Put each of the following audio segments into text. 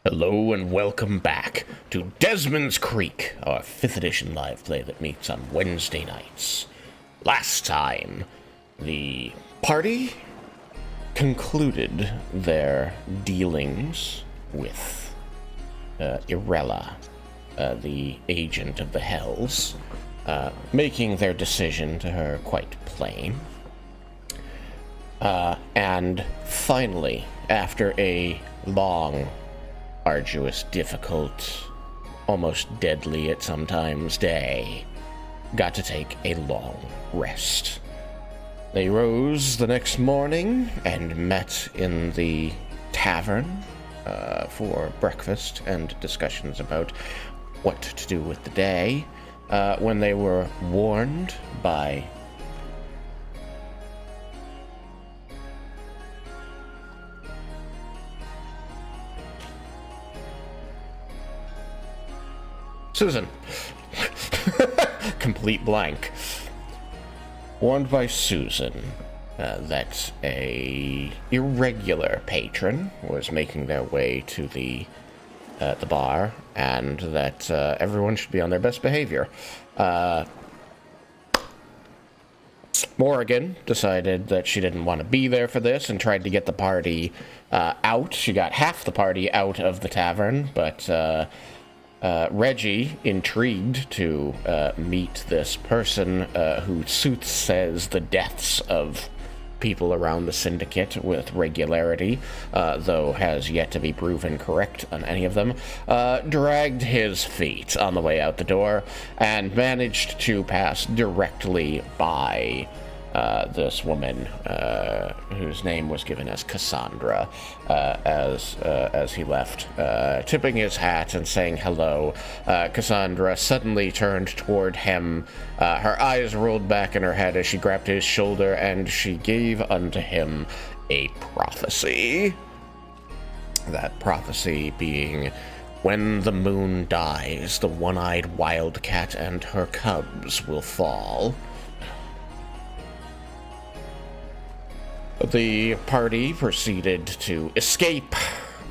Hello and welcome back to Desmin's Creek, our 5th edition live play that meets on Wednesday nights. Last time, the party concluded their dealings with Irella, the agent of the Hells, making their decision to her quite plain. And finally, after a long, arduous, difficult, almost deadly at sometimes day, got to take a long rest. They rose the next morning and met in the tavern for breakfast and discussions about what to do with the day, when they were warned by Susan. Complete blank. Warned by Susan that a irregular patron was making their way to the bar, and that everyone should be on their best behavior. Morrigan decided that she didn't want to be there for this and tried to get the party out. She got half the party out of the tavern, but Reggie, intrigued to meet this person who sooth says the deaths of people around the Syndicate with regularity, though has yet to be proven correct on any of them, dragged his feet on the way out the door and managed to pass directly by this woman whose name was given as Cassandra as he left, tipping his hat and saying hello. Cassandra suddenly turned toward him, her eyes rolled back in her head as she grabbed his shoulder, and she gave unto him a prophecy. That prophecy being, when the moon dies, the one-eyed wildcat and her cubs will fall. The party proceeded to escape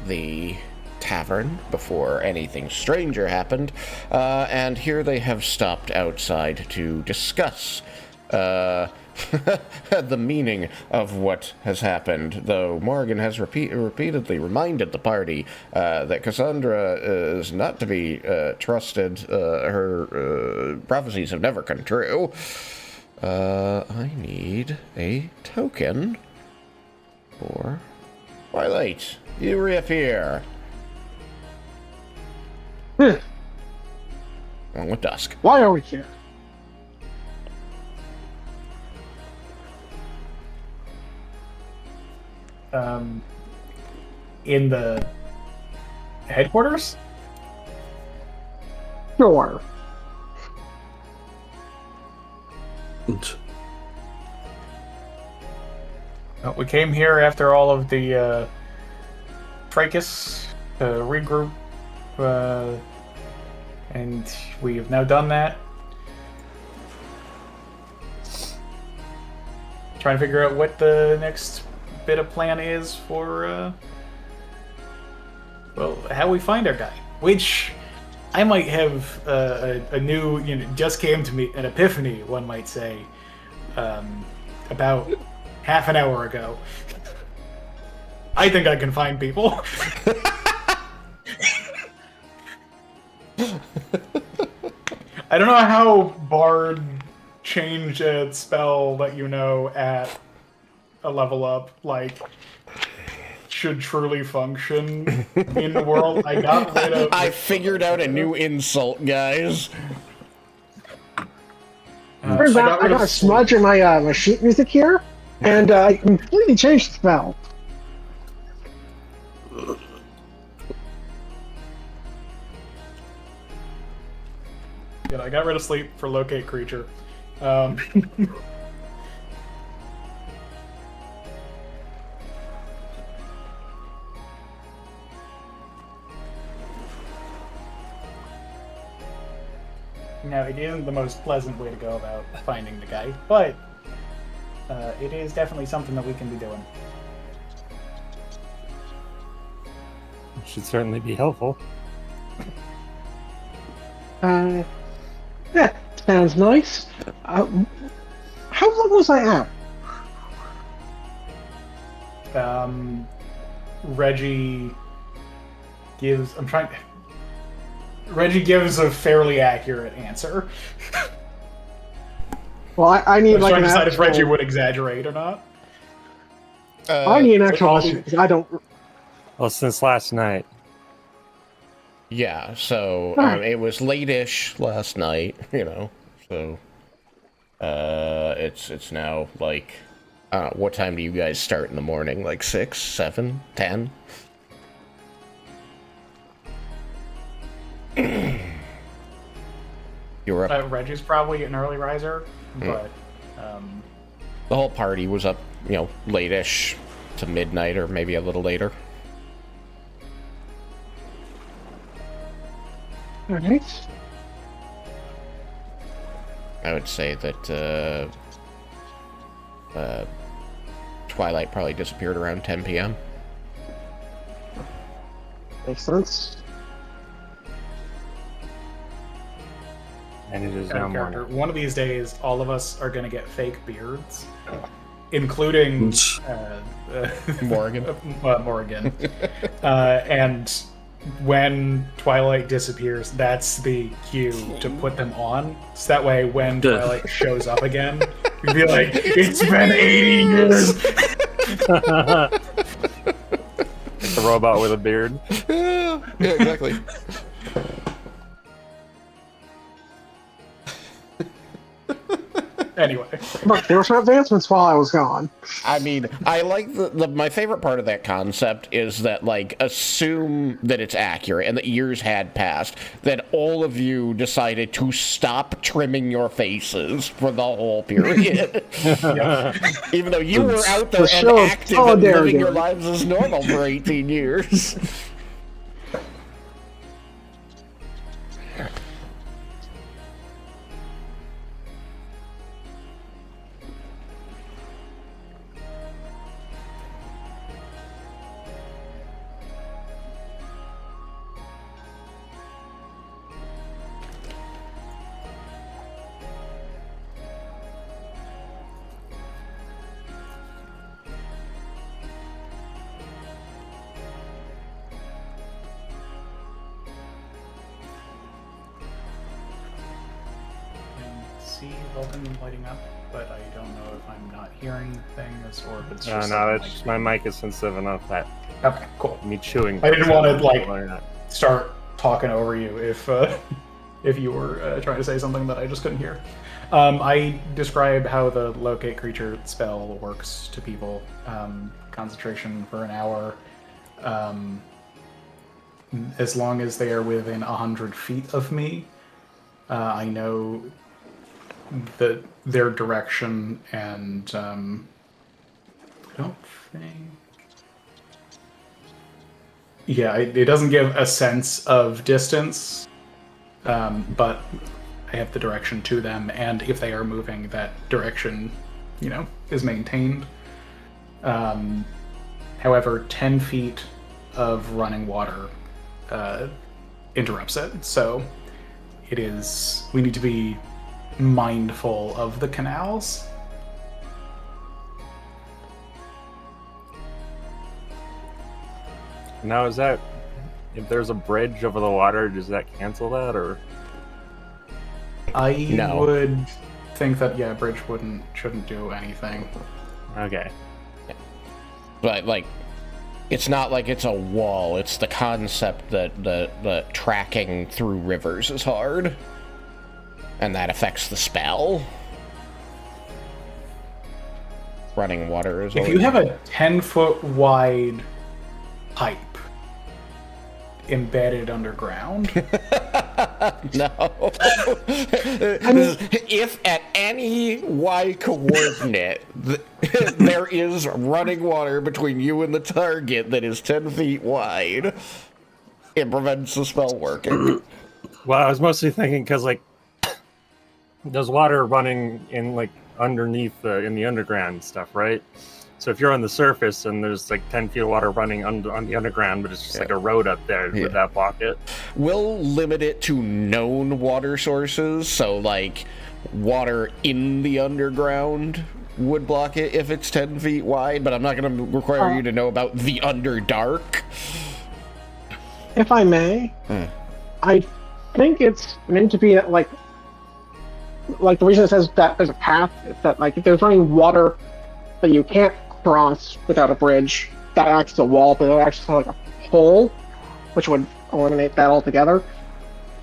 the tavern before anything stranger happened, and here they have stopped outside to discuss the meaning of what has happened, though Morgan has repeatedly reminded the party that Cassandra is not to be trusted. Her prophecies have never come true. I need a token for Twilight. You reappear. Along with Dusk. Why are we here? In the headquarters? Sure. We came here after all of the fracas to regroup, and we have now done that. Trying to figure out what the next bit of plan is for, well, how we find our guy. Which I might have a new, just came to me, an epiphany, one might say, about half an hour ago. I think I can find people. I don't know how Bard changed a spell that at a level up, should truly function in the world. I got rid of... I figured out a new insult, guys. Turns out I got a smudge in my sheet music here, and I completely changed the spell. Yeah, I got rid of sleep for locate creature. Now, it isn't the most pleasant way to go about finding the guy, but it is definitely something that we can be doing. should certainly be helpful. That sounds nice. How long was I out? Reggie gives. Reggie gives a fairly accurate answer. Well, I need I'm like trying an to decide if actual... Reggie would exaggerate or not. I need an actual I'll estimate, because I don't... Well, since last night. Yeah, so it was late-ish last night, so it's now like, what time do you guys start in the morning? Like 6, 7, 10? You're up. Reggie's probably an early riser, but The whole party was up, late-ish to midnight or maybe a little later. All right. I would say that Twilight probably disappeared around 10 p.m. Makes sense. And it is now morning. One of these days, all of us are going to get fake beards, including Morgan. Morgan. And when Twilight disappears, that's the cue to put them on. So that way, when Twilight shows up again, you'd be like, "It's been 80 years." It's a robot with a beard. Yeah, exactly. Anyway, Look, there were some advancements while I was gone. I mean, I like my favorite part of that concept is that, like, assume that it's accurate and that years had passed, that all of you decided to stop trimming your faces for the whole period. Even though you were out there and active and living your lives as normal for 18 years. see Vulcan lighting up, but I don't know if I'm not hearing things or if it's No, just... it's just my mic is sensitive enough that Okay, cool. me chewing. I didn't want to, start talking over you if you were trying to say something that I just couldn't hear. I describe how the locate creature spell works to people. Concentration for an hour. As long as they are within 100 feet of me, I know their direction, and I don't think... Yeah, it doesn't give a sense of distance, but I have the direction to them, and if they are moving, that direction, is maintained. However, 10 feet of running water interrupts it, so we need to be mindful of the canals. Now, is that, if there's a bridge over the water, does that cancel that, or? I would think that, yeah, a bridge shouldn't do anything. Okay. But, it's not like it's a wall. It's the concept that the tracking through rivers is hard. And that affects the spell. Running water is... If you have a 10-foot wide pipe embedded underground... No. If at any Y coordinate there is running water between you and the target that is 10 feet wide, it prevents the spell working. Well, I was mostly thinking because, there's water running in, underneath in the underground stuff, right? So if you're on the surface and there's like 10 feet of water running on the underground, but it's just like a road up there, would that block it? We'll limit it to known water sources, so like water in the underground would block it if it's 10 feet wide, but I'm not going to require you to know about the Underdark. If I may, I think it's meant to be like the reason it says that there's a path is that like if there's running water that you can't cross without a bridge, that acts as a wall, but it acts as like a hole, which would eliminate that altogether.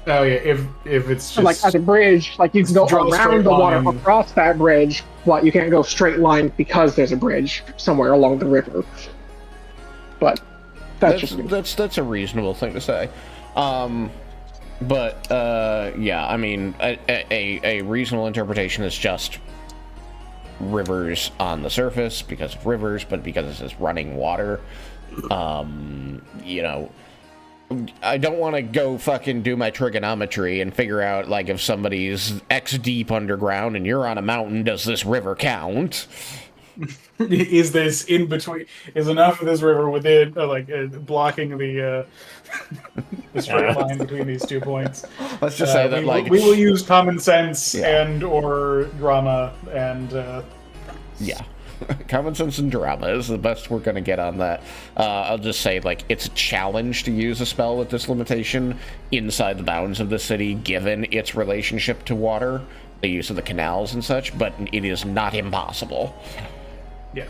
Oh yeah, if it's just... So, like as a bridge, like you can go around the water across that bridge, but you can't go straight line because there's a bridge somewhere along the river. But that's a reasonable thing to say. But yeah, I mean, a reasonable interpretation is just rivers on the surface because of rivers, but because this is running water, you know, I don't want to go fucking do my trigonometry and figure out, like, if somebody's X deep underground and you're on a mountain, does this river count? Is this in between? Is enough of this river within, blocking the straight line between these 2 points? Let's just say that, we will use common sense and or drama and... Yeah. Common sense and drama is the best we're going to get on that. I'll just say, like, it's a challenge to use a spell with this limitation inside the bounds of the city, given its relationship to water, the use of the canals and such, but it is not impossible. Yeah.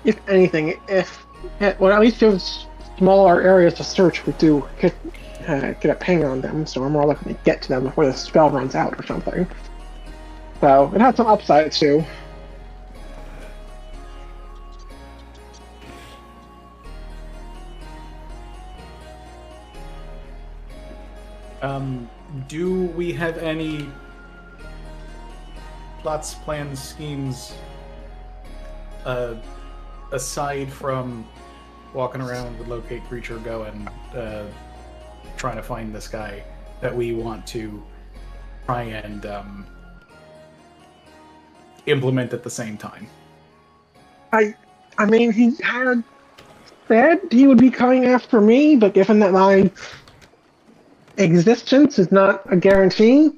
If anything, well, at least there's smaller areas to search, we do get a ping on them, so we're more likely to get to them before the spell runs out or something. So it has some upsides too. Do we have any plots, plans, schemes aside from walking around with locate creature going, trying to find this guy, that we want to try and implement at the same time? I mean, he had said he would be coming after me, but given that my existence is not a guarantee,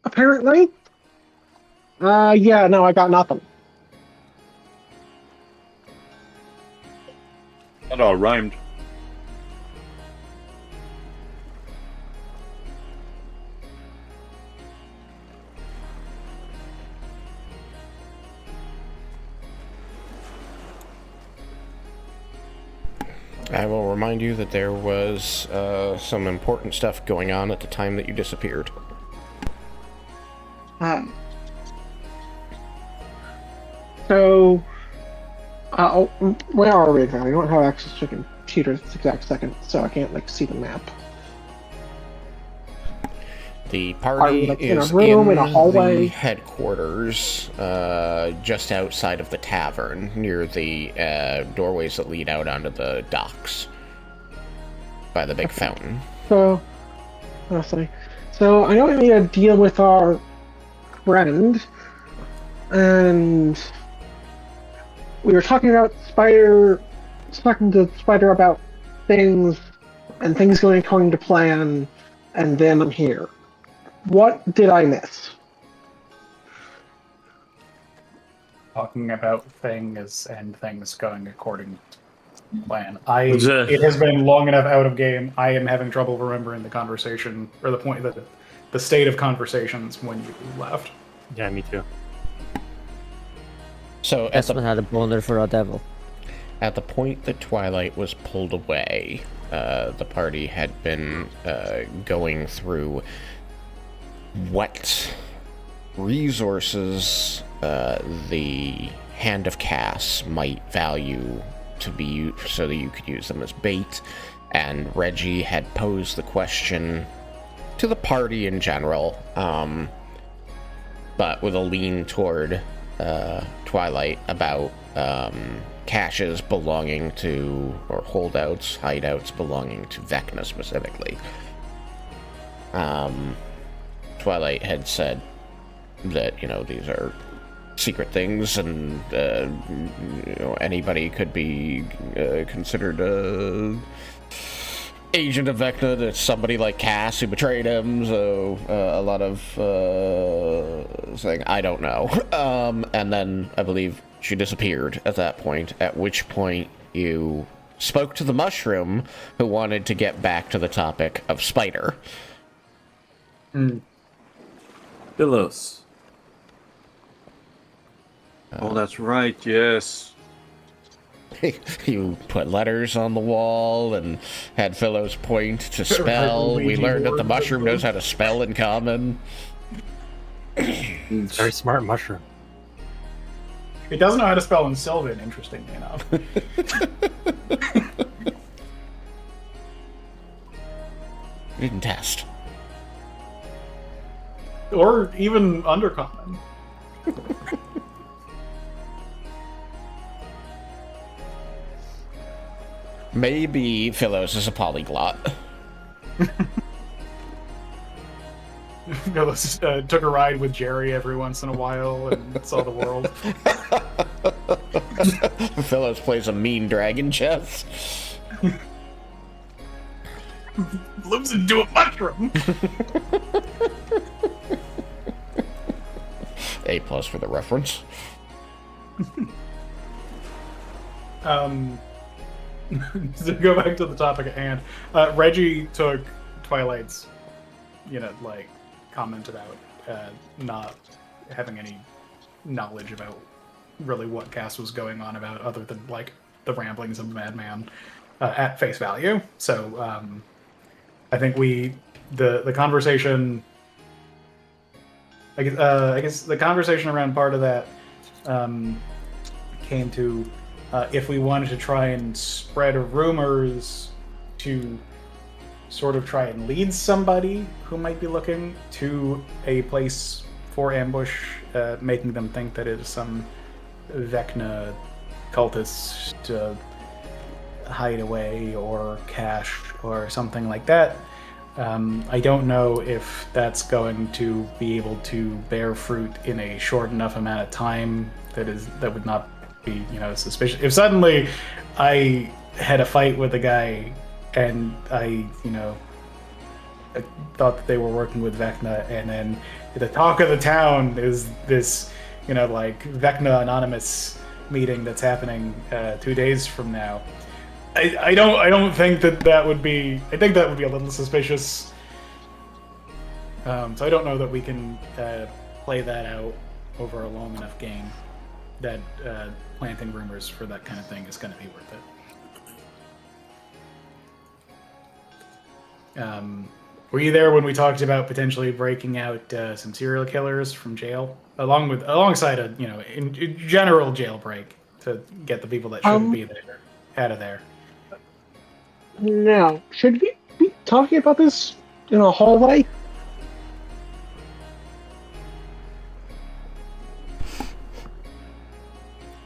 apparently, yeah, no, I got nothing. That all rhymed. I will remind you that there was some important stuff going on at the time that you disappeared. So, where are we now? I don't have access to a computer at this exact second, so I can't, like, see the map. The party is in a hallway? The headquarters, just outside of the tavern, near the doorways that lead out onto the docks, by the big fountain. So, I know I need to deal with our friend, and we were talking to Spider about things, and things going according to plan, and then I'm here. What did I miss? Talking about things and things going according to plan. It has been long enough out of game. I am having trouble remembering the conversation, or the state of conversations when you left. Yeah, me too. So Desmin had a boner for a devil. At the point that Twilight was pulled away, the party had been going through what resources the Hand of Kas might value to be used so that you could use them as bait, and Reggie had posed the question to the party in general, but with a lean toward Twilight about caches belonging to, or hideouts belonging to Vecna specifically. Twilight had said that, these are secret things, and anybody could be considered a agent of Vecna. That's somebody like Cass who betrayed him. So a lot of saying I don't know. And then I believe she disappeared at that point. At which point you spoke to the mushroom, who wanted to get back to the topic of Spider. Billos. Oh, that's right, yes. You put letters on the wall and had Philos point to spell. We learned that the mushroom knows how to spell in common. Very smart mushroom. It doesn't know how to spell in Sylvan, interestingly enough. Didn't test. Or even Undercommon. Maybe Philos is a polyglot. Phyllis took a ride with Jerry every once in a while and saw the world. Philos plays a mean dragon chess. Lives into a mushroom. A+ for the reference. To go back to the topic at hand, Reggie took Twilight's, comment about not having any knowledge about really what Cass was going on about, other than the ramblings of the madman at face value. So I think the conversation. I guess the conversation around part of that came to if we wanted to try and spread rumors to sort of try and lead somebody who might be looking to a place for ambush, making them think that it is some Vecna cultist hideaway or cache or something like that. I don't know if that's going to be able to bear fruit in a short enough amount of time that would not be, suspicious. If suddenly I had a fight with a guy and I thought that they were working with Vecna, and then the talk of the town is this, Vecna Anonymous meeting that's happening 2 days from now. I don't think that would be. I think that would be a little suspicious. So I don't know that we can play that out over a long enough game that planting rumors for that kind of thing is going to be worth it. Were you there when we talked about potentially breaking out some serial killers from jail, alongside a in general jailbreak to get the people that shouldn't be there out of there? Now, should we be talking about this in a hallway?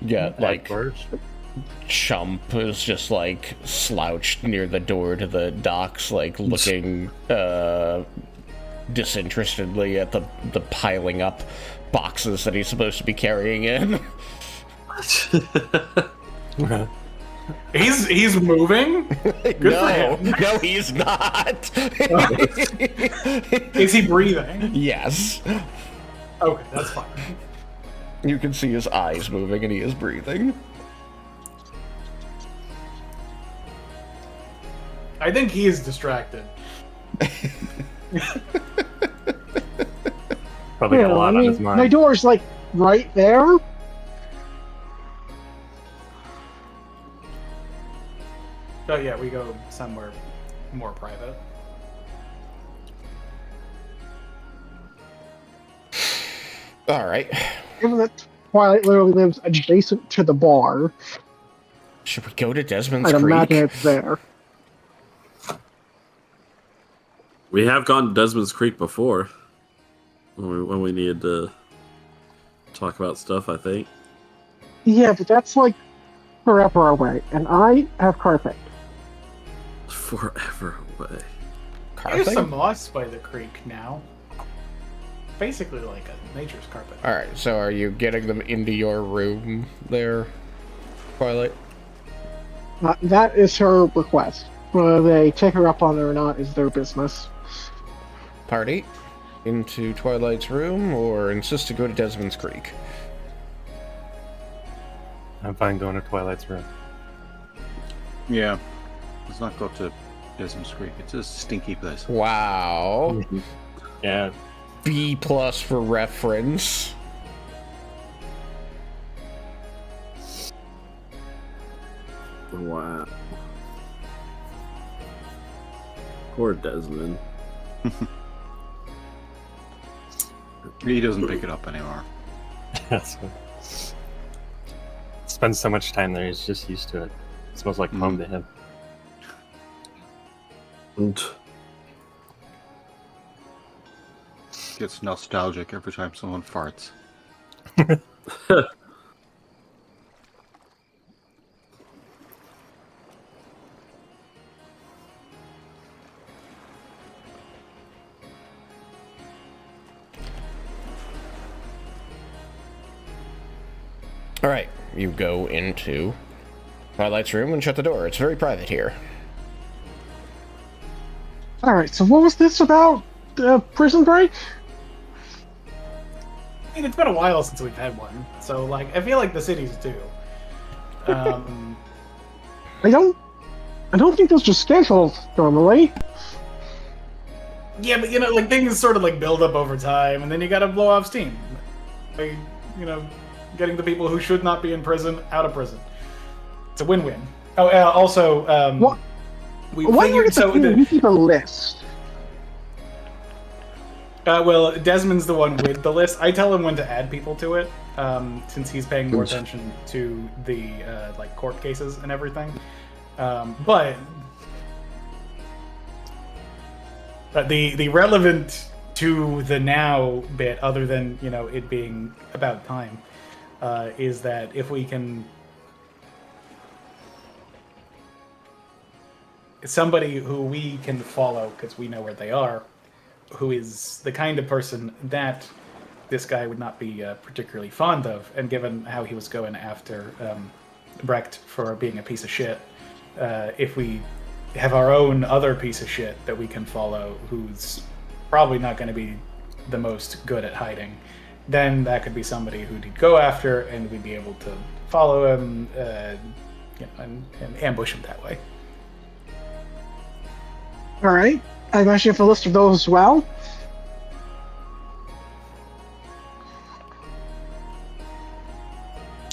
Yeah, Chump is just slouched near the door to the docks, looking disinterestedly at the piling up boxes that he's supposed to be carrying in. He's moving? Good for him. No, he's not. Is he breathing? Yes. Okay, that's fine. You can see his eyes moving, and he is breathing. I think he is distracted. Probably a lot on his mind. My door's right there. Oh yeah, we go somewhere more private. All right. Given that Twilight literally lives adjacent to the bar, Should we go to Desmond's I'd Creek? imagine it's there. We have gone to Desmond's Creek before when we needed to talk about stuff, I think. Yeah, but that's forever away, and I have Carpet. Forever away. There's some moss by the creek now. basically like a nature's carpet. All right. So are you getting them into your room there, Twilight? That is her request. Whether they take her up on it or not is their business. Party into Twilight's room, or insist to go to Desmond's Creek? I'm fine going to Twilight's room. Yeah. Let's not go to Desmond's Creek. It's a stinky place. Wow. Yeah. B+ for reference. Wow. Poor Desmond. He doesn't pick it up anymore. That's what... Spends so much time there, he's just used to it. It smells like home to him. And Gets nostalgic every time someone farts. All right. You go into Twilight's room and shut the door. It's very private here. Alright, so what was this about? Prison break? I mean, it's been a while since we've had one, so like I feel like the cities do. I don't think those are scheduled normally. Yeah, but like things sort of like build up over time, and then you gotta blow off steam. Like, getting the people who should not be in prison out of prison. It's a win-win. Oh, also, What? we Why figured would you keep a list? Well, Desmond's the one with the list. I tell him when to add people to it, since he's paying more attention to the like court cases and everything. But the relevant to the now bit, other than it being about time, is that if we can somebody who we can follow because we know where they are, who is the kind of person that this guy would not be particularly fond of, and given how he was going after Brecht for being a piece of shit, if we have our own other piece of shit that we can follow, who's probably not going to be the most good at hiding, then that could be somebody who he'd go after, and we'd be able to follow him and ambush him that way. Alright. I imagine you have a list of those as well.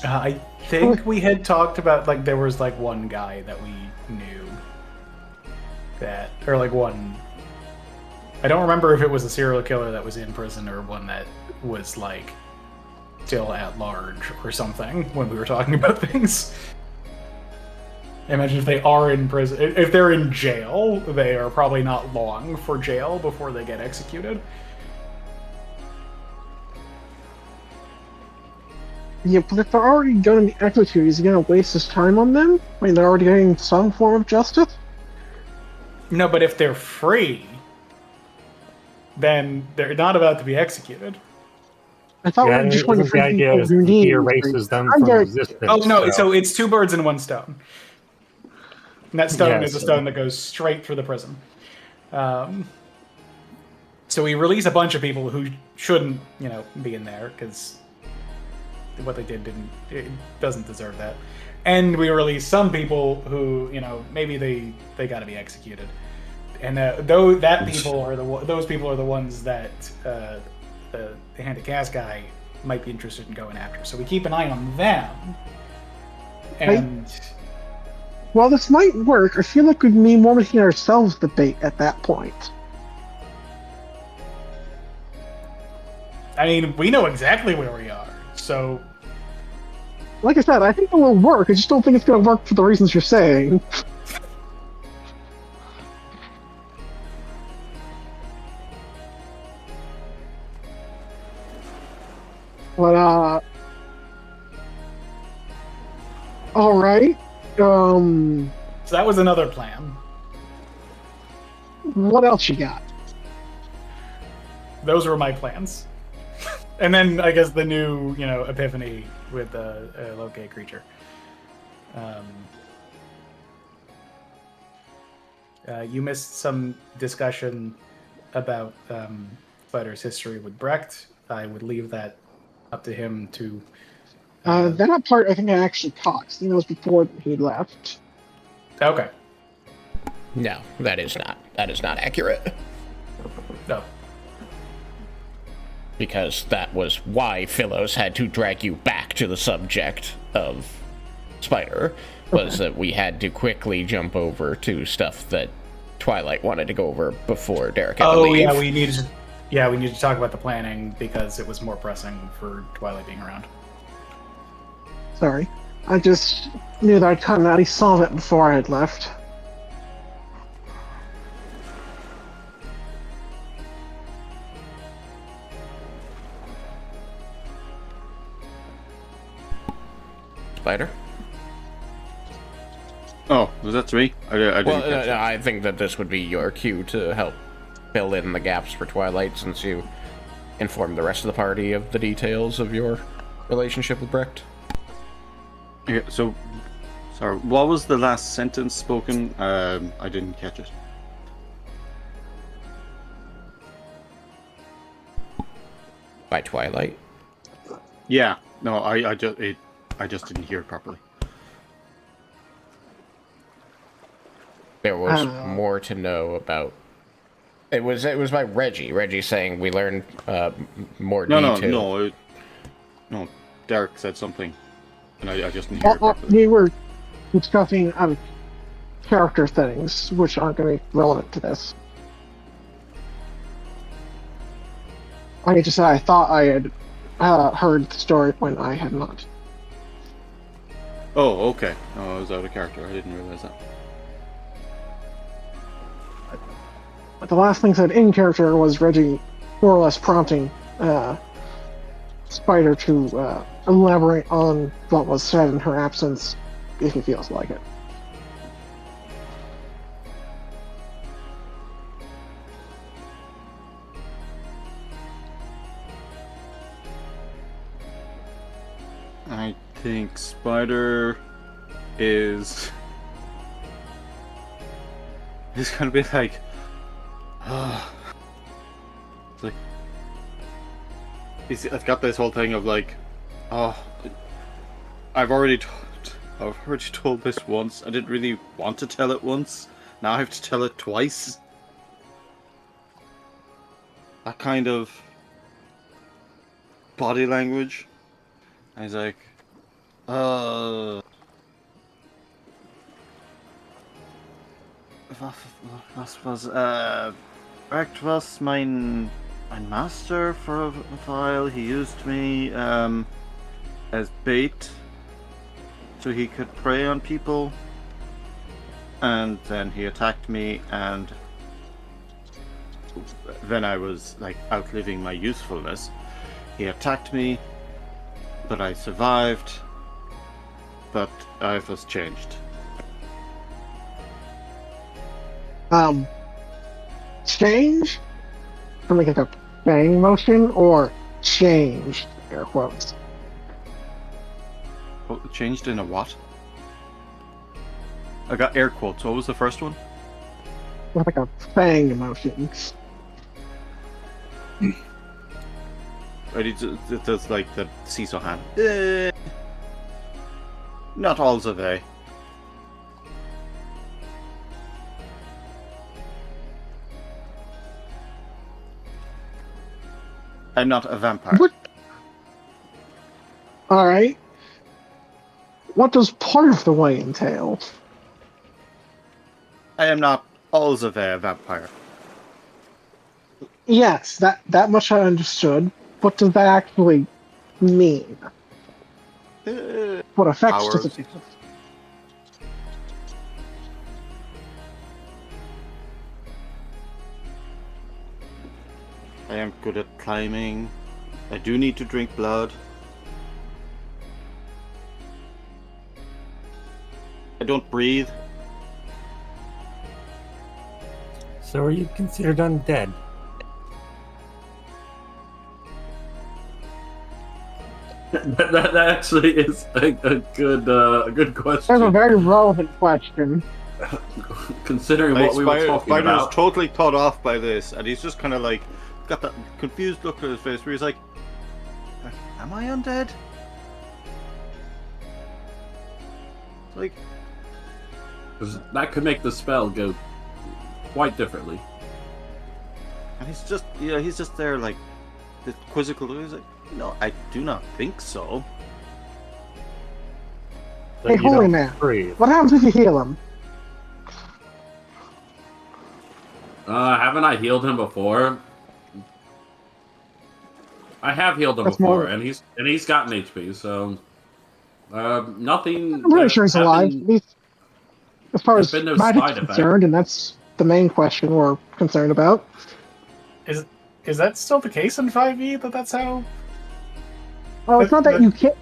I think we had talked about, like, there was, like, one guy that we knew that, or, like, one... I don't remember if it was a serial killer that was in prison or one that was, like, still at large or something when we were talking about things. I imagine if they are in prison, if they're in jail, they are probably not long for jail before they get executed. Yeah, but if they're already going to be executed, is he going to waste his time on them? I mean, they're already getting some form of justice? No, but if they're free, then they're not about to be executed. I thought we just wanted to the idea is he erases them from existence. Oh, no, so it's two birds in one stone. And that stone is a stone that goes straight through the prison. So we release a bunch of people who shouldn't, be in there, because what they did doesn't deserve that. And we release some people who, maybe they got to be executed. And those people are the ones that the Hand of Kas guy might be interested in going after. So we keep an eye on them. And while this might work, I feel like we'd be more making ourselves the bait at that point. I mean, we know exactly where we are, so... Like I said, I think it will work, I just don't think it's going to work for the reasons you're saying. But, alright. So that was another plan. What else you got? Those were my plans. And then I guess the new, epiphany with the locate creature. You missed some discussion about Spider's history with Brecht. I would leave that up to him to. That part I think I actually caught. I think it was before he left. Okay. No, that is not accurate. No. Because that was why Philos had to drag you back to the subject of Spider, was that we had to quickly jump over to stuff that Twilight wanted to go over before Derek had to leave. Yeah, we need to talk about the planning because it was more pressing for Twilight being around. Sorry. I just knew that I'd kind of already solved it before I had left. Spider? Oh, was that to me? I didn't Well, catch that. I think that this would be your cue to help fill in the gaps for Twilight, since you informed the rest of the party of the details of your relationship with Brecht. Yeah, so, sorry, what was the last sentence spoken? I didn't catch it. By Twilight? Yeah, no, I just didn't hear it properly. There was more to know about. It was by Reggie. Reggie saying we learned more detail. No. Derek said something, and I just didn't hear it properly. We were discussing character things, which aren't going to be relevant to this. I need to say I thought I had heard the story when I had not. Oh, okay. No, I was out of character. I didn't realize that. But the last thing said in character was Reggie more or less prompting Spider to elaborate on what was said in her absence if he feels like it. I think Spider is gonna be like, it's like I've got this whole thing of like, I've already told this once. I didn't really want to tell it once. Now I have to tell it twice. That kind of body language. And he's like, was Brecht was mein master for a while. He used me as bait so he could prey on people, and then he attacked me, and when I was like outliving my usefulness, he attacked me, but I survived, but I was changed. Change? I'm making a bang motion, or change, air quotes. Oh, changed in a what? I got air quotes. What was the first one? With like a bang motion. Right, it does like the seesaw hand. Not all the way. I'm not a vampire. What? Alright. What does part of the way entail? I am not all the way a vampire. Yes, that much I understood. What does that actually mean? What effects does it have? I am good at climbing. I do need to drink blood. I don't breathe. So are you considered undead? That actually is a good That's a question. very relevant question. Considering what we were talking Spider is about. totally caught off by this, and he's just kind of like got that confused look on his face where he's like, "Am I undead?" Like, 'Cause that could make the spell go quite differently. and he's just there like the quizzical. He's like, "No, I do not think so." Hey, You holy don't man. breathe. What happens if you heal him? Haven't I healed him before? I have healed him That's before, more- and he's gotten HP, so nothing. I'm pretty sure he's alive. At least as far there's as been no magic's side effect. concerned, and that's the main question we're concerned about. Is that still the case in 5e? That's how. Well, it's not that But- you can't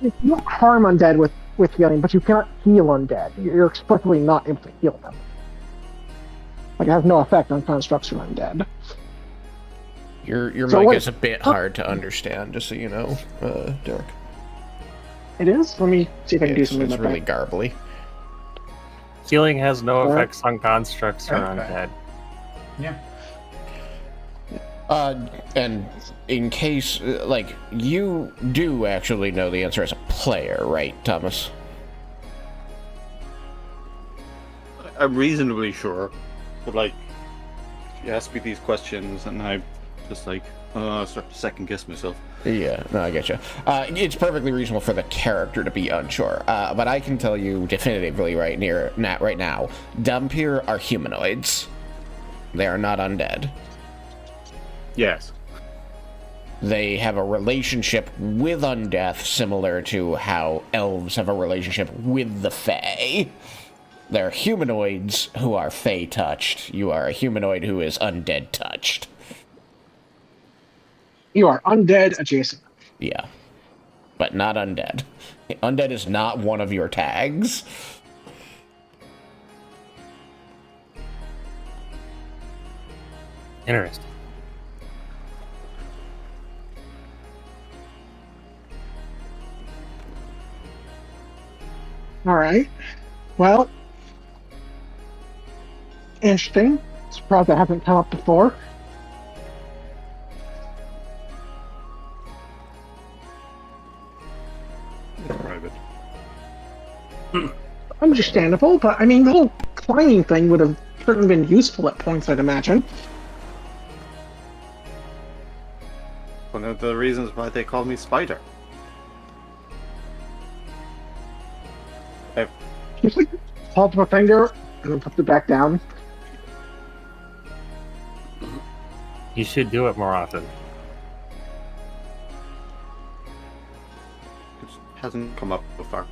harm undead with healing, but you cannot heal undead. You're explicitly not able to heal them. Like, it has no effect on constructs of undead. Your So mic what- is a bit hard to understand, just so you know, Derek. It is? Let me see if I can do It's something about really that. garbly. Healing has no Alright. effects on constructs or Okay. undead. Yeah. And in case, like, you do actually know the answer as a player, right, Thomas? I'm reasonably sure, but like, you ask me these questions, and I just like start to second guess myself. Yeah, no, I get you. It's perfectly reasonable for the character to be unsure, but I can tell you definitively right now, Dhampir are humanoids. They are not undead. Yes. They have a relationship with undeath similar to how elves have a relationship with the Fae. They're humanoids who are Fae touched. You are a humanoid who is undead touched. You are undead adjacent. Yeah. But not undead. Undead is not one of your tags. Interesting. Alright. Well, interesting. Surprised that hasn't come up before. Private. Understandable, but I mean, the whole climbing thing would have certainly been useful at points, I'd imagine. One of the reasons why they call me Spider. Just like hold up a finger and then put it back down. You should do it more often. It hasn't come up before.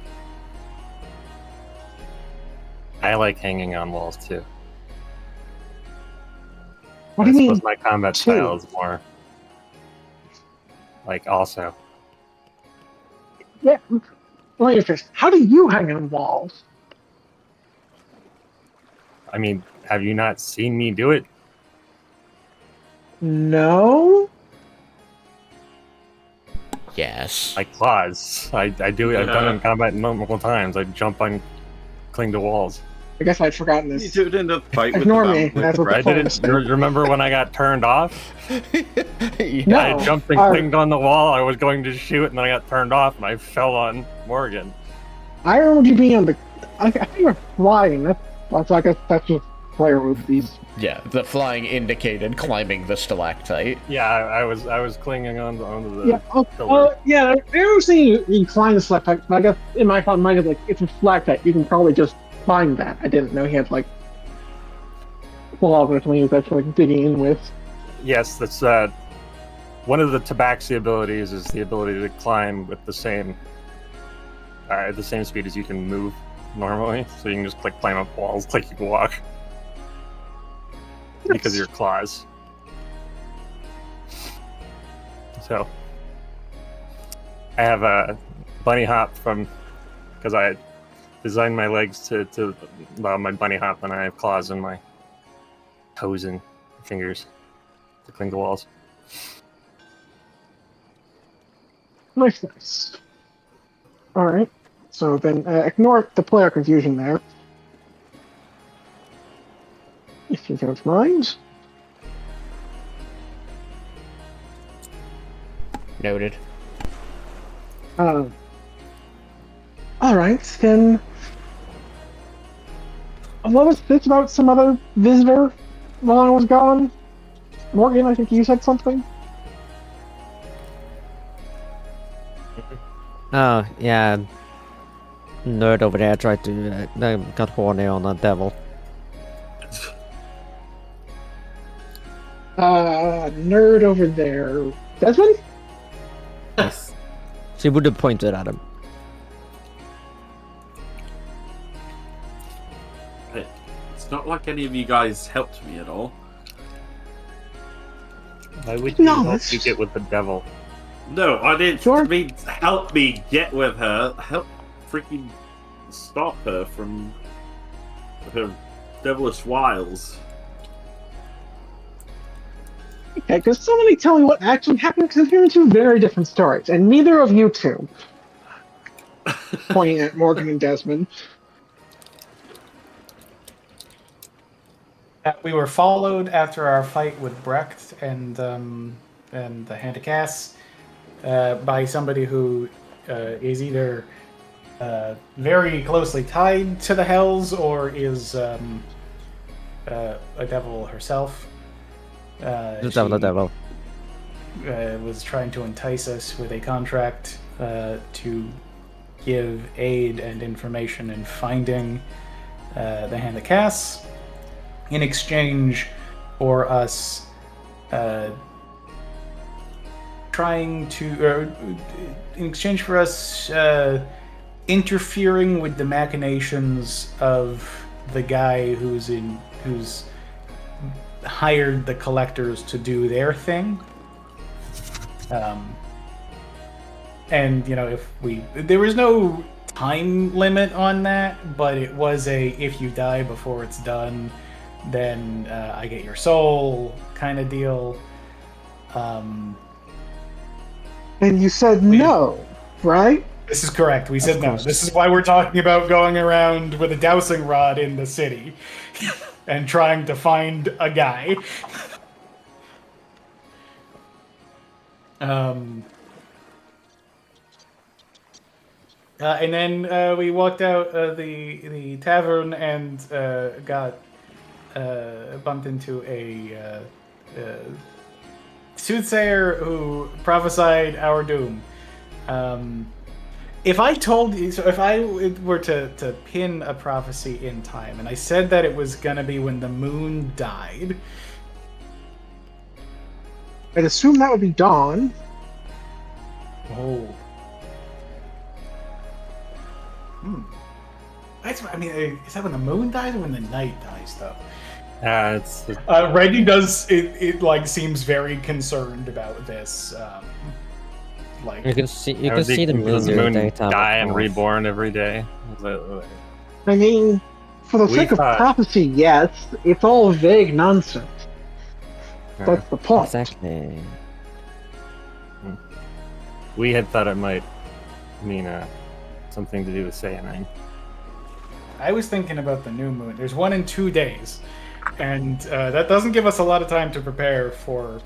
I like hanging on walls too. What do you I mean? suppose my combat too? style is more like also. Yeah. Wait a first. How do you hang on walls? I mean, have you not seen me do it? No. Yes. Like claws. I do it. I've done it in combat multiple times. I jump on, cling to walls. I guess I'd forgotten You this. do it in the fight with Ignore the me. with That's what I the did phone it. Remember when I got turned off? No. I jumped and clinged on the wall. I was going to shoot, and then I got turned off, and I fell on Morgan. I remember you being on the. I think you were flying. That's I guess that's just player movies. Yeah, the flying indicated climbing the stalactite. Yeah, I was clinging onto the Yeah. Oh, pillar. yeah. I was saying you climb the stalactite, but I guess in my mind it's like it's a stalactite. You can probably just climb that. I didn't know he had like claws or something he was actually like digging in with. Yes, that's one of the tabaxi abilities is the ability to climb with the same at the same speed as you can move normally. So you can just like climb up walls like you can walk because of your claws. So I have a bunny hop from because I designed my legs to allow my bunny hop, and I have claws in my toes and fingers to cling to walls. Nice. All right. So then ignore the player confusion there, if you don't mind. Noted. All right, then. What was this about some other visitor while I was gone? Morgan, I think you said something. Oh, yeah. Nerd over there tried to got horny on a devil. Nerd over there. Desmond? Yes. She would have pointed at him. It's not like any of you guys helped me at all. Why would you No, help that's- you get with the devil? No, I didn't George- mean help me get with her. Help freaking stop her from her devilish wiles. Okay, because somebody tell me what actually happened, because I'm hearing two very different stories, and neither of you two, pointing at Morgan and Desmond. We were followed after our fight with Brecht and the Hand of Kas by somebody who is either very closely tied to the Hells or is a devil herself. The devil. Was trying to entice us with a contract to give aid and information in finding the Hand of Kas in exchange for us interfering with the machinations of the guy who's hired the collectors to do their thing. And if there was no time limit on that, but it was a if you die before it's done, then I get your soul kind of deal. And you said no, right? This is correct. We said Of no. course. This is why we're talking about going around with a dowsing rod in the city and trying to find a guy. And then we walked out the tavern and got bumped into a soothsayer who prophesied our doom. If I told you, so if I were to pin a prophecy in time, and I said that it was gonna be when the moon died, I'd assume that would be dawn. oh, is that when the moon dies or when the night dies, though? It's Reggie does it like seems very concerned about this. You can see the moon does the during moon daytime. die and of course. reborn every day. Is that- I mean, for the We sake of thought- prophecy, yes. It's all vague nonsense. That's the point. Exactly. We had thought it might mean something to do with cyanide. I was thinking about the new moon. There's one in 2 days, and that doesn't give us a lot of time to prepare for.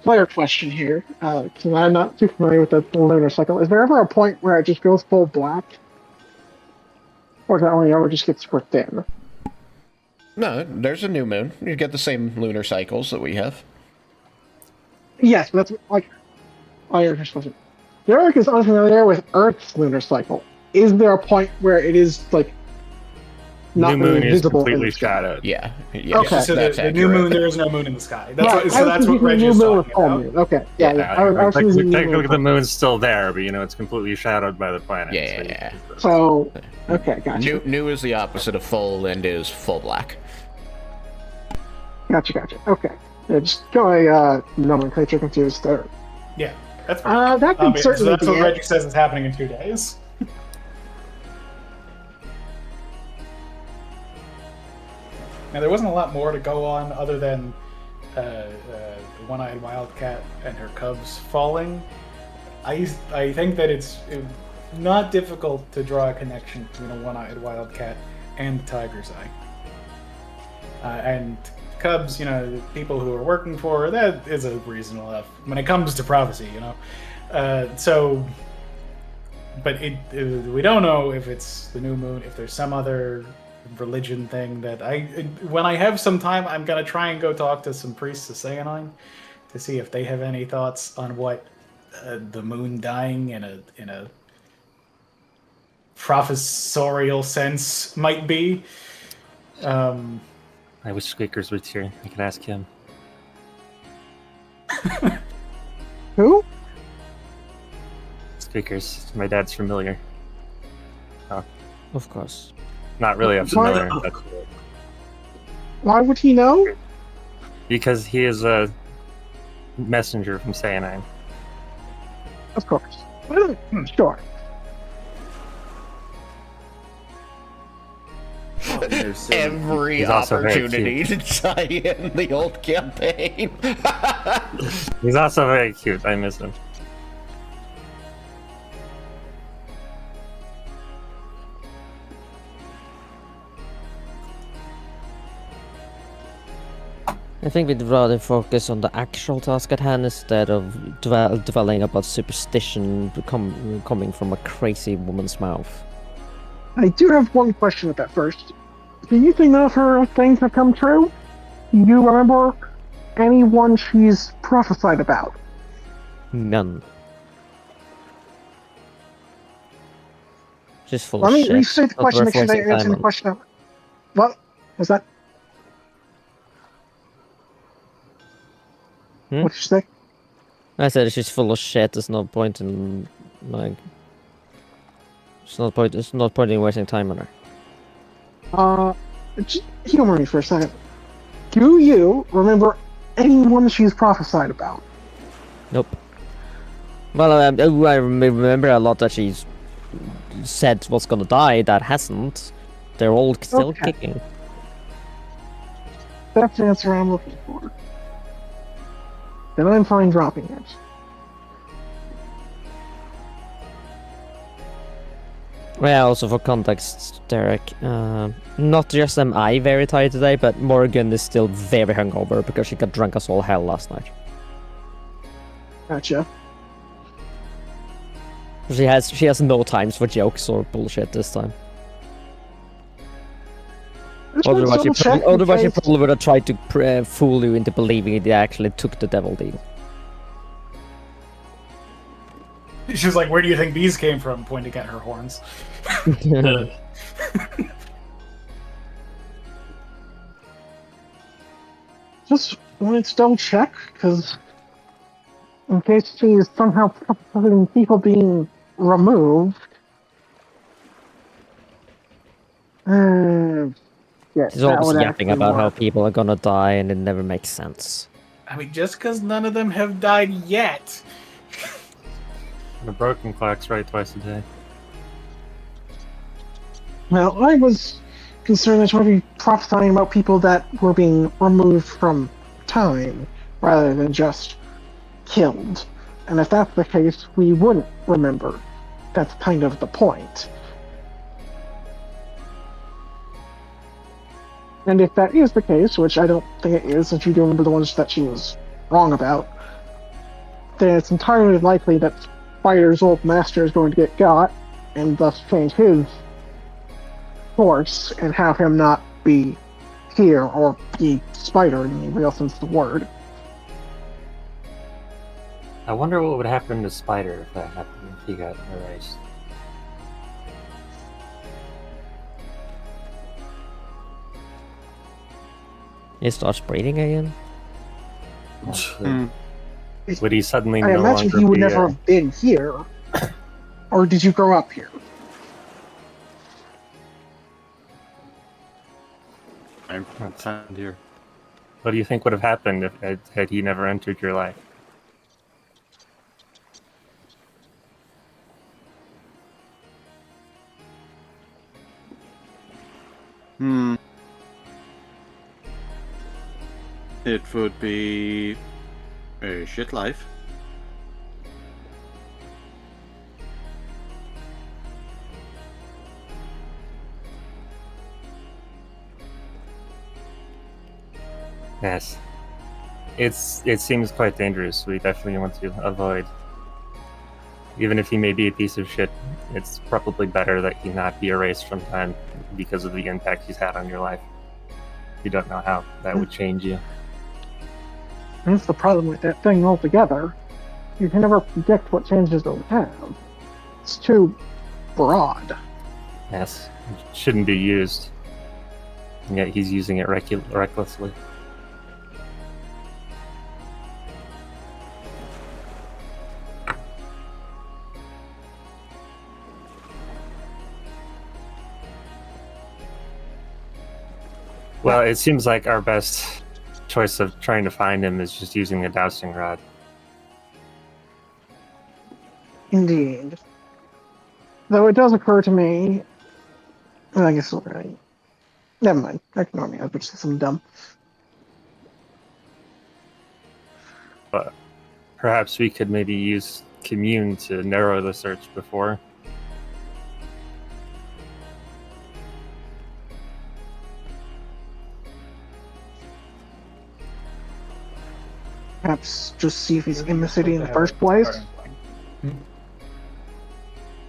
Player question here, because I'm not too familiar with the lunar cycle. Is there ever a point where it just goes full black? Or does that only ever just get super thin? No, there's a new moon. You get the same lunar cycles that we have. Yes, but that's like. Oh, your first question. Derek is unfamiliar with Earth's lunar cycle. Is there a point where it is, like, not New moon really is visible in completely the sky? shadowed. Yeah. Okay. So that's the new accurate. moon, there is no moon in the sky. Right, I So was that's what confusing Reggie new is moon talking with full about. moon. Okay, yeah. I was Technically, confusing new technically moon the with moon's still there, but it's completely shadowed by the planet. Yeah. So, okay, gotcha. New is the opposite of full and is full black. Gotcha. Okay. Yeah, just going nomenclature confused there. Yeah, that's fine. That could So certainly that's be what it. Reggie says is happening in 2 days. Now, there wasn't a lot more to go on other than the one-eyed wildcat and her cubs falling. I think that it's not difficult to draw a connection between a one-eyed wildcat and the tiger's eye. And cubs, people who are working for her, that is a reasonable enough when it comes to prophecy, But we don't know if it's the new moon, if there's some other religion thing that when I have some time, I'm gonna try and go talk to some priests of Seanine to see if they have any thoughts on what the moon dying in a professorial sense might be. I wish Squeakers was here. I could ask him. Who? Squeakers. My dad's familiar. Of course. Not really a familiar, but Why would he know? because he is a messenger from Sayanine. Of course. Sure. Every He's also very opportunity to tie in the old campaign. He's also very cute. I miss him. I think we'd rather focus on the actual task at hand instead of dwelling about superstition coming from a crazy woman's mouth. I do have one question with that first. Do you think none of her things have come true? Do you remember anyone she's prophesied about? None. Just full Let of me shit. restate the Not question, worth make sure wasting they answer time the on. question. What was that? Hmm? What did you say? I said she's full of shit. There's no point in It's not point in wasting time on her. Just humor me for a second. Do you remember anyone she's prophesied about? Nope. Well, I remember a lot that she's said what's gonna die that hasn't. They're all still Okay. kicking. That's the answer I'm looking for. Then I'm fine dropping it. Well, also for context, Derek, not just am I very tired today, but Morgan is still very hungover because she got drunk as all hell last night. Gotcha. She has no times for jokes or bullshit this time. Just wanna Otherwise, she double-check in case- probably would have tried to fool you into believing they actually took the devil deal. She's like, "Where do you think these came from?" Pointing at her horns. Just wanted to double check, because in case she's somehow putting people being removed. Yes, She's that always would yapping actually about how work. people are gonna die and it never makes sense. I mean, just because none of them have died yet. The broken clock's right twice a day. Well, I was concerned that she might be prophesying about people that were being removed from time rather than just killed. And if that's the case, we wouldn't remember. That's kind of the point. And if that is the case, which I don't think it is, since you do remember the ones that she was wrong about, then it's entirely likely that Spider's old master is going to get got, and thus change his course, and have him not be here, or be Spider in the real sense of the word. I wonder what would happen to Spider if that happened, if he got erased. He starts breeding again. Would he suddenly I no imagine longer he would be never have been here. Or did you grow up here? I'm found here. What do you think would have happened if had he never entered your life? It would be a shit life. Yes. It seems quite dangerous. We definitely want to avoid. Even if he may be a piece of shit, it's probably better that he not be erased from time because of the impact he's had on your life. You don't know how that would change you. That's the problem with that thing altogether. You can never predict what changes it'll have. It's too broad. Yes, it shouldn't be used. And yet he's using it recklessly. Well, it seems like our best choice of trying to find him is just using the dowsing rod. Indeed. Though it does occur to me... I guess... Never mind. Ignore me. I was just saying something dumb. But perhaps we could maybe use commune to narrow the search before. Perhaps just see if he's in the city in the first place.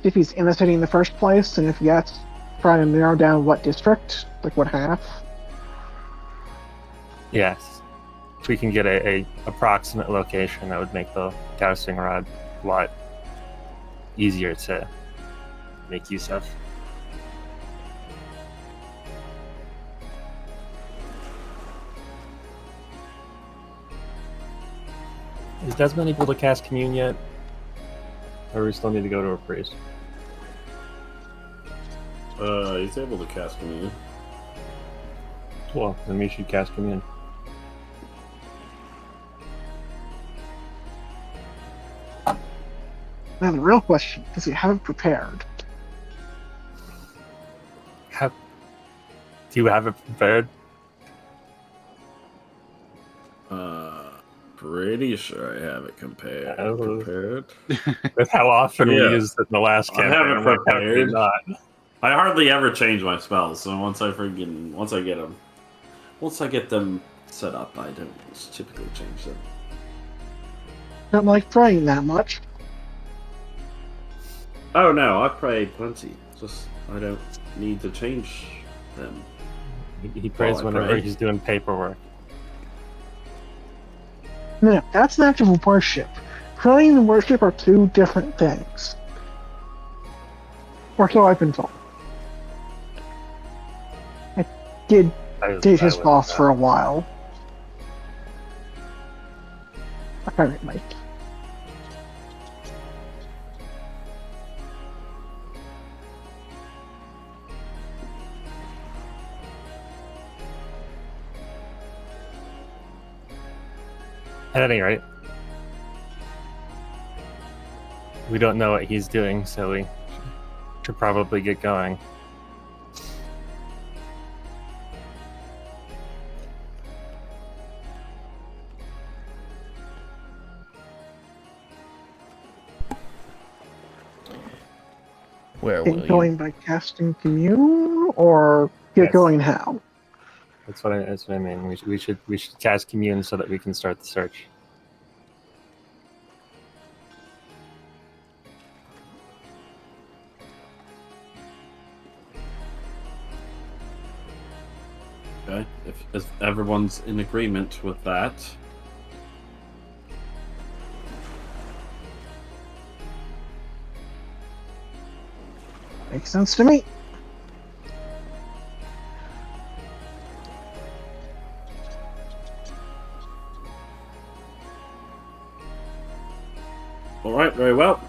If he's in the city in the first place, and if yes, try to narrow down what district, like what half. Yes. If we can get a approximate location, that would make the dowsing rod a lot easier to make use of. Is Desmin able to cast commune yet? Or we still need to go to a priest? He's able to cast commune. Well, then we should cast commune. Now the real question, does he have it prepared? Do you have it prepared? Pretty sure I have it prepared. With how often we used it in the last I campaign. have it like, how could you prepared. not? I hardly ever change my spells, so once I get them set up, I don't typically change them. Don't like praying that much. Oh no, I pray plenty. Just I don't need to change them. He prays I whenever pray. he's doing paperwork. No, that's an act of worship. Praying and worship are two different things. Or so I've been told. I did date his boss for a while. Apparently. At any rate, we don't know what he's doing, so we should probably get going. Where will Get going you? by casting commune, or get Yes. going how? That's what I mean. We should cast commune so that we can start the search. Okay, if everyone's in agreement with that. Makes sense to me. All right, very well.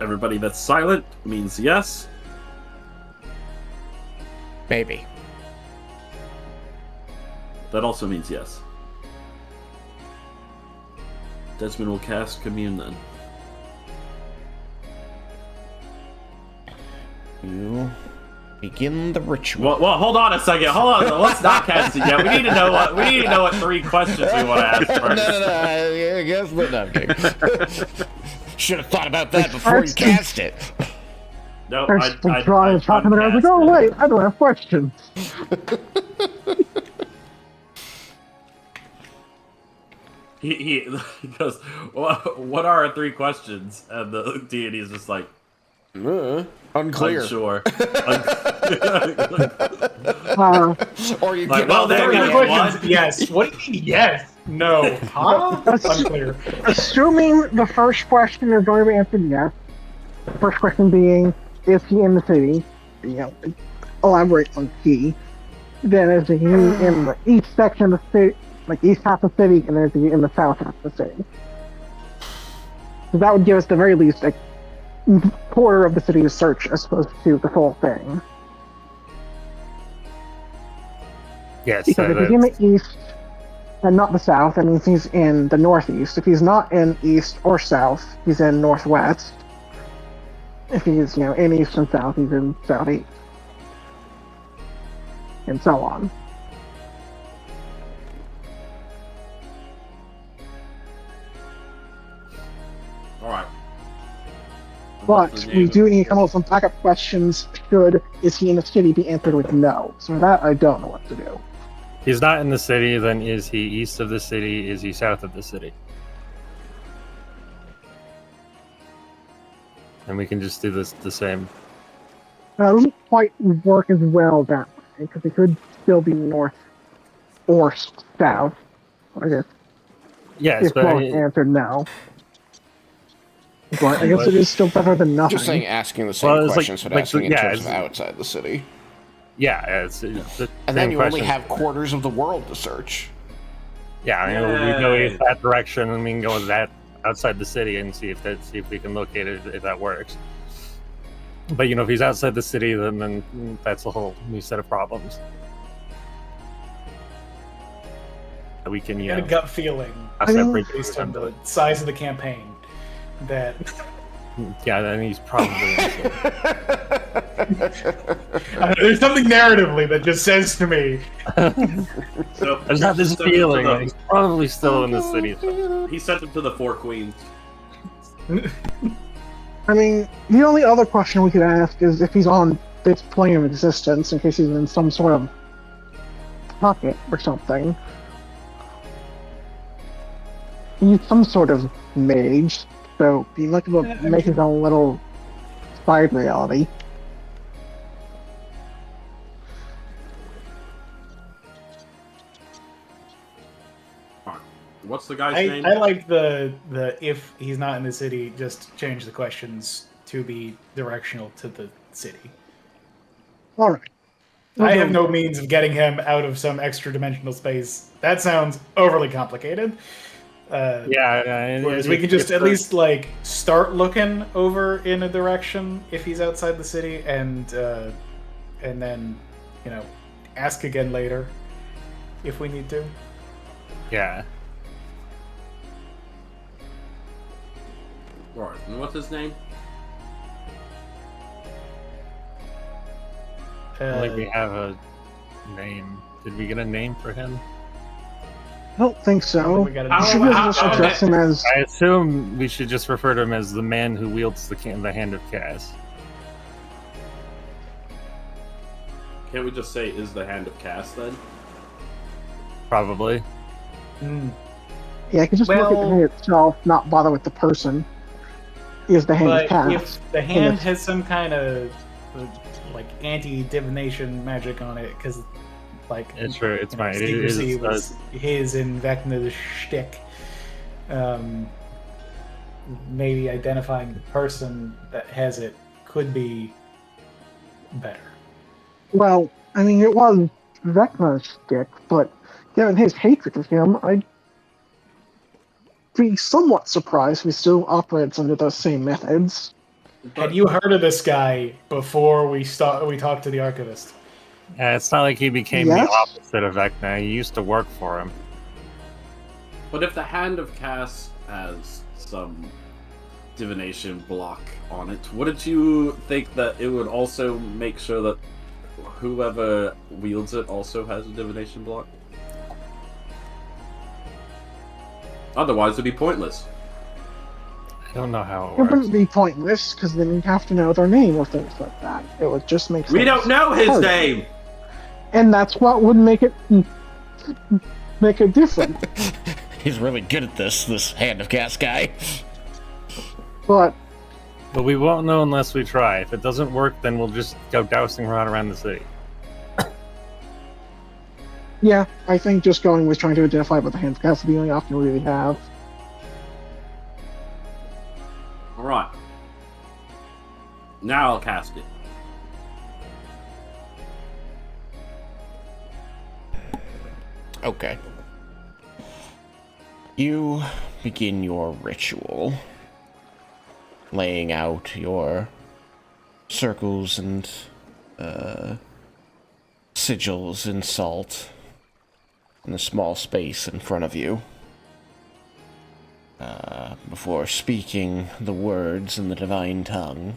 Everybody that's silent means yes. Maybe. That also means yes. Desmond will cast commune then. You begin the ritual. Well, hold on a second. Hold on. Let's not cast it yet. We need to know what 3 questions we want to ask first. No. I guess we're not kidding. Should have thought about that before you cast it. No, First, talking about it, I was like, oh, wait, I don't have questions. he goes, what are our 3 questions? And the deity is just like, unclear. unsure. Or you Like, get well, there Three is questions. one. Yes. What do you mean? Yes. No. Huh? Unclear. Assuming the first question is going to be answered yes. The first question being, is he in the city? Elaborate on he. Then is he in the east section of the city, like east half of the city, and then is he in the south half of the city? So that would give us the very least a quarter of the city to search as opposed to the full thing. Yes. Because if he's in the east and not the south, that means he's in the northeast. If he's not in east or south, he's in northwest. If he's, in east and south, he's in southeast. And so on. Alright. But we do need to come up with some backup questions should is he in the city be answered with no. So that I don't know what to do. He's not in the city, then is he east of the city? Is he south of the city? And we can just do this the same. It doesn't quite work as well that way, because it could still be north or south. I guess Yes, if but both answered no. But I guess it is still better than nothing. Just saying, asking the same Well, it's questions, but asking in terms of outside the city. yeah, it's the And then same you only question. have quarters of the world to search. Yeah, I mean, we go east that direction, and we can go that outside the city and see if we can locate it if that works. But if he's outside the city, then that's a whole new set of problems. We can I got a gut feeling, separate based on the size of the campaign, that then he's probably. there's something narratively that just says to me. So There's not this feeling that he's probably still in the city. He sent him to the 4 queens. I mean, the only other question we could ask is if he's on this plane of existence, in case he's in some sort of pocket or something. He's some sort of mage, so he might make his own little side reality. What's the guy's name? I like the if he's not in the city, just change the questions to be directional to the city. All right. I have no means of getting him out of some extra dimensional space. That sounds overly complicated. Whereas we can just at least start looking over in a direction if he's outside the city, and then ask again later if we need to. Yeah. Right. And what's his name? I think we have a name. Did we get a name for him? I don't think so. We got You should just address him as... I assume we should just refer to him as the man who wields the Hand of Kas. Can't we just say is the Hand of Kas then? Probably. Yeah, I could just look at the hand itself, not bother with the person. Is the hand of But Kas. if the hand has some kind of anti-divination magic on it, because it's true. It's mine. Secrecy was his in Vecna's shtick. Maybe identifying the person that has it could be better. Well, I mean, it was Vecna's stick, but given his hatred of him, I'd be somewhat surprised if he still operates under those same methods. Had you heard of this guy before we talked to the archivist? It's not like he became the opposite of Vecna. He used to work for him. But if the Hand of Kas has some divination block on it, wouldn't you think that it would also make sure that whoever wields it also has a divination block? Otherwise, it'd be pointless. I don't know how it It works. wouldn't be pointless, because then you'd have to know their name or things like that. It would just make sense. We don't know his name! And that's what would make it different. He's really good at this Hand of Kas guy. But But we won't know unless we try. If it doesn't work, then we'll just go dousing around the city. yeah, I think just going with trying to identify what the Hand of Kas is the only option we really have. Alright. Now I'll cast it. Okay. You begin your ritual, laying out your circles and sigils in salt in a small space in front of you. Before speaking the words in the divine tongue,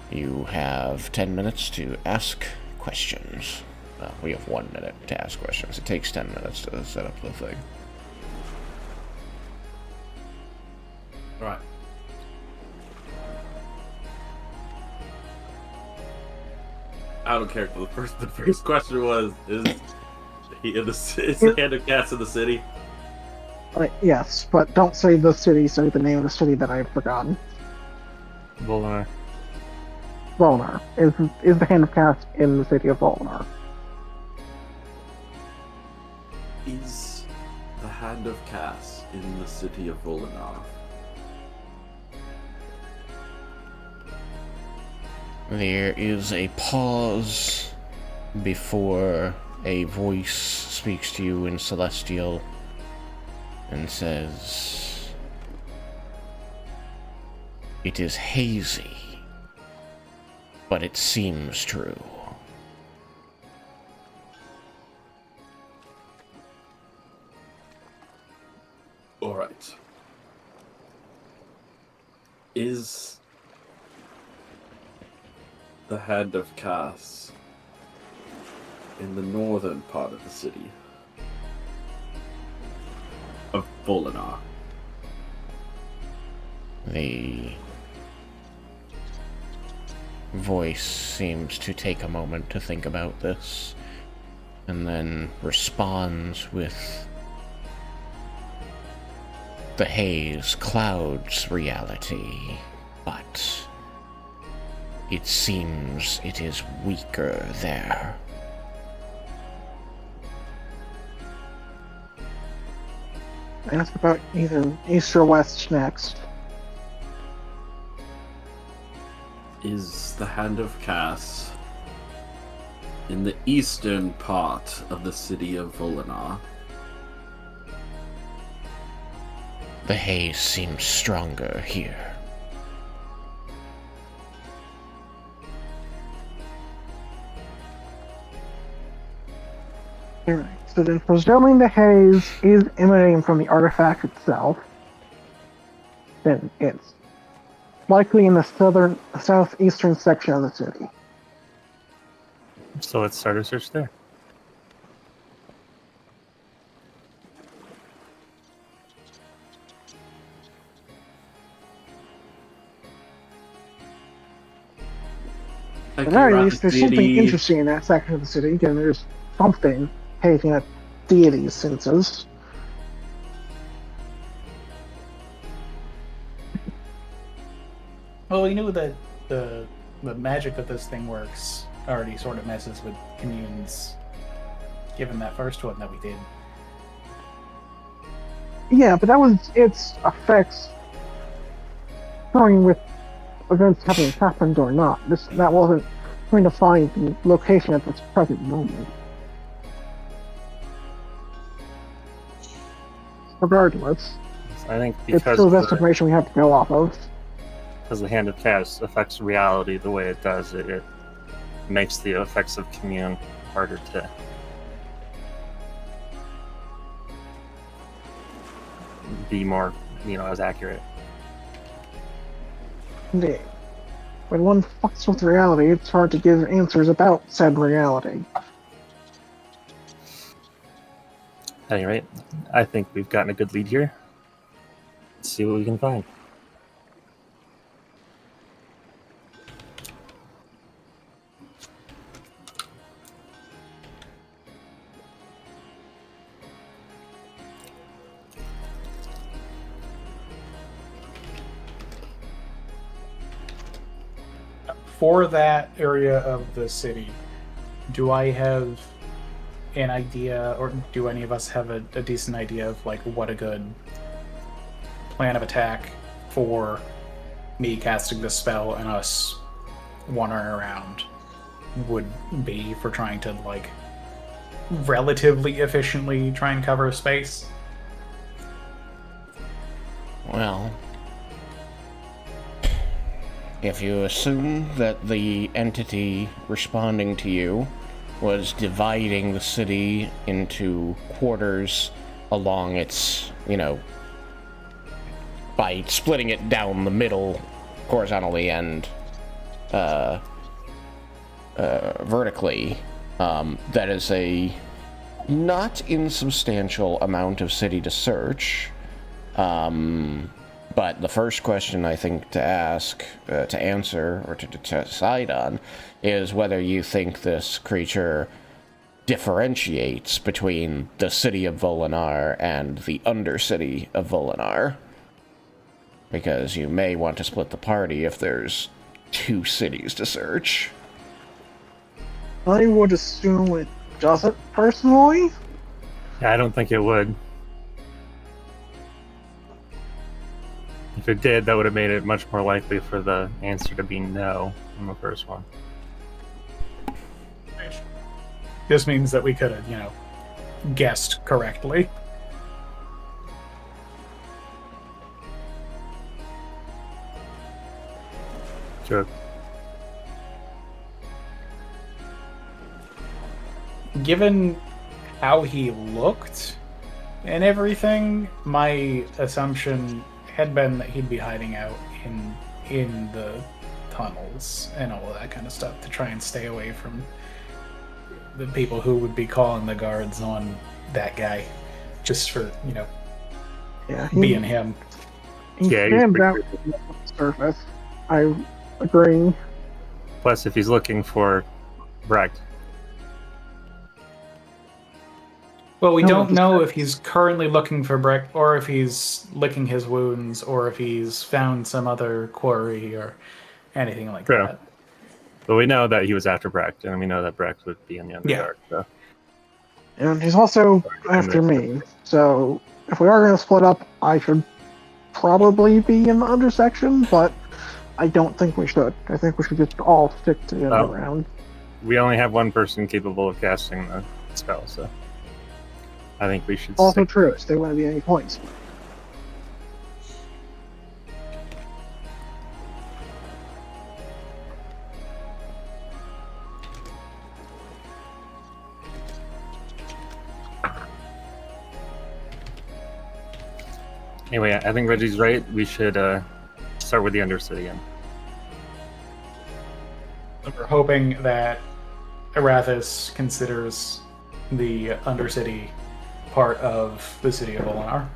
you have 10 minutes to ask questions. Well, we have 1 minute to ask questions. It takes 10 minutes to set up the thing. Right. Out of character. The first question was: Is the Hand of Kas in the city? Yes, but don't say the city, say the name of the city that I've forgotten. Volnar. Volnar. Is the Hand of Kas in the city of Volnar? Is the Hand of Kas in the city of Volinar? There is a pause before a voice speaks to you in Celestial and says, "It is hazy, but it seems true." Alright. Is the Hand of Kas in the northern part of the city of Volinar? The voice seems to take a moment to think about this, and then responds with, "The haze clouds reality, but it seems it is weaker there." Ask about either east or west next. Is the Hand of Kas in the eastern part of the city of Volinar? The haze seems stronger here. Alright, so then presuming the haze is emanating from the artifact itself, then it's likely in the southeastern section of the city. So let's start our search there. At the very least, there's something interesting in that section of the city, and there's something taking a deity's senses. Well, we knew that the magic that this thing works already sort of messes with communes, given that first one that we did. Yeah, but that was its effects starting with events having happened or not. That wasn't trying to find the location at this present moment. Regardless, I think it's because still the best information we have to go off of. because the Hand of Kas affects reality the way it does, it makes the effects of commune harder to be more, as accurate. Indeed. When one fucks with reality, it's hard to give answers about said reality. At any rate, I think we've gotten a good lead here. Let's see what we can find. for that area of the city, do I have an idea, or do any of us have a decent idea of like what a good plan of attack for me casting this spell and us wandering around would be for trying to like relatively efficiently try and cover space? Well, if you assume that the entity responding to you was dividing the city into quarters along its, by splitting it down the middle horizontally and vertically, that is a not insubstantial amount of city to search. But the first question I think to ask, to answer, or to decide on is whether you think this creature differentiates between the city of Volinar and the undercity of Volinar. Because you may want to split the party if there's 2 cities to search. I would assume it doesn't, personally. Yeah, I don't think it would. If it did, that would have made it much more likely for the answer to be no on the first one. This means that we could have, guessed correctly. Sure. Given how he looked and everything, my assumption had been that he'd be hiding out in the tunnels and all of that kind of stuff to try and stay away from the people who would be calling the guards on that guy, just for being him. He Yeah, he's stands pretty out on the surface. I agree. Plus, if he's looking for Brecht, Well, we No, don't just- know if he's currently looking for Brecht, or if he's licking his wounds, or if he's found some other quarry or anything like True. that. but we know that he was after Brecht, and we know that Brecht would be in the Underdark. So. And he's also after me. So if we are going to split up, I should probably be in the undersection, but I don't think we should. I think we should just all stick to the underground. We only have one person capable of casting the spell, so I think we should Also stick. true, if there wouldn't be any points. Anyway, I think Reggie's right. We should start with the Undercity end. We're hoping that Arathis considers the Undercity part of the city of Olinar.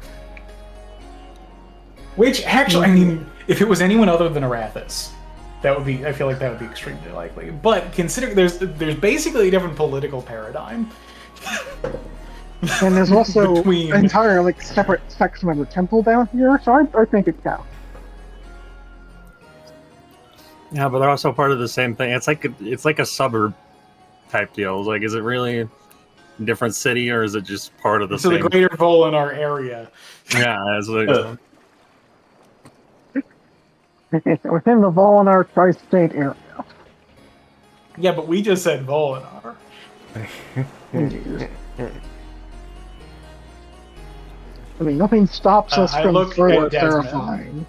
Which, actually, I mean, if it was anyone other than Arathis, that would be, I feel like that would be extremely likely. But considering there's basically a different political paradigm. And there's also Between- an entire separate section of the temple down here, so I think it counts. Yeah, but they're also part of the same thing. It's like a suburb type deal. Like, is it really a different city, or is it just part of the So same? the greater Volinar area. Yeah, it's like, Within the Volinar tri-state area. Yeah, but we just said Volinar. Indeed. I mean, nothing stops us I from look further at Desmin. clarifying.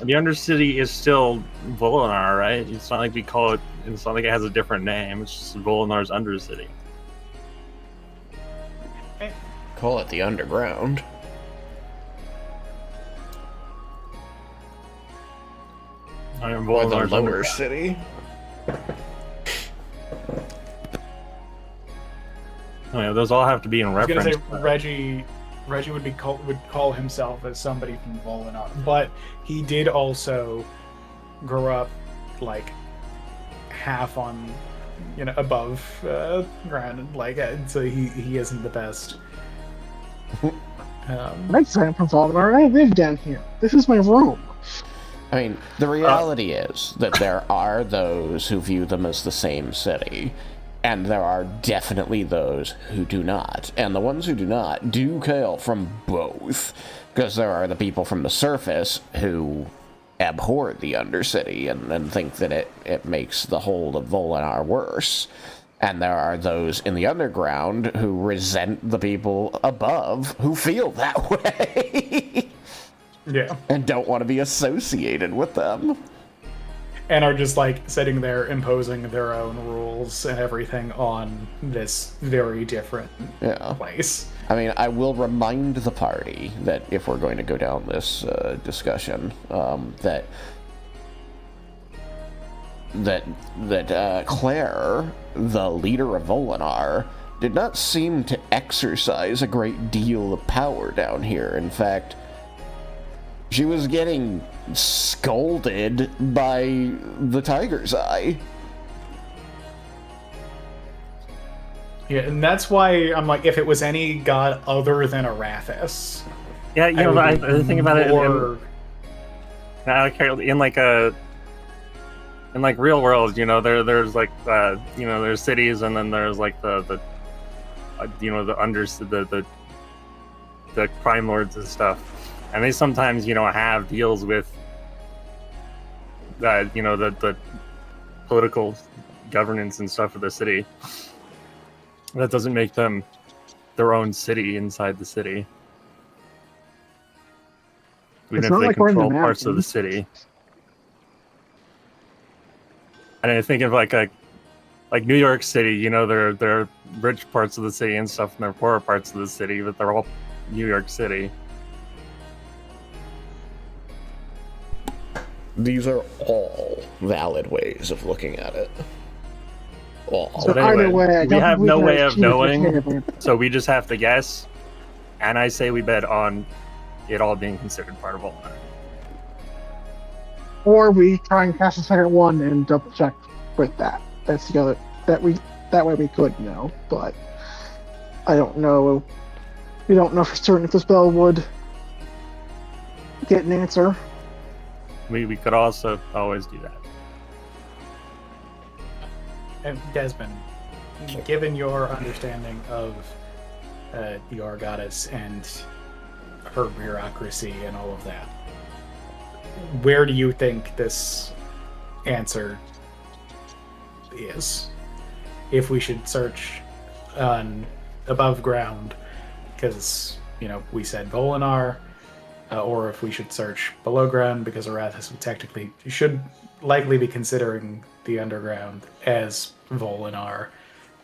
the Undercity is still Volinar, right? It's not like we call it. It's not like it has a different name. It's just Volinar's Undercity. Call it the underground. I mean, Or the Volinar's lower Underground. city. Oh, yeah, those all have to be in I was gonna reference. say Reggie would call himself as somebody from Volinar, but he did also grow up like half on above ground, so he isn't the best. Next time from Volinar, I live down here. This is my room. I mean, the reality is that there are those who view them as the same city, and there are definitely those who do not. And the ones who do not do hail from both, because there are the people from the surface who abhor the Undercity and think that it makes the whole of Volinar worse. And there are those in the underground who resent the people above who feel that way. Yeah. And don't want to be associated with them. And are just like sitting there imposing their own rules and everything on this very different place. I mean, I will remind the party that if we're going to go down this discussion, that Claire, the leader of Volinar, did not seem to exercise a great deal of power down here. In fact, she was getting scolded by the Tiger's Eye. Yeah, and that's why I'm like, if it was any god other than Arathis. Yeah, you know, the thing about it, in like real world, you know, there's like you know, there's cities, and then there's like the you know, the crime lords and stuff. And they sometimes, you know, have deals with, you know, the political governance and stuff of the city. That doesn't make them their own city inside the city. Even if they control parts of the city. And I think of like New York City, you know, there are rich parts of the city and stuff, and there are poorer parts of the city, but they're all New York City. These are all valid ways of looking at it. All. So either way, we have no way of knowing, so we just have to guess. And I say we bet on it all being considered part of Volinar. Or we try and cast a second one and double check with that. That's the other that way we could know, but I don't know. We don't know for certain if the spell would get an answer. We could also always do that. And Desmin, given your understanding of the Argotis and her bureaucracy and all of that, where do you think this answer is? If we should search on above ground, because, you know, we said Volinar, or if we should search below ground, because Arathis should likely be considering the underground as Volinar,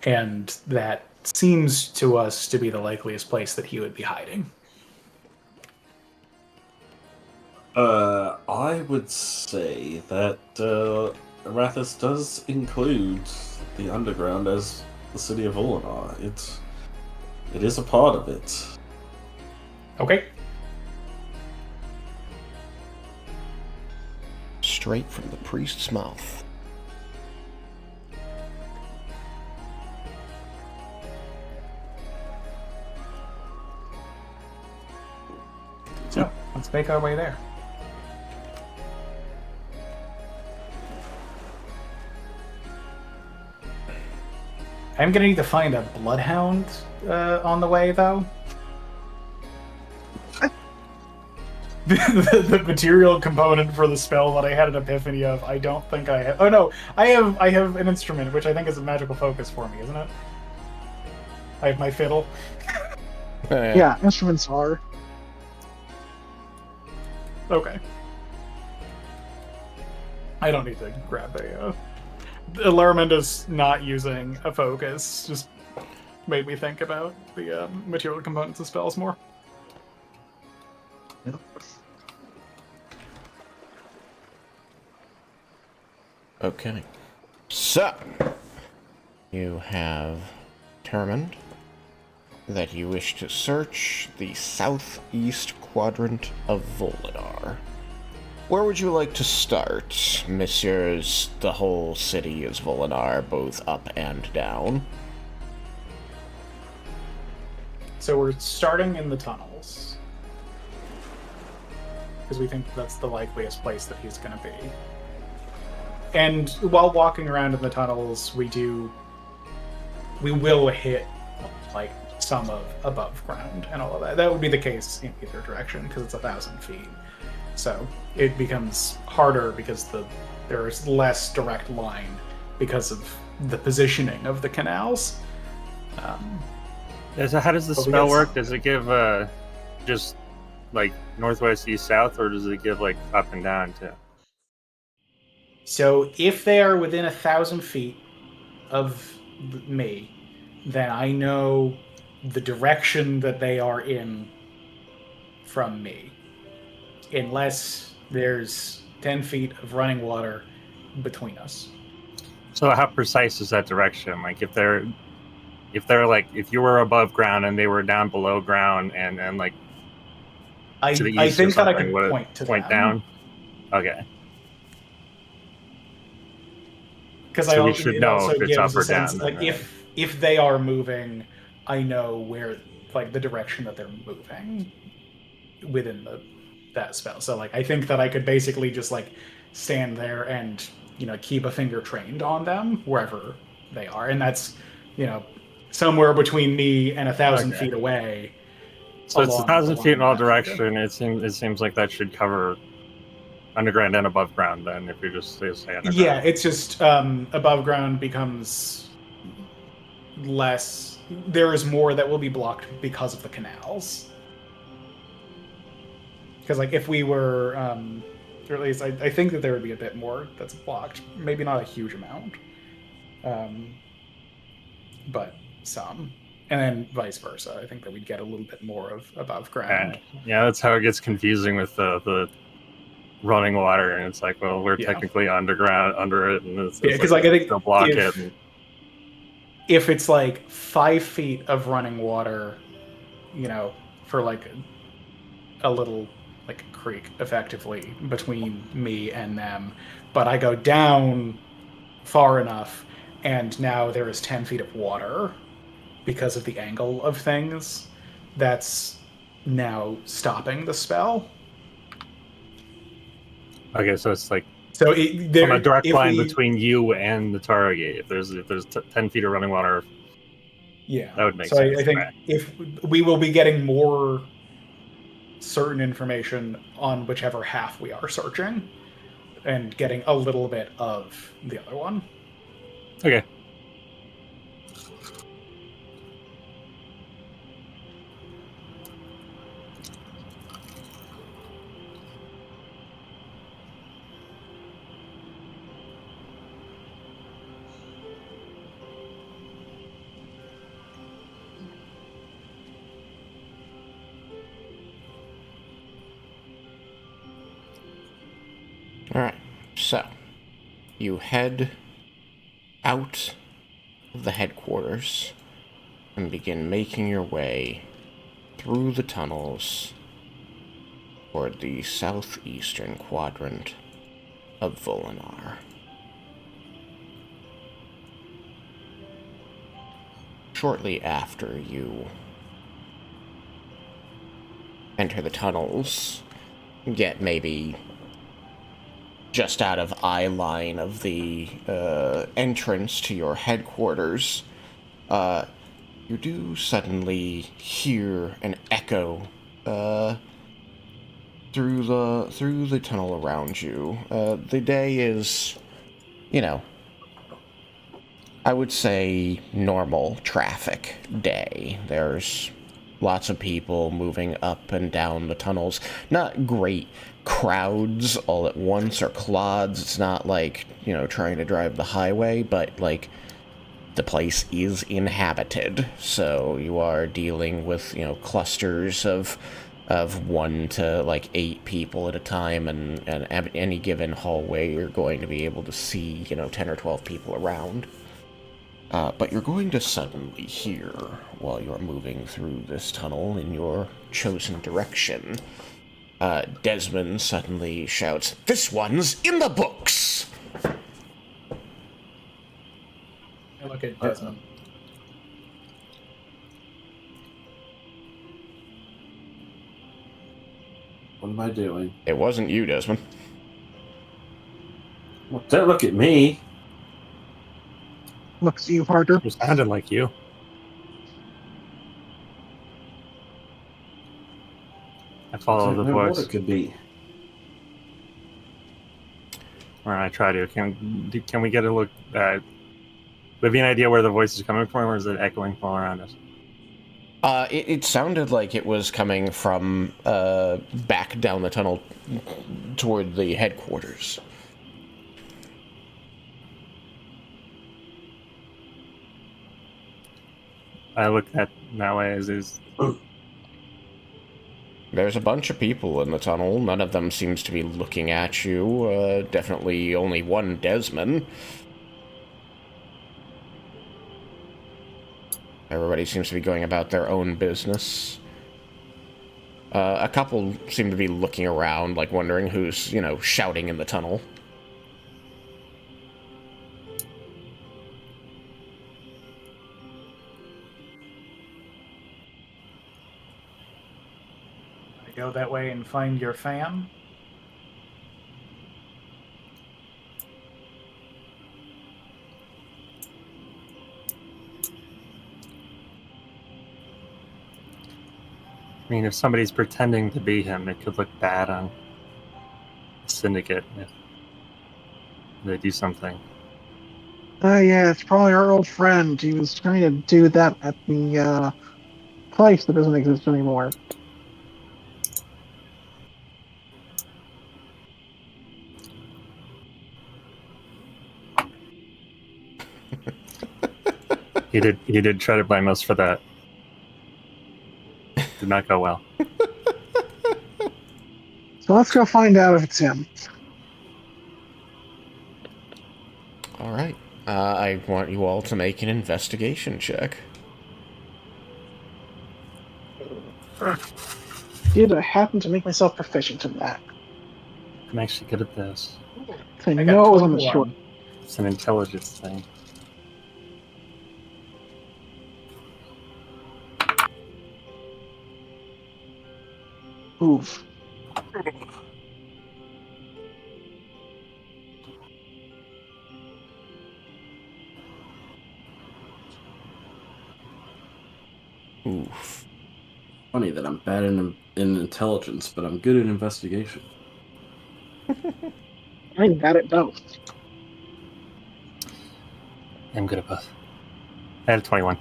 and that seems to us to be the likeliest place that he would be hiding. I would say that Arathis does include the underground as the city of Volinar. It is a part of it. Okay. Straight from the priest's mouth. So, let's make our way there. I'm gonna need to find a bloodhound on the way, though. The material component for the spell that I had an epiphany of, I don't think I have. Oh no, I have an instrument, which I think is a magical focus for me, isn't it? I have my fiddle. Yeah, instruments are. Okay. I don't need to grab a... Laraminda's not using a focus just made me think about the material components of spells more. Yep. Okay. So, you have determined that you wish to search the southeast quadrant of Volinar. Where would you like to start, messieurs? The whole city is Volinar, both up and down. So we're starting in the tunnels. because we think that's the likeliest place that he's going to be. And while walking around in the tunnels, we will hit like some of above ground and all of that. That would be the case in either direction because it's 1,000 feet. So it becomes harder because there's less direct line because of the positioning of the canals. So how does the spell work? Does it give just like northwest, east, south, or does it give like up and down too? So if they are within 1,000 feet of me, then I know the direction that they are in from me. Unless there's 10 feet of running water between us. So how precise is that direction? Like if you were above ground and they were down below ground and like to the I east think or that I something, could would point it to point them. down? Okay. Because So we should know if it's up or down. Sense, like if they are moving, I know where like the direction that they're moving within that spell. So like I think that I could basically just like stand there and keep a finger trained on them wherever they are, and that's somewhere between me and 1,000 feet away. So it's 1,000 feet in all direction. It seems like that should cover underground and above ground. Then, if you just say underground. Yeah, it's just above ground becomes less. There is more that will be blocked because of the canals. Because like if we were, or at least I think that there would be a bit more that's blocked. Maybe not a huge amount, but some. And then vice versa. I think that we'd get a little bit more of above ground. Yeah, that's how it gets confusing with the running water, and it's like, well, we're technically underground under it, and it's because like I think still block it. If it's like 5 feet of running water, for like a little like creek effectively between me and them, but I go down far enough, and now there is 10 feet of water because of the angle of things. That's now stopping the spell. Okay, so it's like on a direct line between you and the target. If there's 10 feet of running water, that would make sense. I think if we will be getting more certain information on whichever half we are searching, and getting a little bit of the other one. Okay. Alright, so you head out of the headquarters and begin making your way through the tunnels toward the southeastern quadrant of Volinar. Shortly after you enter the tunnels, get maybe just out of eye line of the entrance to your headquarters, you do suddenly hear an echo through the tunnel around you. The day is, I would say normal traffic day. There's lots of people moving up and down the tunnels. Not great crowds all at once or clods. It's not like, trying to drive the highway, but like the place is inhabited. So you are dealing with, clusters of 1 to like 8 people at a time, and at any given hallway you're going to be able to see, 10 or 12 people around. But you're going to suddenly hear, while you're moving through this tunnel in your chosen direction, Desmin suddenly shouts, "This one's in the books!" I look at Desmond. What am I doing? It wasn't you, Desmond. Well, don't look at me. Looks at you harder. It sounded like you. I I follow don't the know what voice, it could be. or I try to. Can we get a look? Would we have an idea where the voice is coming from, or is it echoing from around us? It sounded like it was coming from back down the tunnel toward the headquarters. I look at that way as is. There's a bunch of people in the tunnel. None of them seems to be looking at you. Definitely only one Desmin. Everybody seems to be going about their own business. A couple seem to be looking around, like wondering who's, shouting in the tunnel. I go that way and find your fan. I mean, if somebody's pretending to be him, it could look bad on Syndicate if they do something. Oh yeah, it's probably our old friend. He was trying to do that at the place that doesn't exist anymore. He did try to blame us for that. Did not go well. So let's go find out if it's him. All right. I want you all to make an investigation check. Did I happen to make myself proficient in that? I'm actually good at this. I I know got it was on the 21. short. It's an intelligence thing. Oof. Oof. Funny that I'm bad in intelligence, but I'm good at investigation. I'm bad at both. I'm good at both. I had a 21.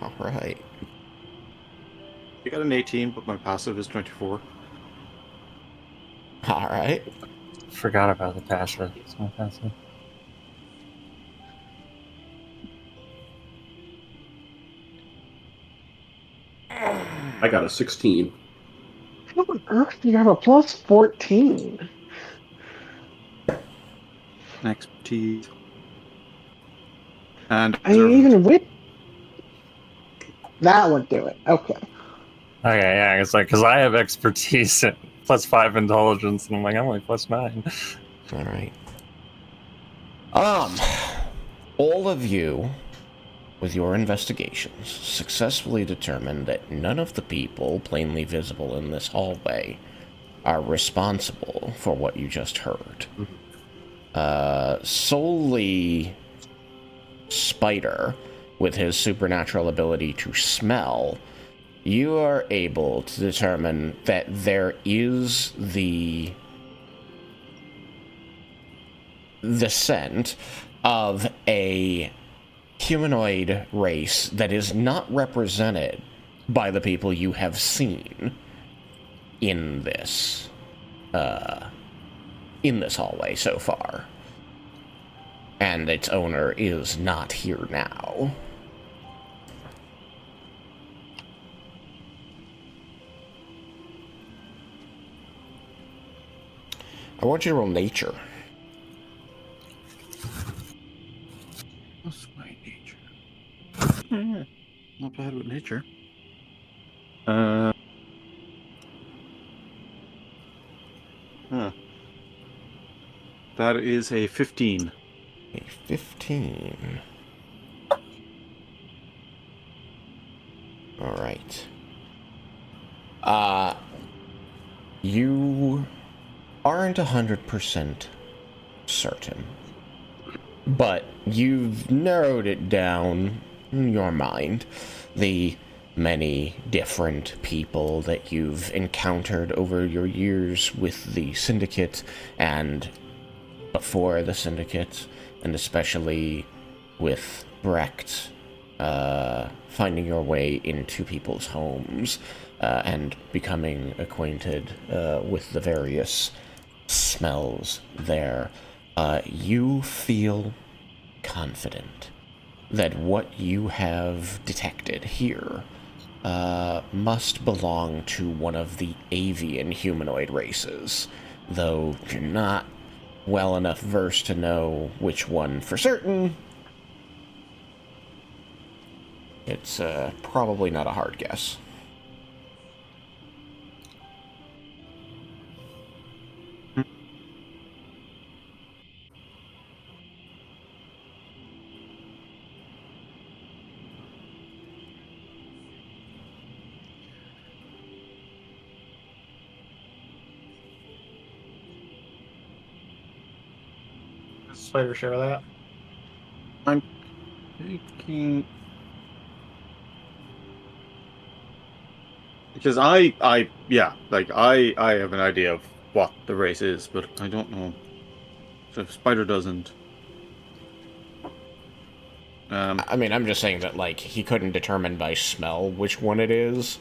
All right. I got an 18, but my passive is 24. All right. Forgot about the passive. It's my passive. I got a 16. How on earth do you have a plus 14? Expertise. And I mean, even with that would do it. Okay. Okay, yeah, it's like, because I have expertise at +5 intelligence, and I'm like, I'm only +9. All right. All of you, with your investigations, successfully determined that none of the people plainly visible in this hallway are responsible for what you just heard. Solely Spider, with his supernatural ability to smell, you are able to determine that there is the scent of a humanoid race that is not represented by the people you have seen in this hallway so far. And its owner is not here now. I want you to roll nature. what's my nature? Yeah, not bad with nature. That is a 15. A 15. All right. You aren't 100% certain, but you've narrowed it down in your mind. The many different people that you've encountered over your years with the Syndicate and before the Syndicate, and especially with Brecht, finding your way into people's homes and becoming acquainted with the various smells there, you feel confident that what you have detected here must belong to one of the avian humanoid races, though you're not well enough versed to know which one for certain. It's probably not a hard guess. Does Spider share that? I'm thinking because I have an idea of what the race is, but I don't know. So if Spider doesn't. I mean, I'm just saying that, like, he couldn't determine by smell which one it is,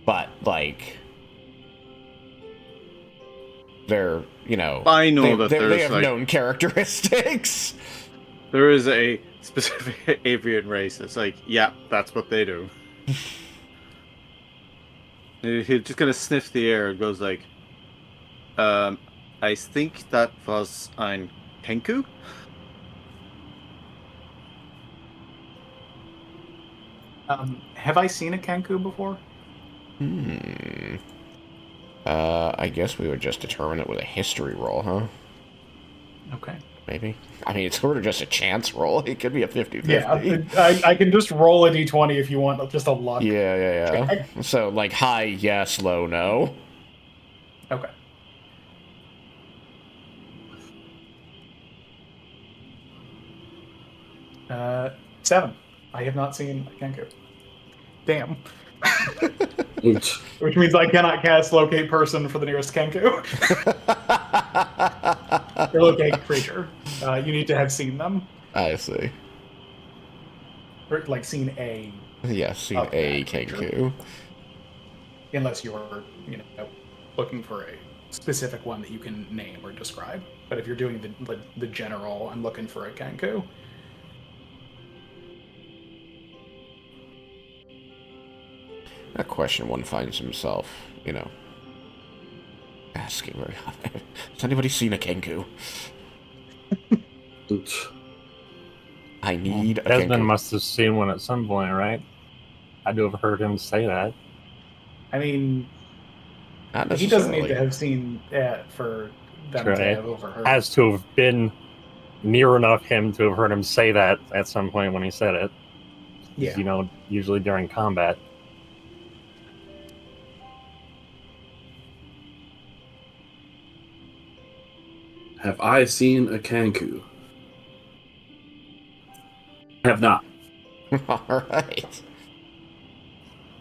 but, like, they're, you know, I know that they have like, known characteristics. There is a specific avian race. It's like, yeah, that's what they do. He just kind of sniffs the air and goes like, I think that was ein Kenku. Have I seen a Kenku before? I guess we would just determine it with a history roll, huh? Okay. Maybe. I mean, it's sort of just a chance roll. It could be a 50-50. Yeah, I can just roll a d20 if you want, just a luck. Yeah. So, like, high, yes, low, no. Okay. Seven. I have not seen a Kenku. Damn. Which means I cannot cast locate person for the nearest Kenku. Or locate creature. You need to have seen them. I see. Or, like, seen a... Yes, seen a Kenku. Unless you're, looking for a specific one that you can name or describe. But if you're doing the general, I'm looking for a Kenku. A question one finds himself, asking very often. Has anybody seen a Kenku? I need a Desmin Kenku. must have seen one at some point, right? I'd have heard him say that. I mean, Not he doesn't necessarily. need to have seen it for them to have overheard. Has to have been near enough him to have heard him say that at some point when he said it. Yeah. Usually during combat. Have I seen a Kenku? I have not. All right.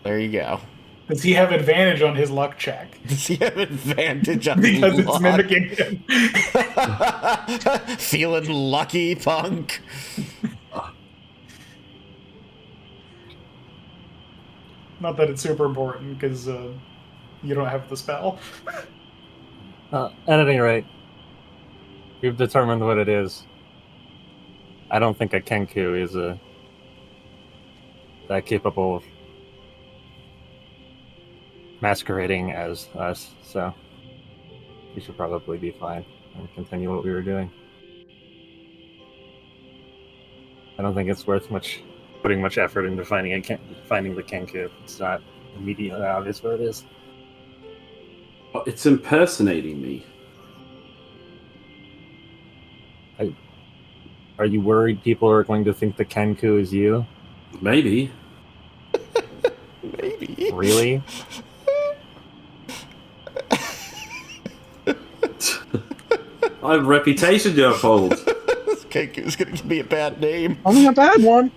There you go. Does he have advantage on his luck check? Does he have advantage on Because luck? it's mimicking him. Feeling lucky, punk? Not that it's super important, because you don't have the spell. At any rate, we've determined what it is. I don't think a Kenku is that capable of masquerading as us, so we should probably be fine and continue what we were doing. I don't think it's worth putting much effort into finding the Kenku if it's not immediately obvious where it is. Well, it's impersonating me. Are you worried people are going to think the Kenku is you? Maybe. Maybe. Really? I have a reputation to uphold. This Kenku's gonna give me a bad name. Only a bad one.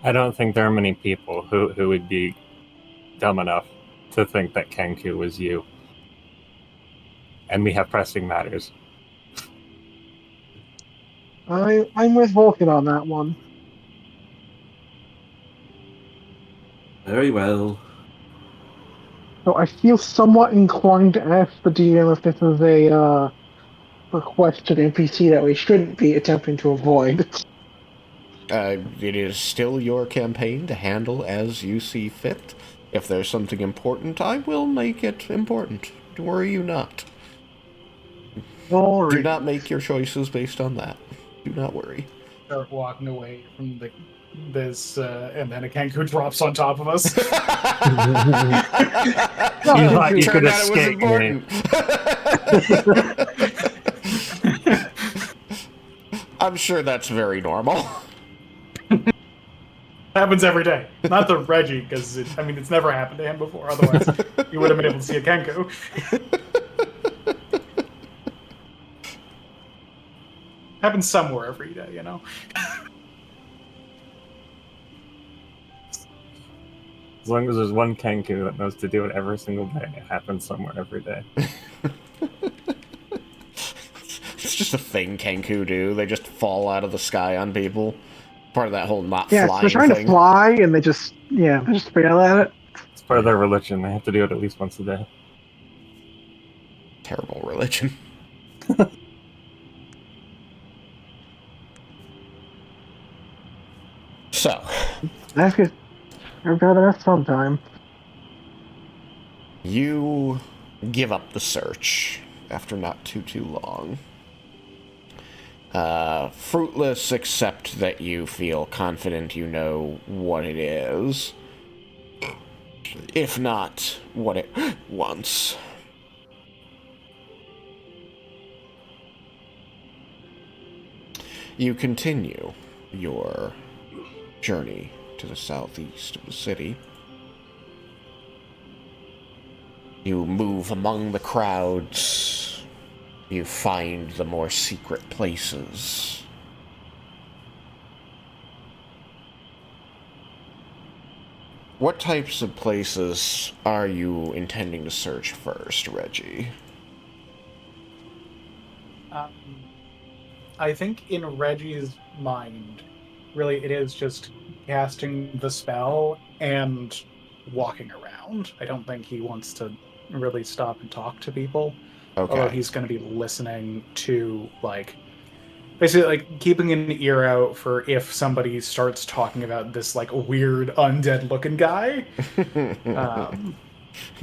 I don't think there are many people who would be dumb enough to think that Kenku was you. And we have pressing matters. I'm with Vulcan on that one. Very well. So I feel somewhat inclined to ask the DM if this is a requested NPC that we shouldn't be attempting to avoid. It is still your campaign to handle as you see fit. If there's something important, I will make it important. Worry you not. Do not make your choices based on that. Do not worry. Start walking away from this, and then a Kenku drops on top of us. You thought you could Turned out it was escape me. important. I'm sure that's very normal. Happens every day. Not the Reggie, because it's never happened to him before. Otherwise, you would have been able to see a Kenku. Happens somewhere every day, you know. As long as there's one Kenku that knows to do it every single day, it happens somewhere every day. It's just a thing Kenku do. They just fall out of the sky on people. Part of that whole not Yeah, flying they're trying thing. to fly and they just fail at it. It's part of their religion. They have to do it at least once a day. Terrible religion. So, That's good. Everybody has sometime. you give up the search after not too long. Fruitless, except that you feel confident you know what it is. If not, what it wants. You continue your journey to the southeast of the city. You move among the crowds. You find the more secret places. What types of places are you intending to search first, Reggie? I think in Reggie's mind, really, it is just casting the spell and walking around. I don't think he wants to really stop and talk to people. Okay. Although he's going to be listening to, basically, keeping an ear out for if somebody starts talking about this, weird undead-looking guy.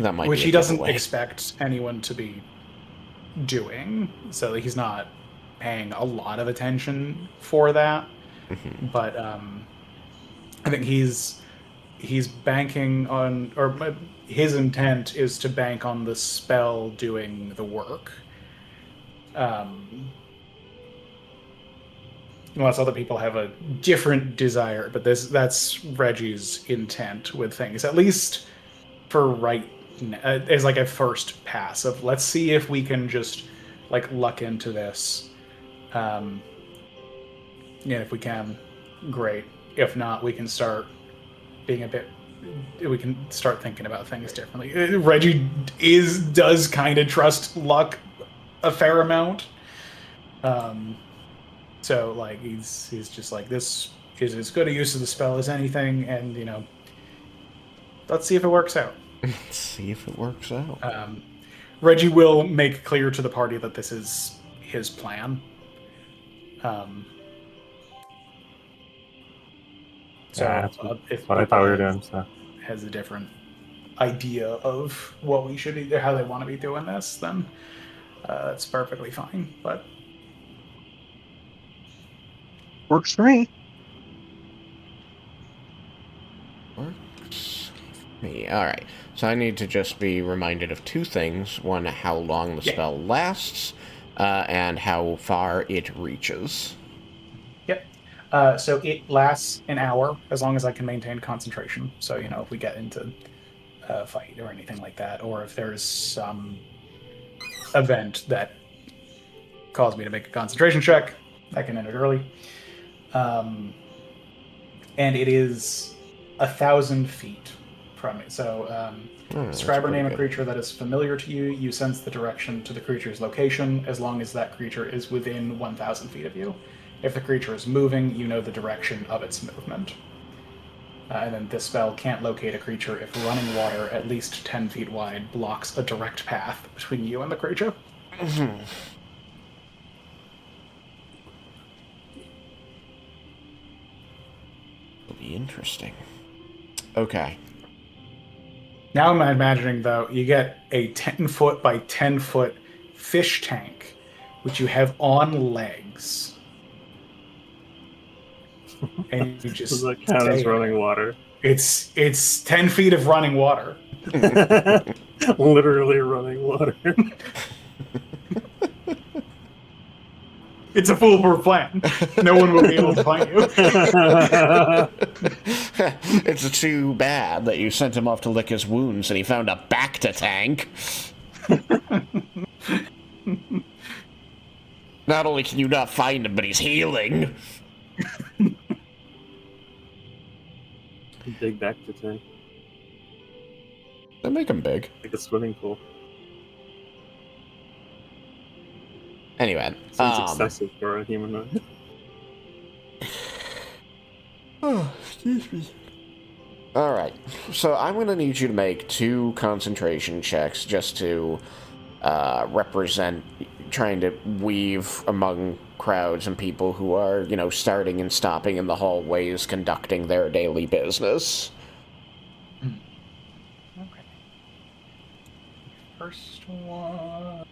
That might which be he a doesn't giveaway. expect anyone to be doing. So he's not paying a lot of attention for that. But I think he's banking on, or his intent is to bank on the spell doing the work. Unless other people have a different desire, but that's Reggie's intent with things, at least for right now, as a first pass of let's see if we can just luck into this. If we can, great. If not, we can start being we can start thinking about things differently. Reggie does kind of trust luck a fair amount. So he's just this is as good a use of the spell as anything, and let's see if it works out. Let's see if it works out. Reggie will make clear to the party that this is his plan. That's what I thought we were doing. So has a different idea of what we should be, how they want to be doing this, then that's perfectly fine. But Works for me. Works for me. Alright. So I need to just be reminded of two things. One, how long the spell lasts, and how far it reaches. Yep. So it lasts an hour as long as I can maintain concentration. So, if we get into a fight or anything like that, or if there's some event that caused me to make a concentration check, I can end it early. And it is 1,000 feet from it. So, describe or name a creature that is familiar to you. You sense the direction to the creature's location as long as that creature is within 1,000 feet of you. If the creature is moving, you know the direction of its movement. And then this spell can't locate a creature if running water at least 10 feet wide blocks a direct path between you and the creature. Mm-hmm. It'll be interesting. Okay. Now I'm imagining, though, you get a 10-foot by 10-foot fish tank, which you have on legs. And you just Does that count as running water? It's 10 feet of running water. Literally running water. It's a foolproof plan. No one will be able to find you. It's too bad that you sent him off to lick his wounds and he found a Bacta tank. Not only can you not find him, but he's healing. Big back to tank. They make him big. Like a swimming pool. Anyway. Seems excessive for a humanoid. Oh, excuse me. Alright. So I'm going to need you to make 2 concentration checks just to represent trying to weave among crowds and people who are, starting and stopping in the hallways, conducting their daily business. Okay. First one.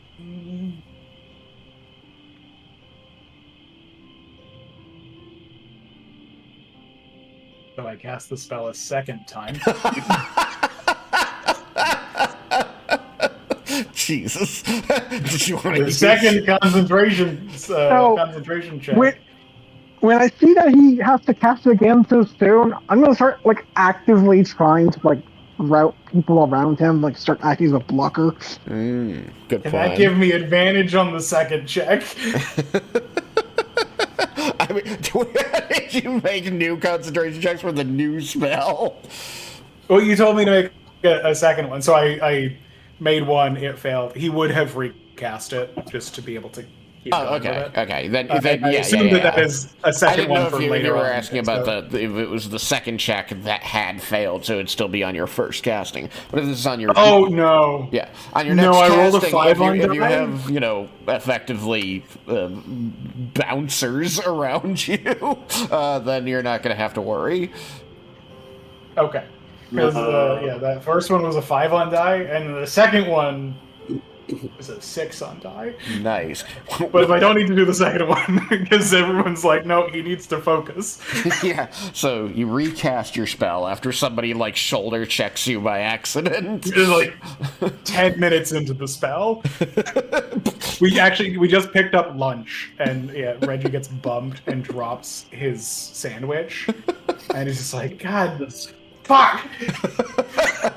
So I cast the spell a second time. Jesus. Did you want to The second concentration check. When I see that he has to cast it again so soon, I'm gonna start actively trying to route people around him, start acting as a blocker. Good Can plan. that give me advantage on the second check? I mean, did you make new concentration checks for the new spell? Well, you told me to make a second one, so I made one. It failed. He would have recast it just to be able to keep going with it. Okay. Then I assume that is a second one for later on. I didn't know if you were asking about if it was the second check that had failed, so it'd still be on your first casting. But if this is on your... Oh, no. Yeah. On your next I rolled casting, a 5 on if you die. have, effectively bouncers around you, then you're not going to have to worry. Okay. Because, that first one was a 5 on die, and the second one was a 6 on die. Nice. But if I don't need to do the second one, because everyone's like, no, he needs to focus. Yeah, so you recast your spell after somebody, shoulder checks you by accident. It's 10 minutes into the spell. We just picked up lunch, and Reggie gets bummed and drops his sandwich. And he's just like, God, this... Fuck!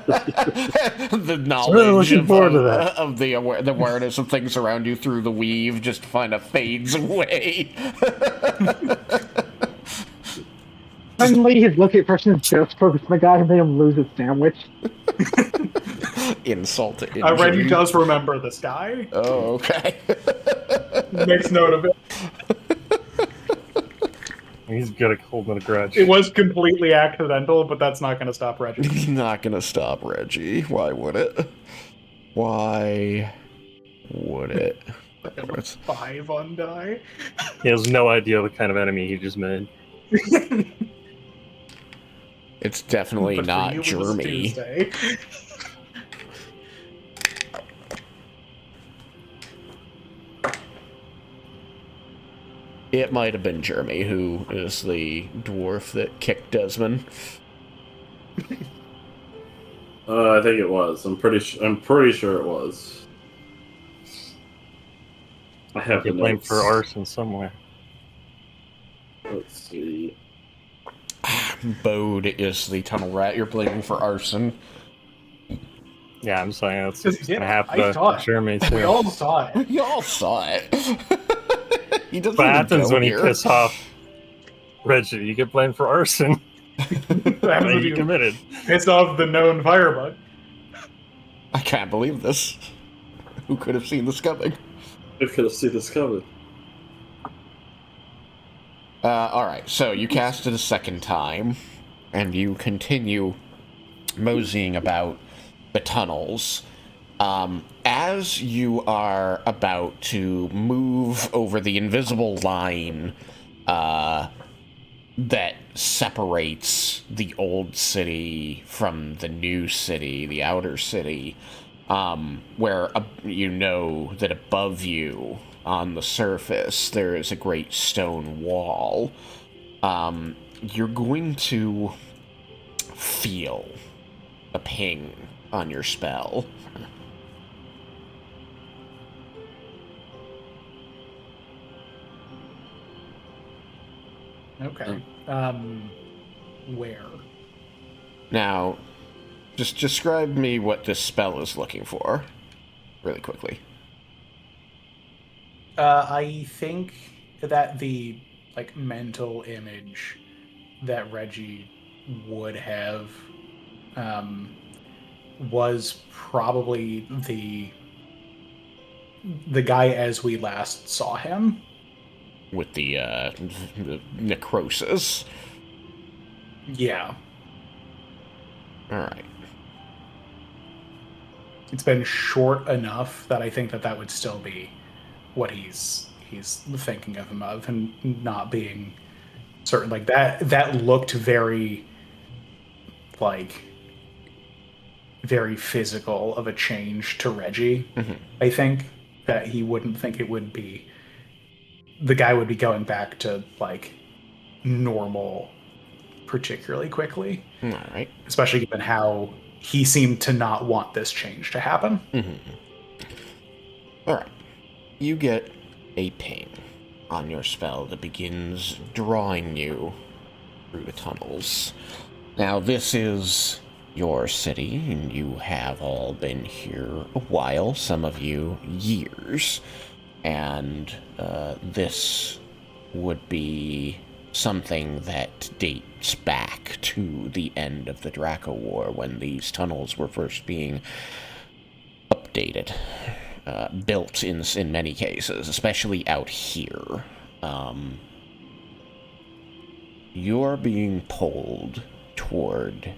The knowledge really looking forward to that. Of the awareness of things around you through the weave just kind of fades away. Suddenly, his lucky person is just focused. My God, made him lose his sandwich. Insult to injury. Reggie does remember this guy. Oh, okay. Makes note of it. He's good at holding a grudge. It was completely accidental, but that's not going to stop Reggie. Not gonna stop Reggie. Why would it? Why would it? 5 on die. He has no idea what kind of enemy he just made. It's definitely But for not you, it was Jeremy. Tuesday. It might have been Jeremy, who is the dwarf that kicked Desmin. I think it was. I'm pretty sure it was. I have Get blamed for arson somewhere. Let's see. Bode is the tunnel rat. You're blaming for arson. Yeah, I'm saying it's Yeah, gonna have I saw to it. Jeremy too. We all saw it. We all saw it. He doesn't What even happens go when here. you piss off Reggie? You get blamed for arson What happens that when you you committed. piss off the known firebug? I can't believe this. Who could have seen this coming? I could have seen this coming. Alright, so you cast it a second time, and you continue moseying about the tunnels. As you are about to move over the invisible line that separates the old city from the new city, the outer city, where you know that above you on the surface there is a great stone wall, you're going to feel a ping on your spell. Okay. Where? Now, just describe me what this spell is looking for, really quickly. I think that the mental image that Reggie would have was probably the guy as we last saw him. With the necrosis. Yeah. Alright. It's been short enough that I think that would still be what he's thinking of him of, and not being certain. Like that looked very very physical of a change to Reggie. Mm-hmm. I think that he wouldn't think it would be, the guy would be going back to normal particularly quickly. Alright. Especially given how he seemed to not want this change to happen. Mm-hmm. Alright. You get a ping on your spell that begins drawing you through the tunnels. Now, this is your city, and you have all been here a while, some of you years, and this would be something that dates back to the end of the Draco War, when these tunnels were first being updated, built in many cases, especially out here. You're being pulled toward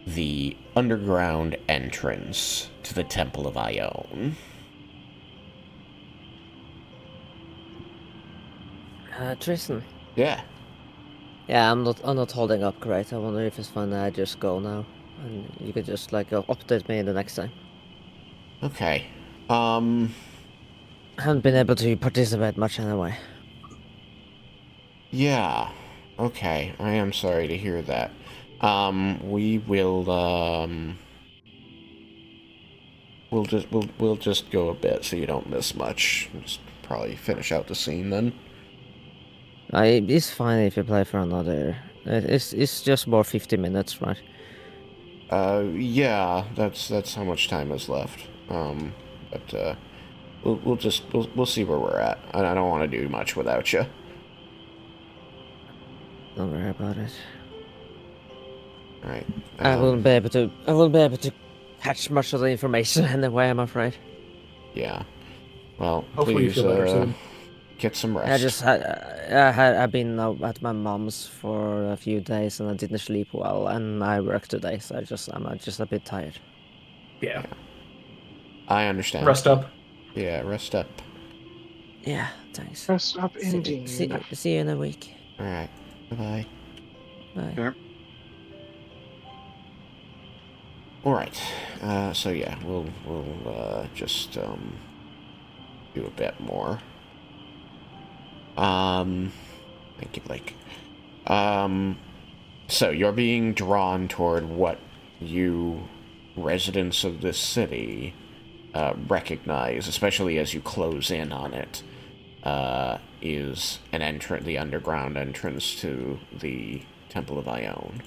the underground entrance to the Temple of Ione. Tristan. Yeah. Yeah, I'm not holding up great. I wonder if it's fine that I just go now, and you could just update me the next time. Okay. I haven't been able to participate much anyway. Yeah. Okay. I am sorry to hear that. We will, we'll just go a bit so you don't miss much. Just probably finish out the scene then. It's fine if you play for another. It's just more 50 minutes, right? Yeah, that's how much time is left. But we'll see where we're at. I don't want to do much without you. Don't worry about it. All right. I won't be able to catch much of the information anyway, I'm afraid. Yeah. Well, Hopefully you please feel better soon. get some rest. I've been at my mom's for a few days and I didn't sleep well, and I work today, so I'm just a bit tired. Yeah. I understand. Rest up. Yeah, rest up. Yeah, thanks. Rest up, indeed. See you in a week. All right. Bye. Bye. Sure. All right. So yeah, we'll just do a bit more. Thank you, Blake. So you're being drawn toward what you, residents of this city, recognize, especially as you close in on it, is the underground entrance to the Temple of Ione.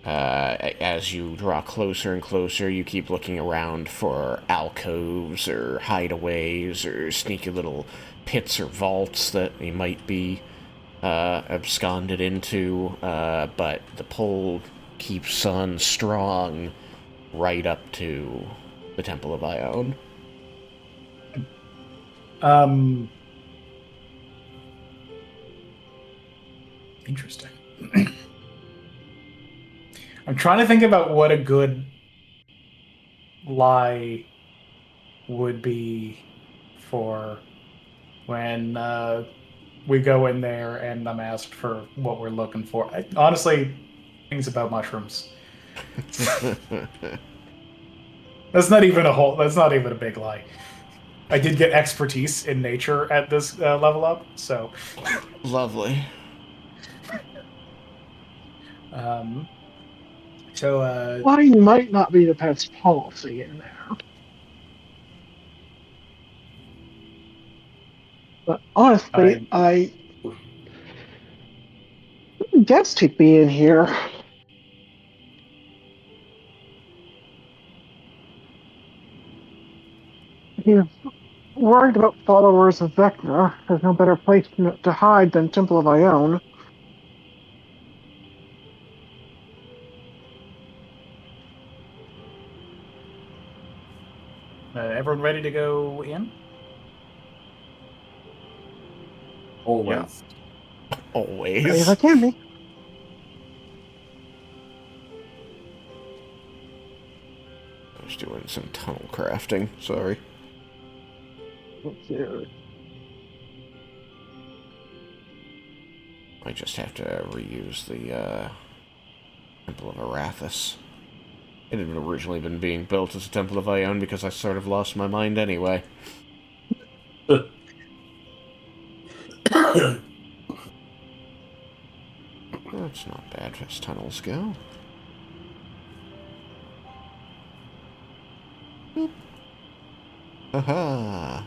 As you draw closer and closer, you keep looking around for alcoves or hideaways or sneaky little pits or vaults that you might be absconded into, but the pull keeps on strong right up to the Temple of Ione. Interesting. I'm trying to think about what a good lie would be for when we go in there and I'm asked for what we're looking for. Honestly, things about mushrooms. That's not even a big lie. I did get expertise in nature at this level up, so. Lovely. Lying might not be the best policy in there. But honestly, I guessed he'd be in here. If you're worried about followers of Vecna, there's no better place to hide than Temple of Ione. Everyone ready to go in? Always. Yeah. Always. As I can be. I was doing some tunnel crafting, sorry. Let's see. I just have to reuse the Temple of Arathis. It had originally been being built as a Temple of Ione because I sort of lost my mind anyway. That's not bad as tunnels go. Boop. Aha!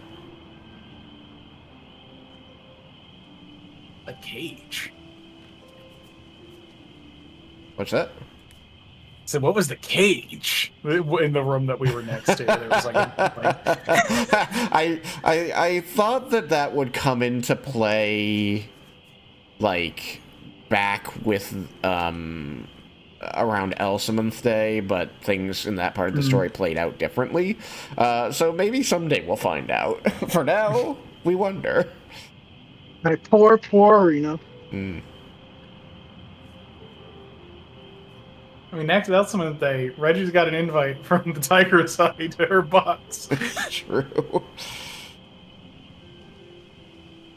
A cage. What's that? So what was the cage in the room that we were next to? There was I thought that would come into play, like, back with around Elsamonth Day, but things in that part of the story played out differently. So maybe someday we'll find out. For now, we wonder. My poor Rena. I mean, next Elsamonth Day, Reggie's got an invite from the Tiger side to her box. True.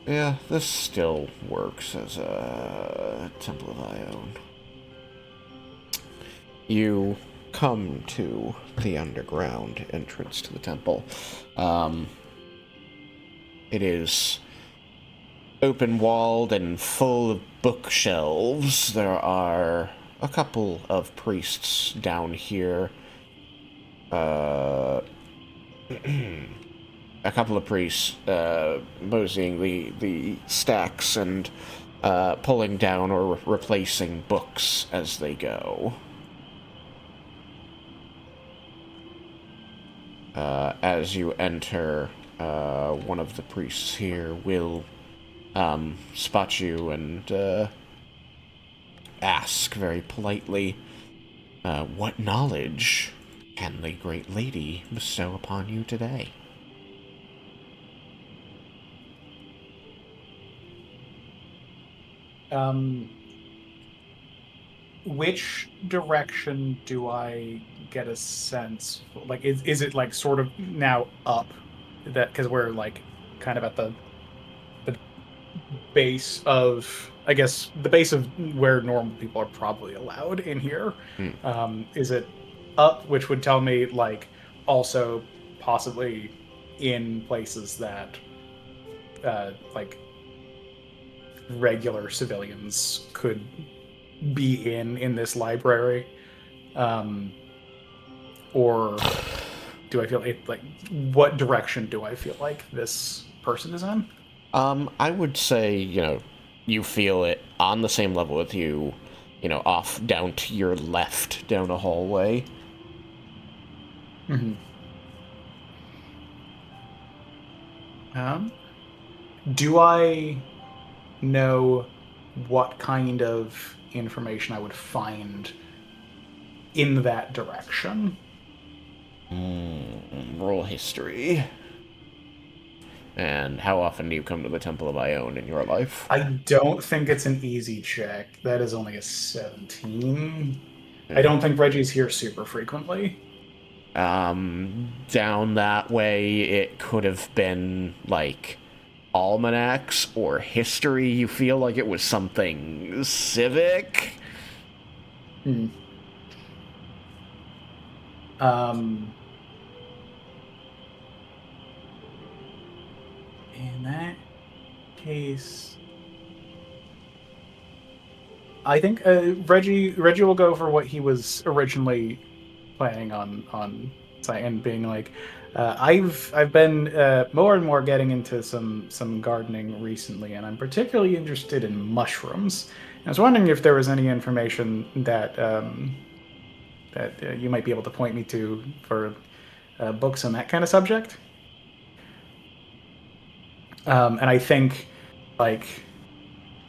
Yeah, this still works as a Temple of Ione. You come to the underground entrance to the temple. It is open-walled and full of bookshelves. There are a couple of priests down here. A couple of priests moseying the stacks and pulling down or replacing books as they go. As you enter, one of the priests here will spot you and ask very politely, what knowledge can the great lady bestow upon you today? Which direction do I get a sense? Like, is it like sort of now up? That because we're like kind of at the base of, I guess, the base of where normal people are probably allowed in here. Is it up, which would tell me like also possibly in places that like regular civilians could be in this library, or do I feel like what direction do I feel like this person is in? I would say, you feel it on the same level with you, off down to your left down a hallway. Mm-hmm. Do I know what kind of information I would find in that direction? Roll history. And how often do you come to the Temple of Ione in your life? I don't think it's an easy check. That is only a 17. I don't think Reggie's here super frequently. Down that way, it could have been, like, almanacs or history. You feel like it was something civic? Hmm. In that case, I think Reggie will go for what he was originally planning on saying, and being like, I've been more and more getting into some gardening recently, and I'm particularly interested in mushrooms. I was wondering if there was any information that you might be able to point me to for books on that kind of subject. And I think, like,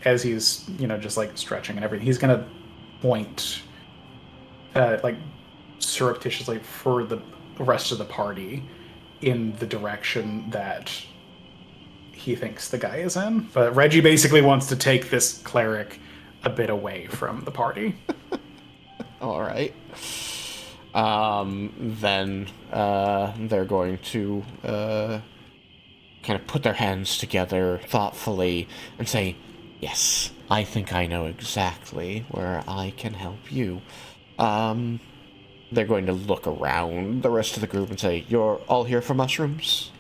as he's just like stretching and everything, he's gonna point, like, surreptitiously for the rest of the party in the direction that he thinks the guy is in. But Reggie basically wants to take this cleric a bit away from the party. All right. Then they're going to kind of put their hands together thoughtfully and say, yes, I think I know exactly where I can help you. They're going to look around the rest of the group and say, you're all here for mushrooms?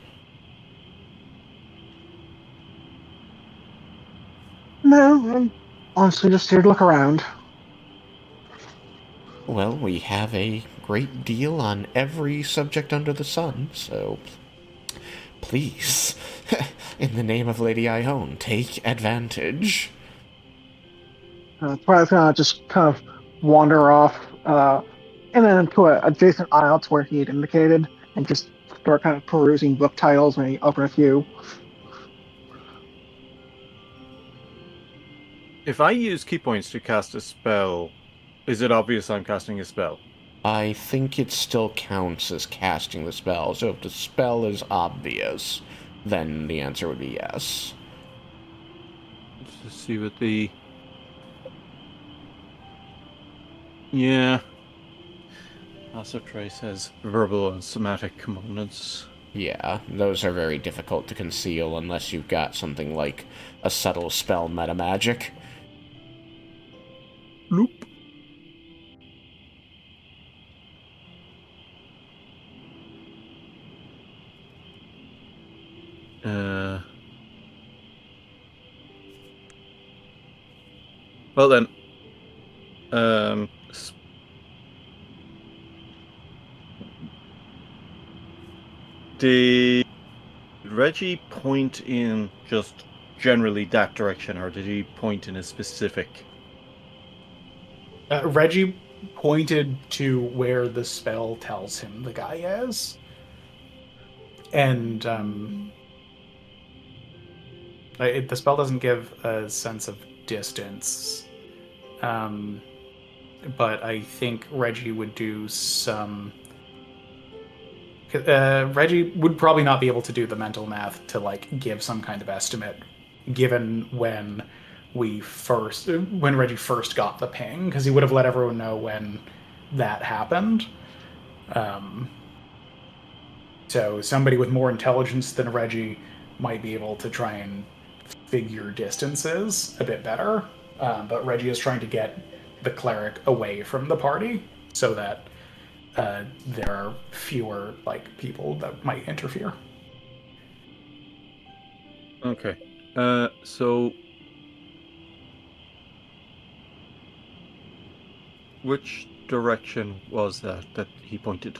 No, I'm honestly just here to look around. Well, we have a great deal on every subject under the sun, so please, in the name of Lady Ione, take advantage. Twilight gonna just kind of wander off, and then to an adjacent aisle to where he had indicated, and just start kind of perusing book titles when he open a few. If I use key points to cast a spell, is it obvious I'm casting a spell? I think it still counts as casting the spell, so if the spell is obvious, then the answer would be yes. Let's just see what the... Yeah. Acid Trace has verbal and somatic components. Yeah, those are very difficult to conceal unless you've got something like a subtle spell meta magic. Loop. Well then, did Reggie point in just generally that direction, or did he point in a specific? Reggie pointed to where the spell tells him the guy is. And the spell doesn't give a sense of distance. But I think Reggie would do some... Reggie would probably not be able to do the mental math to, like, give some kind of estimate, given when Reggie first got the ping, because he would have let everyone know when that happened. So somebody with more intelligence than Reggie might be able to try and figure distances a bit better. But Reggie is trying to get the cleric away from the party so that there are fewer, like, people that might interfere. Okay. So which direction was that he pointed?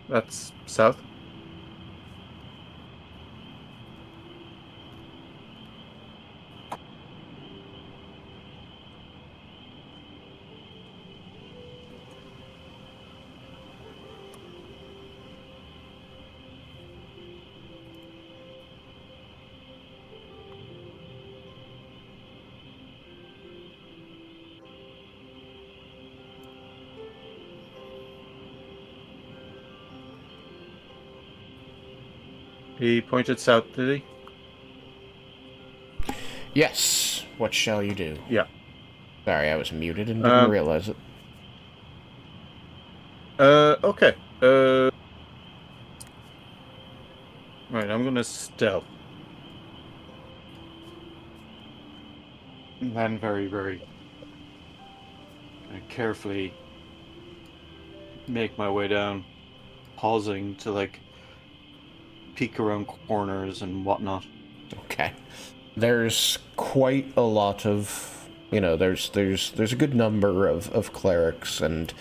That's south. He pointed south, did he? Yes. What shall you do? Yeah. Sorry, I was muted and didn't realize it. Okay. Right, I'm gonna stealth. And then very, very carefully make my way down, pausing to like peek around corners and whatnot. Okay. There's quite a lot of, there's a good number of clerics and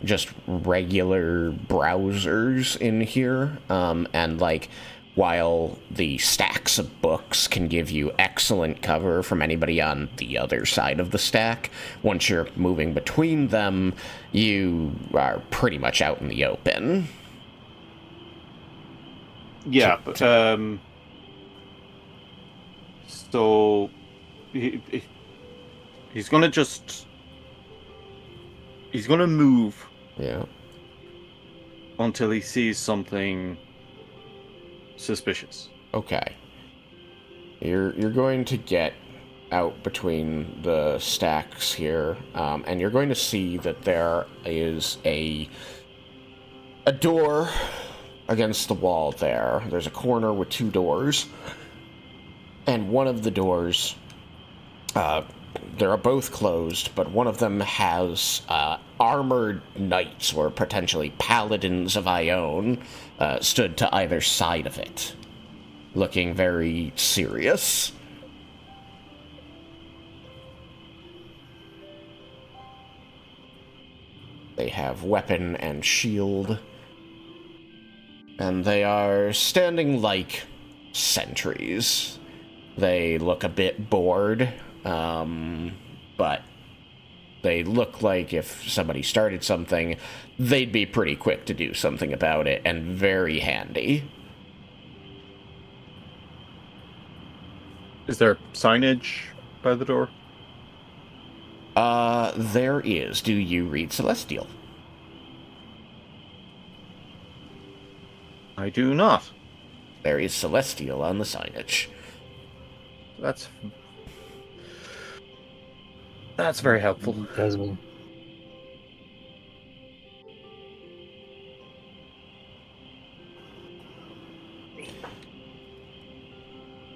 just regular browsers in here, and like, while the stacks of books can give you excellent cover from anybody on the other side of the stack, once you're moving between them, you are pretty much out in the open. Yeah, but so he's gonna move Yeah. until he sees something suspicious. Okay. You're going to get out between the stacks here, and you're going to see that there is a door against the wall there. There's a corner with two doors, and one of the doors, they're both closed, but one of them has armored knights, or potentially paladins of Ione, stood to either side of it, looking very serious. They have weapon and shield, and they are standing like sentries. They look a bit bored, but they look like if somebody started something, they'd be pretty quick to do something about it, and very handy. Is there signage by the door? There is. Do you read Celestial? I do not. There is Celestial on the signage. That's very helpful. Desmin.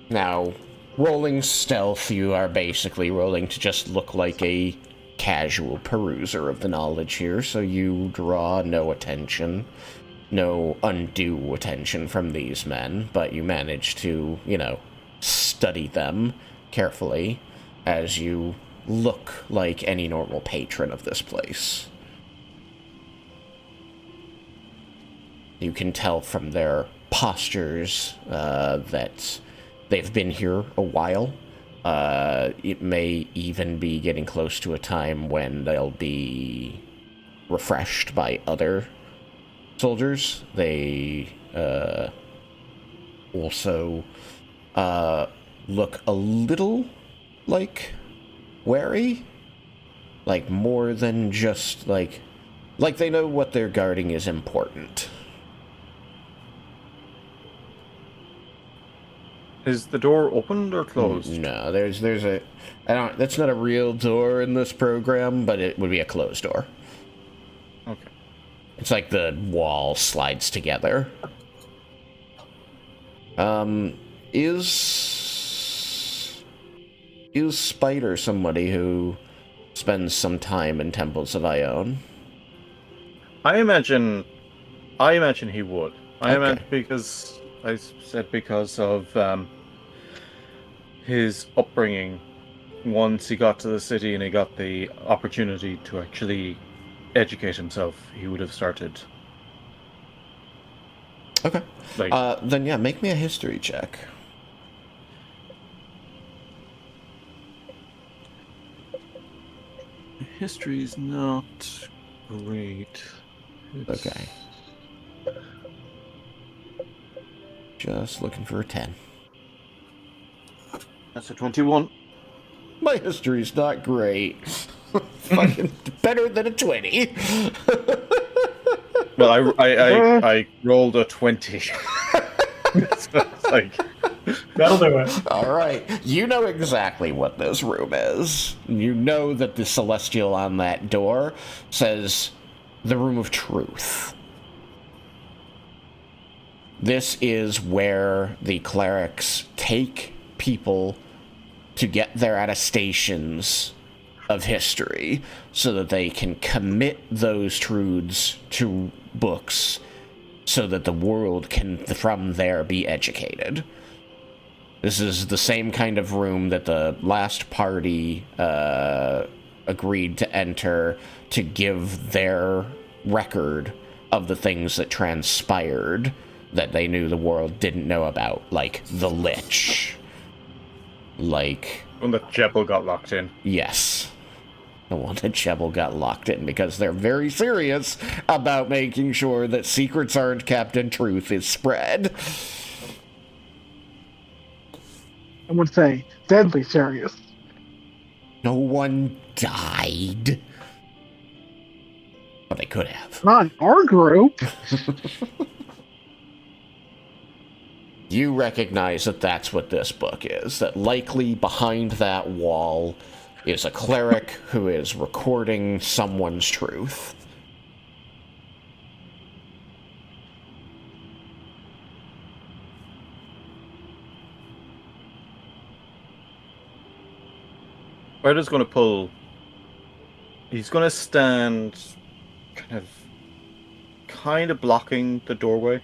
Now, rolling stealth, you are basically rolling to just look like a casual peruser of the knowledge here, so you draw no attention, no undue attention from these men, but you manage to, study them carefully as you look like any normal patron of this place. You can tell from their postures that they've been here a while. It may even be getting close to a time when they'll be refreshed by other soldiers. They also look a little like wary, like more than just like they know what they're guarding is important. Is the door opened or closed? No, there's a that's not a real door in this program, but it would be a closed door. Okay. It's like the wall slides together. Is Spider somebody who spends some time in temples of Ione? I imagine he would. I Okay. imagine because of his upbringing. Once he got to the city and he got the opportunity to actually educate himself, he would have started Okay. Like, Then yeah, make me a history check. history's not great. Okay. Just looking for a 10. That's a 21. My history's not great. Fucking better than a 20. Well, I rolled a 20. So it's like, That'll do it. All right. You know exactly what this room is. You know that the celestial on that door says the room of truth. This is where the clerics take people to get their attestations of history so that they can commit those truths to books so that the world can from there be educated. This is the same kind of room that the last party agreed to enter to give their record of the things that transpired that they knew the world didn't know about, like the Lich. Like... when the chapel got locked in. Yes. The one that Chebble got locked in because they're very serious about making sure that secrets aren't kept and truth is spread. I would say deadly serious. No one died. But they could have. Not in our group. You recognize that that's what this book is. That likely behind that wall is a cleric who is recording someone's truth. Ryder's going to pull. He's going to stand kind of blocking the doorway.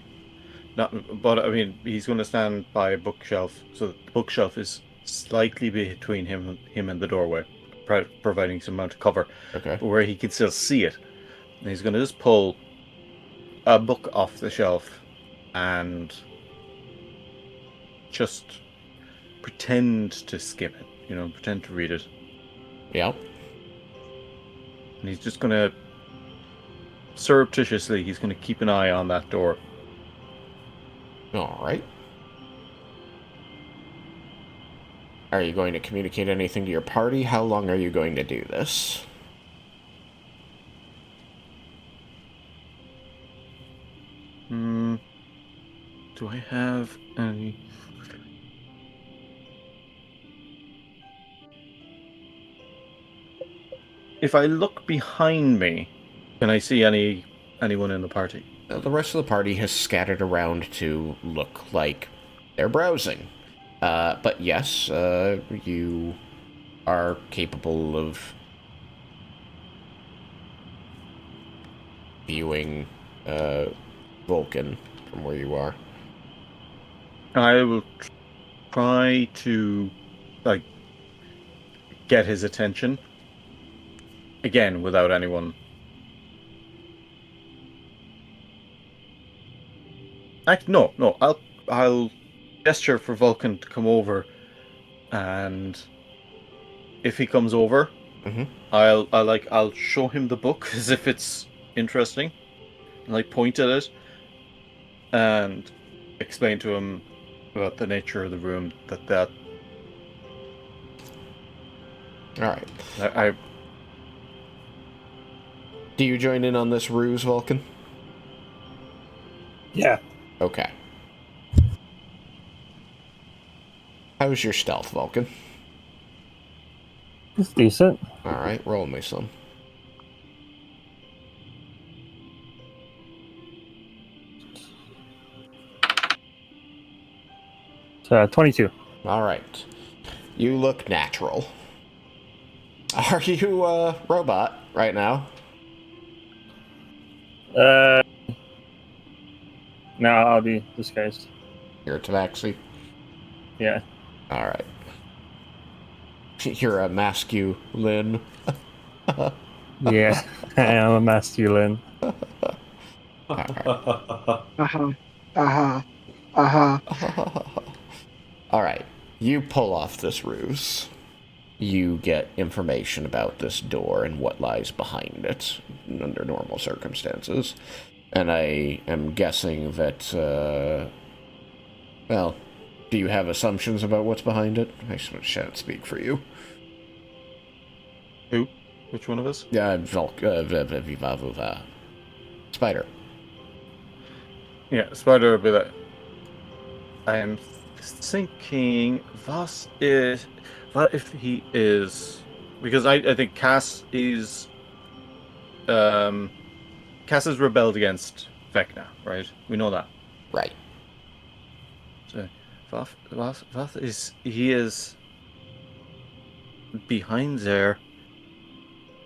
But I mean, he's going to stand by a bookshelf, so the bookshelf is slightly between him and the doorway, providing some amount of cover, Okay. where he can still see it. And he's going to just pull a book off the shelf and just pretend to skim it, pretend to read it. Yep. And he's just going to, surreptitiously, he's going to keep an eye on that door. All right. Are you going to communicate anything to your party? How long are you going to do this? Do I have any... If I look behind me, can I see anyone in the party? The rest of the party has scattered around to look like they're browsing. But yes, you are capable of viewing Vulcan from where you are. I will try to, get his attention. Again, without anyone... No. I'll gesture for Vulcan to come over, and if he comes over, I'll show him the book as if it's interesting, and point at it, and explain to him about the nature of the room. That. All right. I Do you join in on this ruse, Vulcan? Yeah. Okay. How's your stealth, Vulcan? It's decent. All right, roll me some. It's 22. All right. You look natural. Are you a robot right now? No, I'll be disguised. You're a tabaxi? Yeah. All right. You're a masculine. Yeah, I am a masculine. Uh-huh. Uh huh. All right, you pull off this ruse. You get information about this door and what lies behind it under normal circumstances. And I am guessing that, well, do you have assumptions about what's behind it? I shan't speak for you. Who? Which one of us? Spider. Yeah, Spider will be like, I am thinking, what if he is, because I think Cass has rebelled against Vecna, right? We know that. Right. So, what is, he is behind there,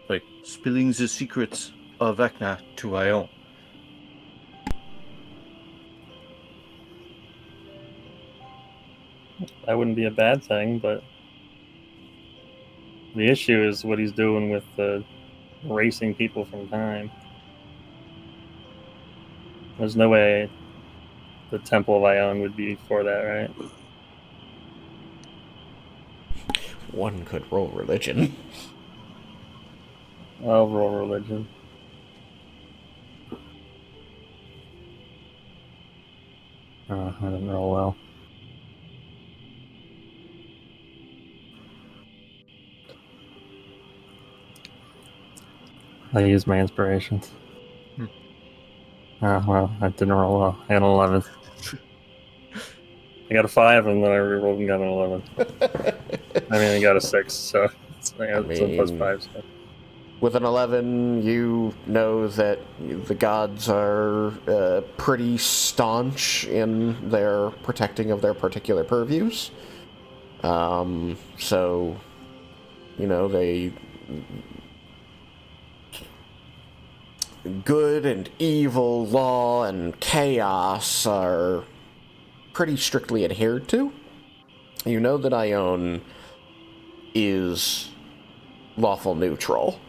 like, spilling the secrets of Vecna to Ione. That wouldn't be a bad thing, but the issue is what he's doing with erasing people from time. There's no way the Temple of Ione would be for that, right? One could roll religion. I'll roll religion. Oh, I didn't roll well. I used my inspirations. Oh, well, I didn't roll well. I got an 11. I got a 5, and then I rerolled and got an 11. I mean, I got a 6, so it's a plus 5. So. With an 11, you know that the gods are pretty staunch in their protecting of their particular purviews. So, you know, they... good and evil, law and chaos are pretty strictly adhered to. You know that Ione is lawful neutral.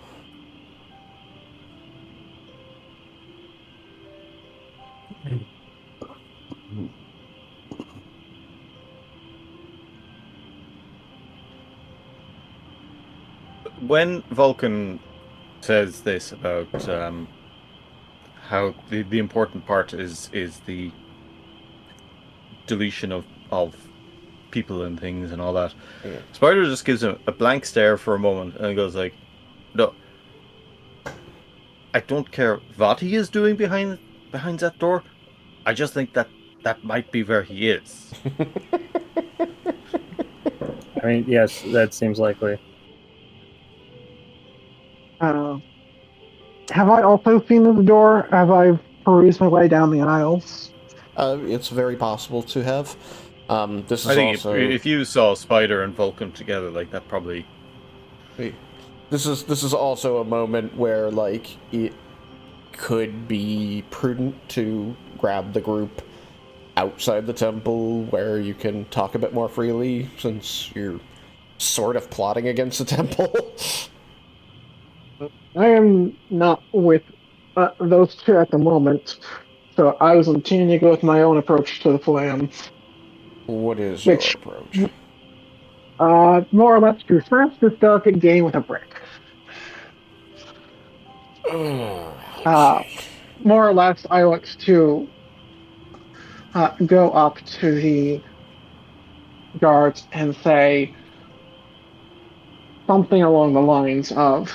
When Vulcan says this about how the important part is the deletion of people and things and all that, Spider just gives him a blank stare for a moment and goes like, "No, I don't care what he is doing behind that door. I just think that might be where he is." I mean, yes, that seems likely. Have I also seen the door as I've perused my way down the aisles? It's very possible to have. This I is think also... if you saw Spider and Vulcan together, like that probably. This is also a moment where, like, it could be prudent to grab the group outside the temple where you can talk a bit more freely, since you're sort of plotting against the temple. I am not with those two at the moment, so I was continuing to go with my own approach to the plan, What is your which approach? more or less to smash this delicate game with a brick. Uh, more or less, I want to go up to the guards and say something along the lines of,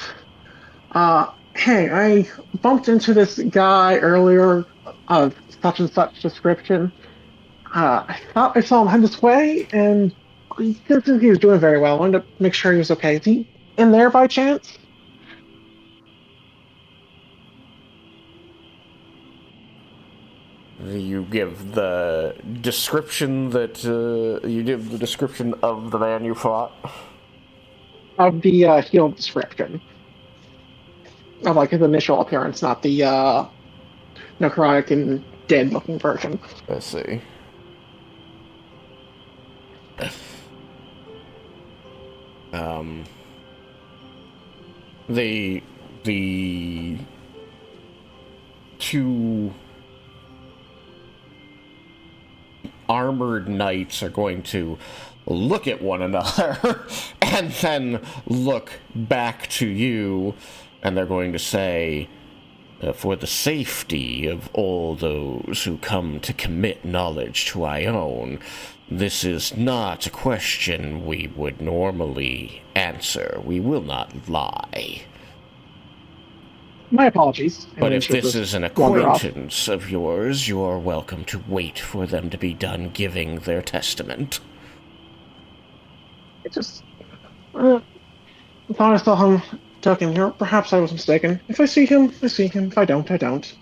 hey, I bumped into this guy earlier of such and such description. I thought I saw him head this way, and he didn't think he was doing very well. I wanted to make sure he was okay. Is he in there by chance? You give the description that you give the description of the man you fought. Of the healed description. Of like his initial appearance, not the necrotic and dead looking version. Let's see. The two armored knights are going to look at one another and then look back to you, and they're going to say, for the safety of all those who come to commit knowledge to Ione, this is not a question we would normally answer. We will not lie. My apologies. But if this is an acquaintance of yours, you're welcome to wait for them to be done giving their testament. It just... I thought I saw him ducking here. Perhaps I was mistaken. If I see him, I see him. If I don't, I don't.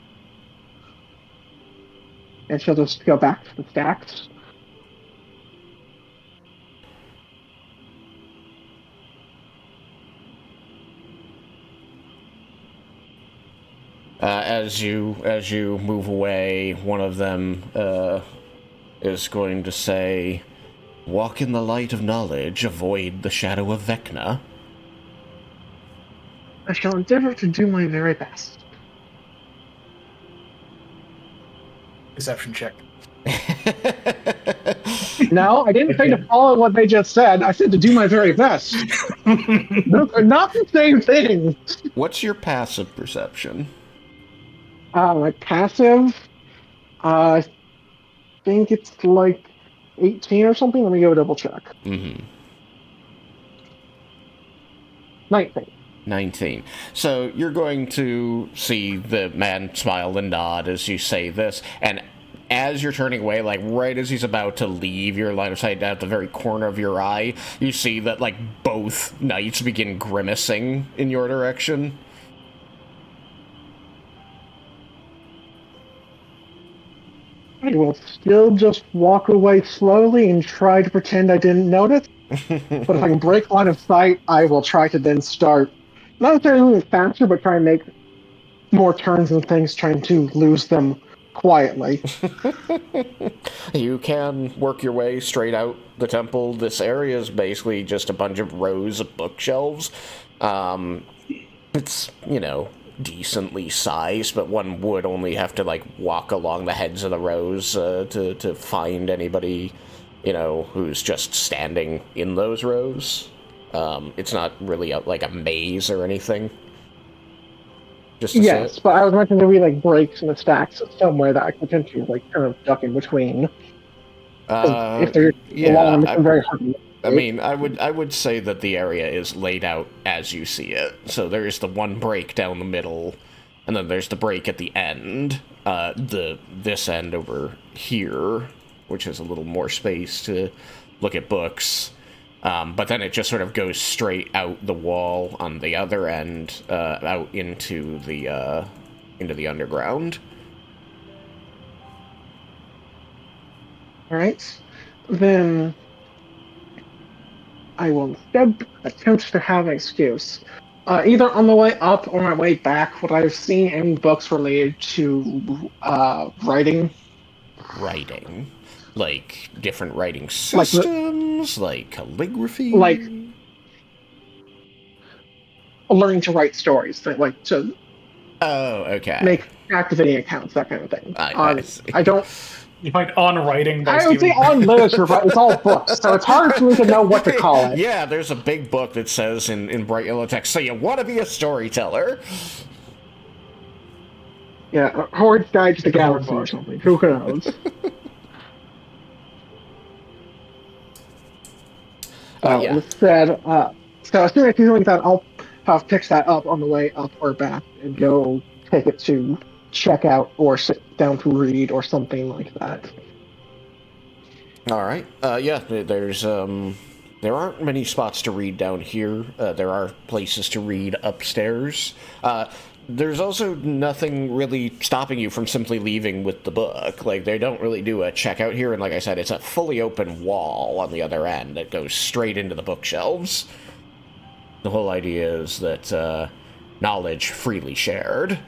And she'll just go back to the stacks. As you move away, one of them is going to say, "Walk in the light of knowledge, avoid the shadow of Vecna." I shall endeavor to do my very best. Deception check. No, I didn't say to follow what they just said. I said to do my very best. Those are not the same thing. What's your passive perception? My passive, I think it's like 18 or something. Let me go double check. 19. So you're going to see the man smile and nod as you say this, and as you're turning away, like right as he's about to leave your line of sight at the very corner of your eye, you see that like both knights begin grimacing in your direction. I will still just walk away slowly and try to pretend I didn't notice. But if I can break line of sight, I will try to then start, not necessarily moving faster, but try and make more turns and things, trying to lose them quietly. You can work your way straight out the temple. This area is basically just a bunch of rows of bookshelves. It's, decently sized, but one would only have to, walk along the heads of the rows to find anybody, who's just standing in those rows. It's not really a maze or anything. Yes, but I was mentioning there would be breaks in the stacks somewhere that I could potentially kind of duck in between. If they're long, it's very hard. I mean, I would say that the area is laid out as you see it. So there's the one break down the middle, and then there's the break at the end. This end over here, which has a little more space to look at books. But then it just sort of goes straight out the wall on the other end, out into the underground. All right, then I will instead attempt to have an excuse. Either on the way up or my way back, would I have seen any books related to writing? Writing? Like different writing systems? Like calligraphy? Like learning to write stories. To okay. Make activating accounts, that kind of thing. I don't... You find on writing by I would say on literature, but it's all books, so it's hard for me to know what to call it. Yeah, there's a big book that says in bright yellow text, so you want to be a storyteller? Yeah, Horde's Guide to the Galaxy or something. Who knows? Instead, so as soon as I do something like that, I'll have picked that up on the way up or back and go take it to check out or sit down to read or something like that. All right. There aren't many spots to read down here. There are places to read upstairs. There's also nothing really stopping you from simply leaving with the book. They don't really do a checkout here, and like I said, it's a fully open wall on the other end that goes straight into the bookshelves. The whole idea is that knowledge freely shared.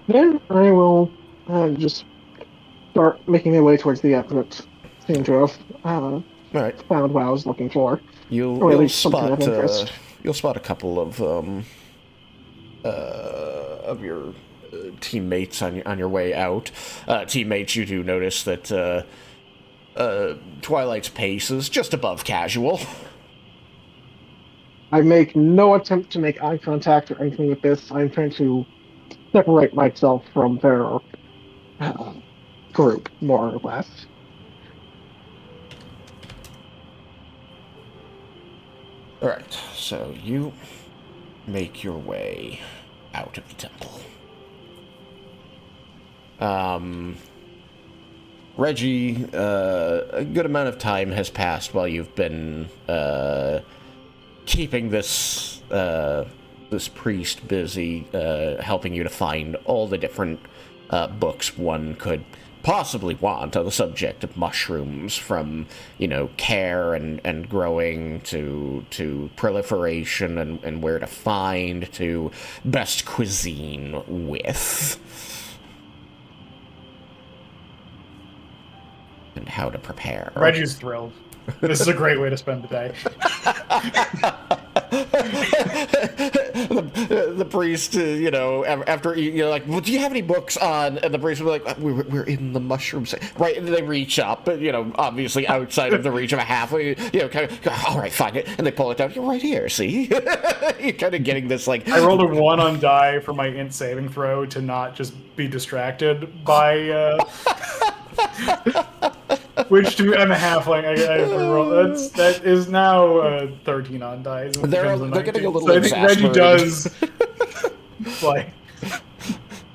Then I will just start making my way towards the exit. Seem to have found what I was looking for. You'll spot a couple of your teammates on your way out. Teammates, you do notice that Twilight's pace is just above casual. I make no attempt to make eye contact or anything with this. I'm trying to separate myself from their group, more or less. Alright, so you make your way out of the temple. Reggie, a good amount of time has passed while you've been keeping this priest busy, helping you to find all the different books one could possibly want on the subject of mushrooms, from, care and growing to proliferation and where to find, to best cuisine with, and how to prepare. Reggie's thrilled. This is a great way to spend the day. the priest, after you're like, well, do you have any books on? And the priest will be like, we're in the mushrooms, right? And they reach up, but obviously outside of the reach of a halfway, kind of, all right, find it, and they pull it down. You're right here. See, you're kind of getting this like. I rolled a 1 on die for my int saving throw to not just be distracted by. Which I'm a halfling. That is now 13 on dice. They're getting a little so I think Reggie does like.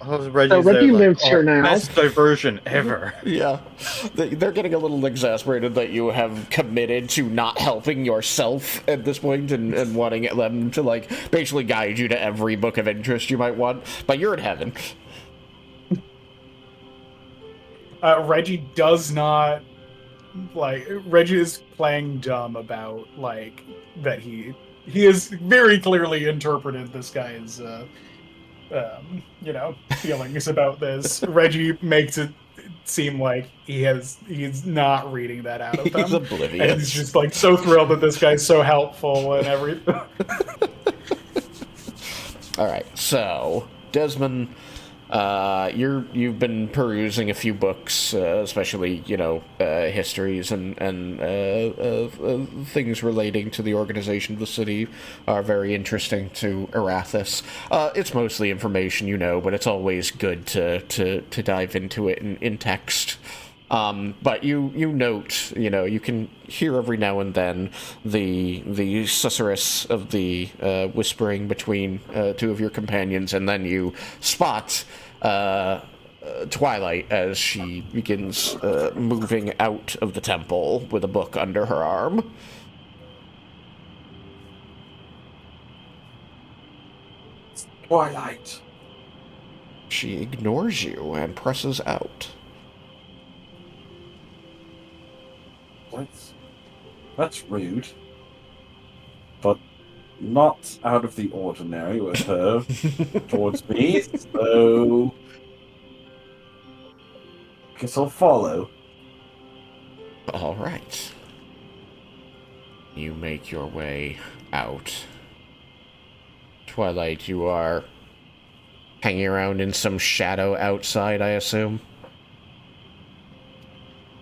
Reggie lives here now. Best diversion ever. Yeah, they're getting a little exasperated that you have committed to not helping yourself at this point and wanting them to basically guide you to every book of interest you might want. But you're in heaven. Reggie does not Reggie is playing dumb about that he has very clearly interpreted this guy's feelings about this. Reggie makes it seem like he's not reading that out of them. He's oblivious. And he's just so thrilled that this guy's so helpful and everything. All right, so Desmin, you've been perusing a few books, especially histories and things relating to the organization of the city are very interesting to Arathis. It's mostly information but it's always good to dive into it in text. But you note, you can hear every now and then the susurrus of the whispering between two of your companions, and then you spot Twilight as she begins moving out of the temple with a book under her arm. Twilight. She ignores you and presses out. That's rude. But not out of the ordinary with her towards me, so guess I'll follow. All right. You make your way out. Twilight, you are hanging around in some shadow outside, I assume?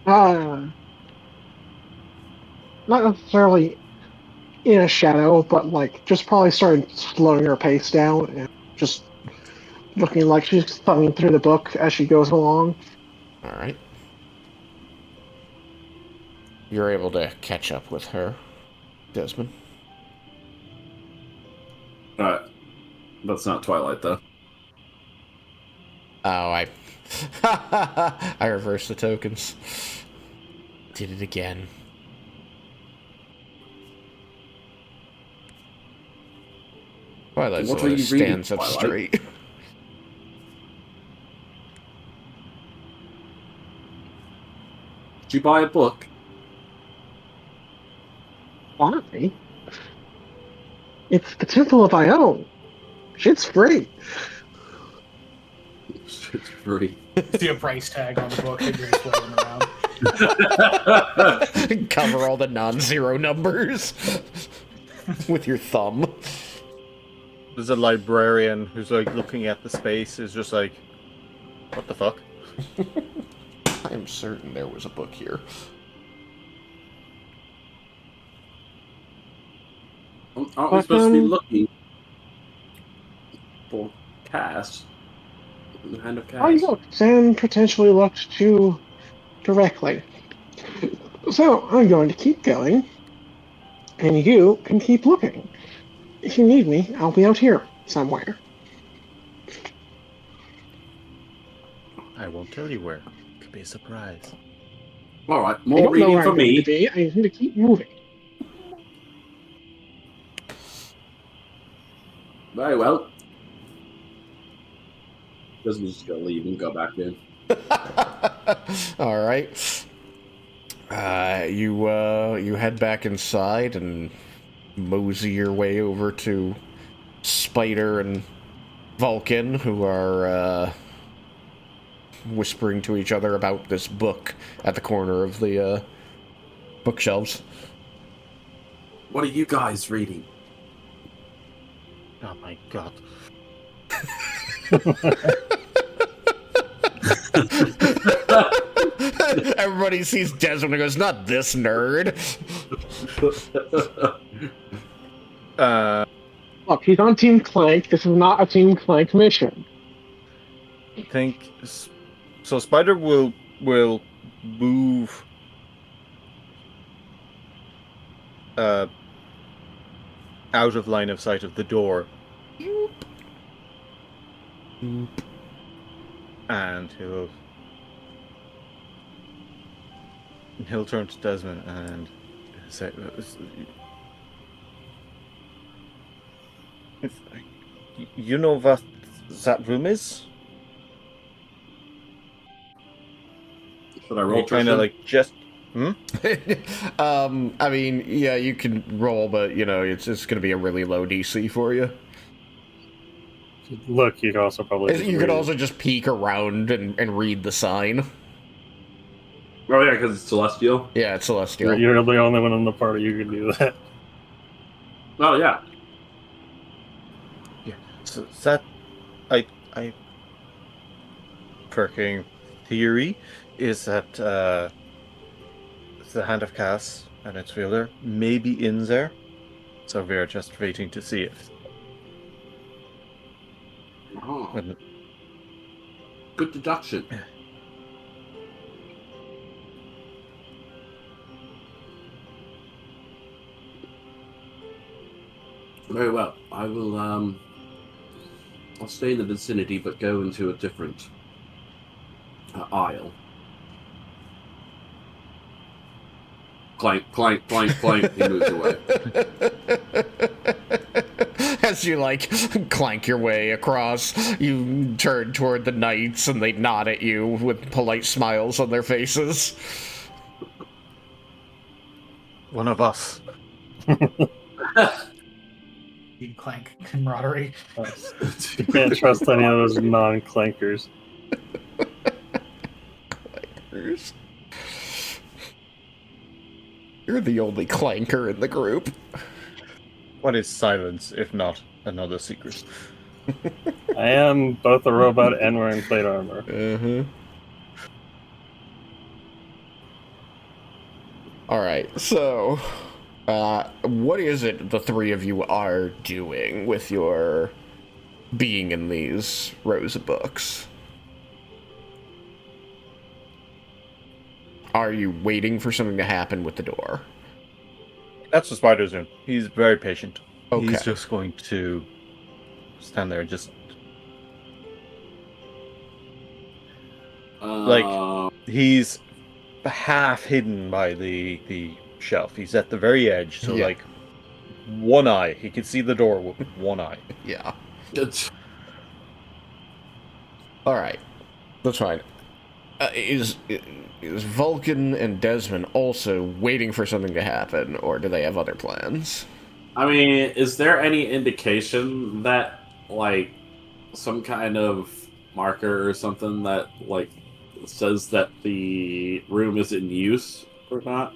Not necessarily in a shadow, but just probably started slowing her pace down and just looking like she's thumbing through the book as she goes along. All right. You're able to catch up with her, Desmond. That's not Twilight, though. Oh, I reversed the tokens. Did it again. Twilight What sort are of you reading, stands up Twilight? straight. Did you buy a book? Why? It's the Temple of Ione. Shit's free. It's free. See a price tag on the book that you're just floating around. Cover all the non-zero numbers with your thumb. There's a librarian who's like looking at the space, is just like, what the fuck? I'm certain there was a book here. Aren't we supposed to be looking for Cass? The Hand of I Kas. looked and potentially looked too directly. So I'm going to keep going, and you can keep looking. If you need me, I'll be out here somewhere. I won't tell you where. Could be a surprise. All right, I more don't know reading where for I'm going to me. be. I need to keep moving. Very well. Desmin's just gonna leave and go back in. All right. You head back inside and mosey your way over to Spider and Vulcan, who are whispering to each other about this book at the corner of the bookshelves. What are you guys reading? Oh my god. Everybody sees Desmond and goes, "Not this nerd." Look, he's on Team Clank. This is not a Team Clank mission. Think so. Spider will move out of line of sight of the door, and he'll turn to Desmond and say, "You know what that room is?" Should I roll? Kind of like just. I mean, yeah, you can roll, but you know it's going to be a really low DC for you. Look, you could also probably. You could also just peek around and read the sign. Oh yeah, because it's celestial. Yeah, it's celestial. You're the only one in the party who can do that. Oh yeah. Yeah. So that I working theory is that the Hand of Kas and its wielder may be in there, so we're just waiting to see it. Oh, And good deduction. Very well. I will. I'll stay in the vicinity, but go into a different aisle. Clank, clank, clank, clank. He moves away. As you, clank your way across, you turn toward the knights, and they nod at you with polite smiles on their faces. one of us. Team Clank camaraderie. You can't trust any of those non-clankers. Clankers. You're the only clanker in the group. What is silence if not another secret? I am both a robot and wearing plate armor. Alright, so what is it the three of you are doing with your being in these rows of books? Are you waiting for something to happen with the door? That's what Spider's doing. He's very patient. Okay. He's just going to stand there and just he's half hidden by the shelf. He's at the very edge, so Yeah. one eye. He can see the door with one eye. Yeah. It's Alright. That's fine. Is Vulcan and Desmond also waiting for something to happen, or do they have other plans? I mean, is there any indication that, some kind of marker or something that, says that the room is in use or not?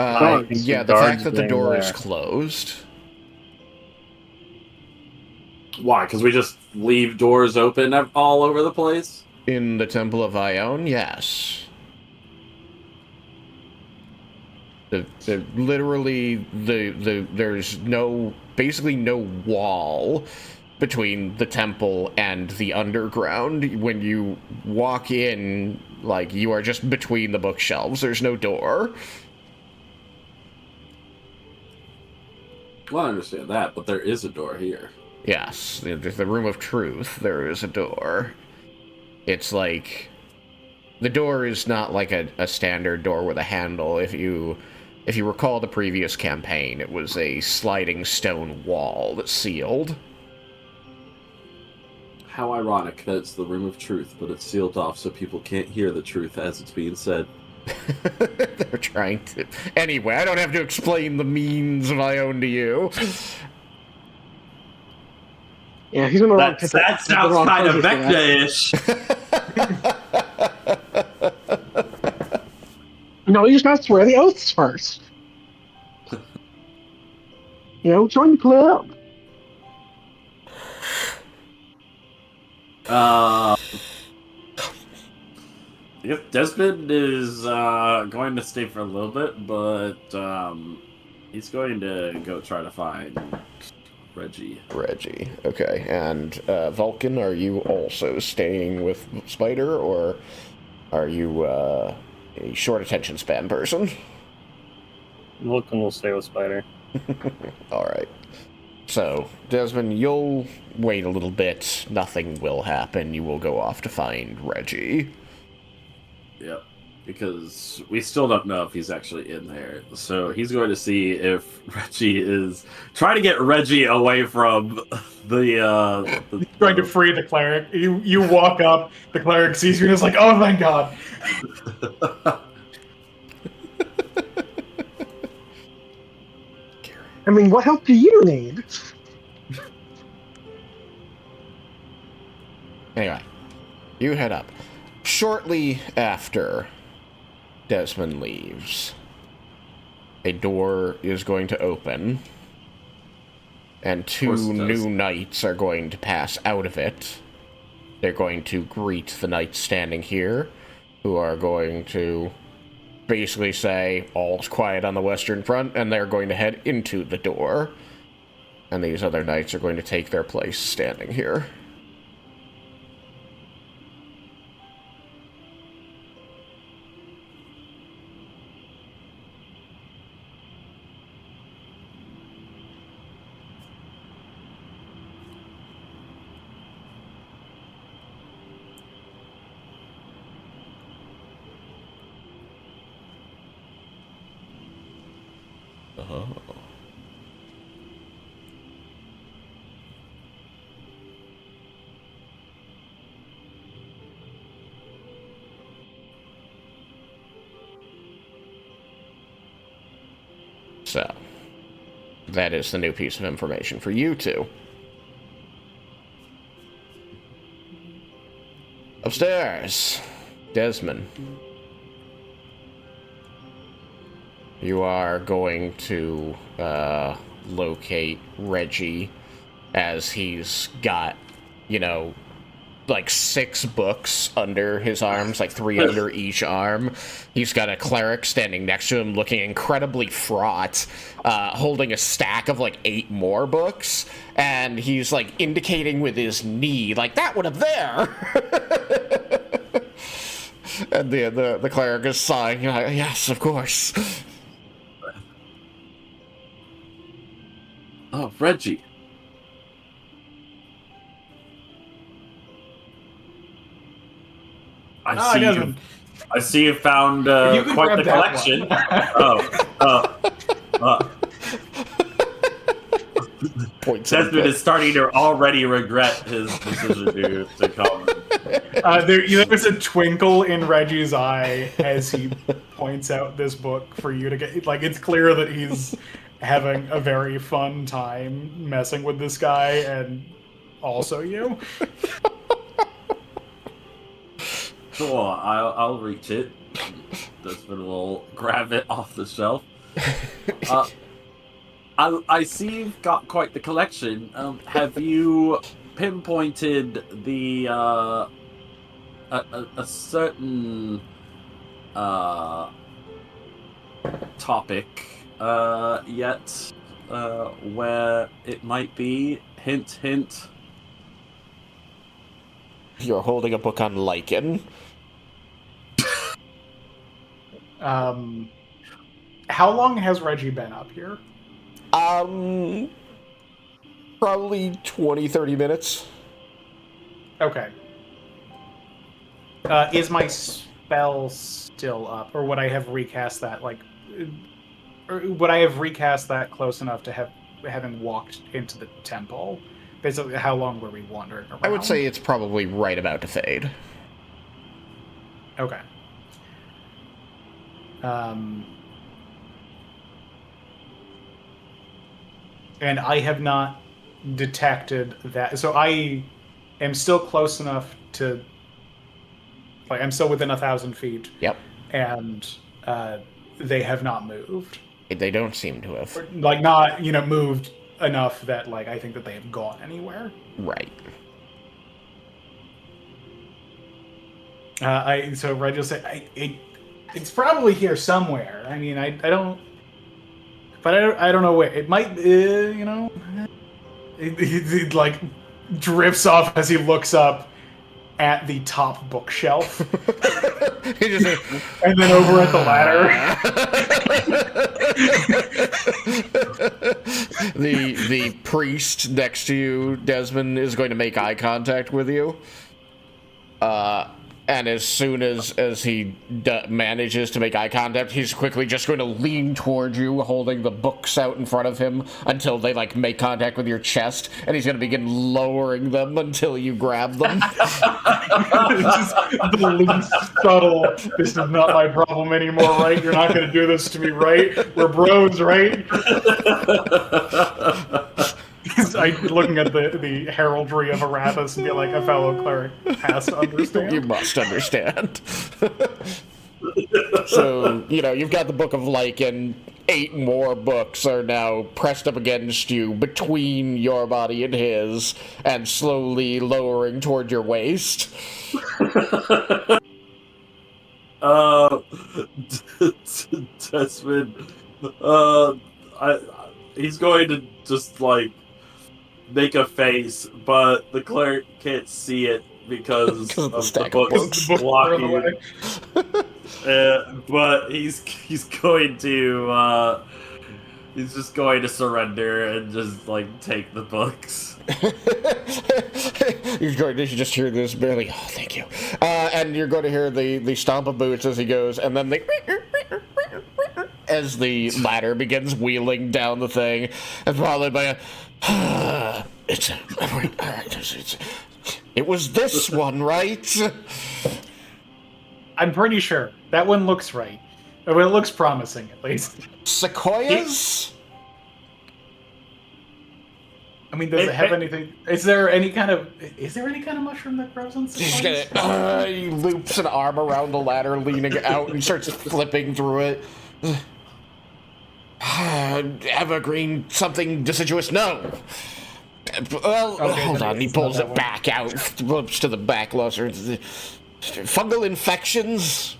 Yeah, the fact that the door is there. closed. Why? Because we just leave doors open all over the place? In the Temple of Ione, yes. There's basically no wall between the temple and the underground. When you walk in, like, you are just between the bookshelves. There's no door. Well, I understand that, but there is a door here. Yes, there's the Room of Truth. There is a door. It's like... The door is not like a standard door with a handle. If you recall the previous campaign, it was a sliding stone wall that's sealed. How ironic that it's the Room of Truth, but it's sealed off so people can't hear the truth as it's being said. They're trying to... Anyway, I don't have to explain the means of Ione to you. Yeah, he's in the wrong. That sounds kind of Vecna-ish. No, you just have to swear the oaths first. Join the club. I guess Desmin is going to stay for a little bit, but he's going to go try to find Reggie. Okay. And Vulcan, are you also staying with Spider, or are you a short attention span person? Vulcan will stay with Spider. Alright. So, Desmond, you'll wait a little bit. Nothing will happen. You will go off to find Reggie. Yep. Because we still don't know if he's actually in there. So he's going to see if Reggie is trying to get Reggie away from the trying to free the cleric. You walk up, the cleric sees you and is like, oh, thank God. I mean, what help do you need? Anyway, you head up. Shortly after Desmond leaves, a door is going to open, and two new knights are going to pass out of it. They're going to greet the knights standing here, who are going to basically say, all's quiet on the Western Front, and they're going to head into the door. And these other knights are going to take their place standing here. Oh. So, that is the new piece of information for you two. Upstairs, Desmond. You are going to locate Reggie, as he's got, like 6 books under his arms, like 3 under each arm. He's got a cleric standing next to him looking incredibly fraught, holding a stack of like 8 more books, and he's like indicating with his knee, like, that one up there! And the cleric is sighing, yes, of course. Oh, Reggie. I see you found quite the collection. Desmond is starting to already regret his decision to come. There's a twinkle in Reggie's eye as he points out this book for you to get. Like, it's clear that he's having a very fun time messing with this guy, and also you. Cool, I'll reach it. Desmond will grab it off the shelf. I see you've got quite the collection. Have you pinpointed the a certain topic yet? Where it might be? Hint, hint. You're holding a book on lichen. How long has Reggie been up here? Probably 20, 30 minutes. Okay. Is my spell still up, or would I have recast that or would I have recast that close enough to having walked into the temple? Basically, how long were we wandering around? I would say it's probably right about to fade. Okay. And I have not detected that. So I am still close enough to... Like, I'm still within 1,000 feet. Yep. And they have not moved. They don't seem to have. Like, not, moved enough that, like, I think that they have gone anywhere. Right. So Red will say, it's probably here somewhere. I mean, I don't... But I don't know where. It might, It like drifts off as he looks up at the top bookshelf. And then over at the ladder. The priest next to you, Desmond, is going to make eye contact with you. And as soon as he manages to make eye contact, he's quickly just going to lean towards you, holding the books out in front of him until they, like, make contact with your chest, and he's going to begin lowering them until you grab them. Just the least subtle, this is not my problem anymore, right? You're not going to do this to me, right? We're bros, right? I'm looking at the heraldry of Arathis and be like, a fellow cleric has to understand. You must understand. So, you've got the Book of Lichen. 8 more books are now pressed up against you between your body and his, and slowly lowering toward your waist. Desmond, he's going to just, like, make a face, but the cleric can't see it because of the books blocking. But he's going to he's just going to surrender and just, like, take the books. You're going to just hear this barely. Oh, thank you. And you're going to hear the stomp of boots as he goes, and then as the ladder begins wheeling down the thing, and followed by a. It was this one, right? I'm pretty sure. That one looks right. Well, it looks promising, at least. Sequoias? I mean, does it have anything... Is there any kind of mushroom that grows on sequoias? He loops an arm around the ladder, leaning out, and starts flipping through it. Evergreen, something deciduous, no. Well, okay, hold on, he pulls it back out, flips to the back closer. Fungal infections?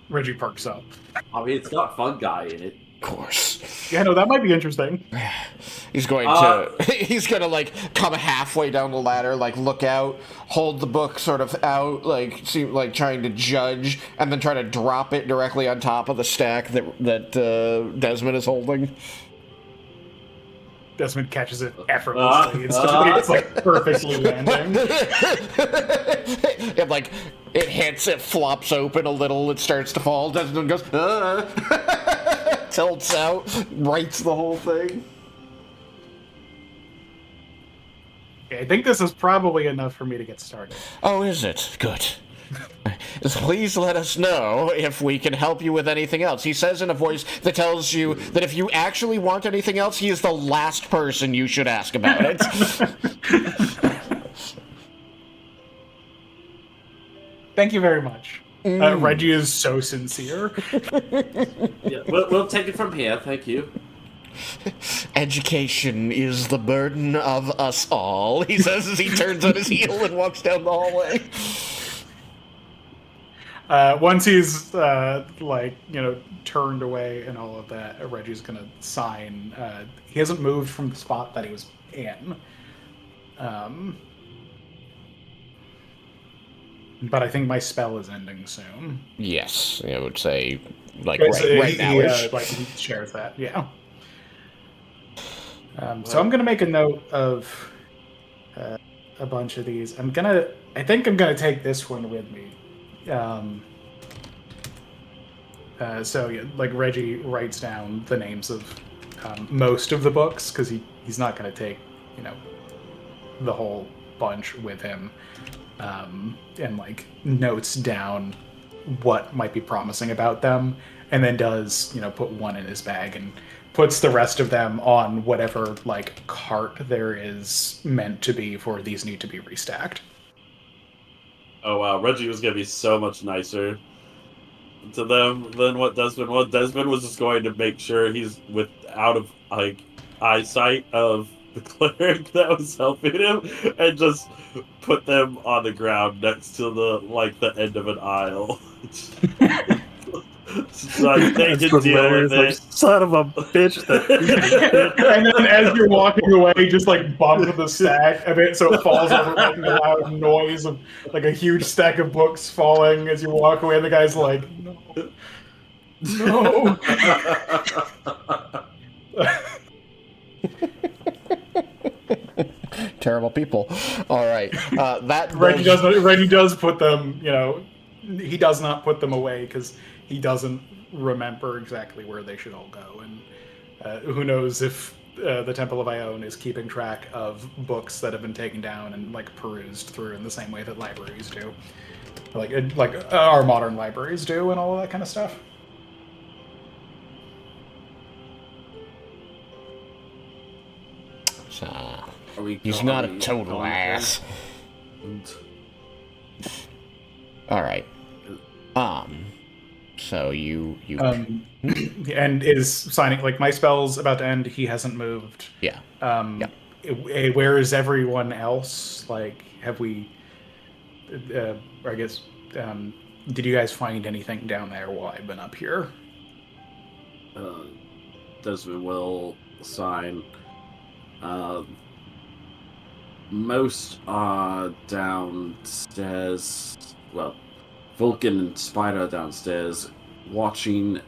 Reggie perks up. I mean, it's got fungi in it. Of course. Yeah, no, that might be interesting. He's going to, like, come halfway down the ladder, like, look out, hold the book sort of out, like, seem like trying to judge, and then try to drop it directly on top of the stack that Desmond is holding. Desmond catches it effortlessly. It's like perfectly landing. It hits, it flops open a little, it starts to fall. Desmond goes, tilts out, rights the whole thing. I think this is probably enough for me to get started. Oh, is it? Good. Please let us know if we can help you with anything else. He says in a voice that tells you that if you actually want anything else, he is the last person you should ask about it. Thank you very much. Reggie is so sincere. Yeah, we'll take it from here, thank you. Education is the burden of us all, he says as he turns on his heel and walks down the hallway. Once he's turned away and all of that, Reggie's gonna sign. He hasn't moved from the spot that he was in, but I think my spell is ending soon. Yes, I would say right now. He shares that, yeah. So I'm gonna make a note of a bunch of these. I think I'm gonna take this one with me. Reggie writes down the names of most of the books because he's not going to take the whole bunch with him, and notes down what might be promising about them, and then does put one in his bag and puts the rest of them on whatever cart there is meant to be for these need to be restacked. Oh wow, Reggie was gonna be so much nicer to them than what Desmin was. Desmin was just going to make sure he's out of eyesight of the cleric that was helping him, and just put them on the ground next to the end of an aisle. So they can deal with it. Son of a bitch! And then as you're walking away, just bump the stack a bit so it falls over, making a loud noise of a huge stack of books falling as you walk away. And the guy's like, no. Terrible people. All right, that Reggie does put them. He does not put them away because he doesn't remember exactly where they should all go, and who knows if the Temple of Ione is keeping track of books that have been taken down and perused through in the same way that libraries do, like our modern libraries do, and all of that kind of stuff. So, he's not a total ass. All right. So you and is signing my spell's about to end. He hasn't moved. Yeah. Where is everyone else? Have we? I guess. Did you guys find anything down there while I've been up here? Desmond will sign. Most are downstairs. Well, Vulcan and Spider are downstairs, watching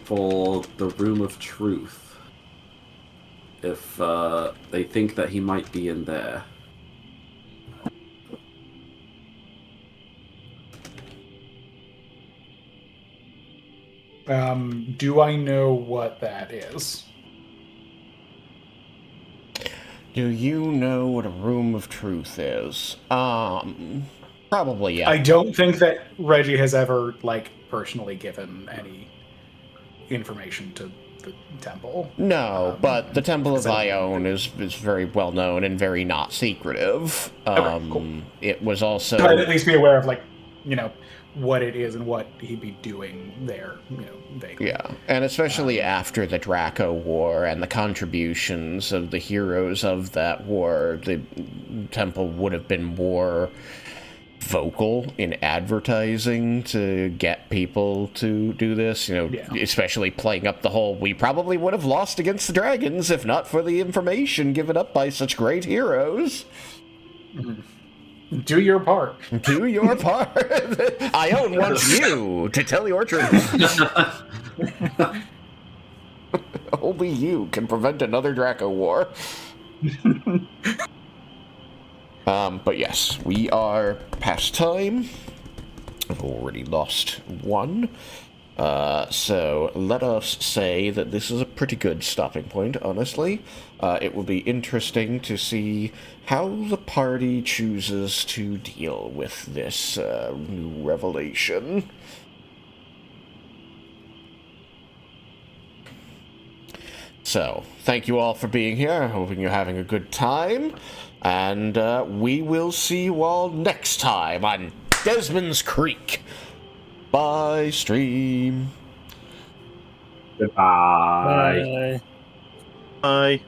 for the Room of Truth. If they think that he might be in there. Do I know what that is? Do you know what a Room of Truth is? Probably, yeah. I don't think that Reggie has ever, personally given any information to the temple. No, but the Temple of Ione is very well known and very not secretive. Okay, cool. It was also... I'd at least be aware of, what it is and what he'd be doing there, vaguely. Yeah, and especially after the Draco War and the contributions of the heroes of that war, the temple would have been more vocal in advertising to get people to do this, especially playing up the whole, we probably would have lost against the dragons if not for the information given up by such great heroes. Mm-hmm. Do your part. Do your part. Ione wants you to tell your truth. Only you can prevent another Draco War. But yes, we are past time. I've already lost one. So let us say that this is a pretty good stopping point, honestly. It will be interesting to see how the party chooses to deal with this new revelation. So, thank you all for being here. Hoping you're having a good time. And we will see you all next time on Desmond's Creek. Bye, stream. Goodbye. Bye. Bye.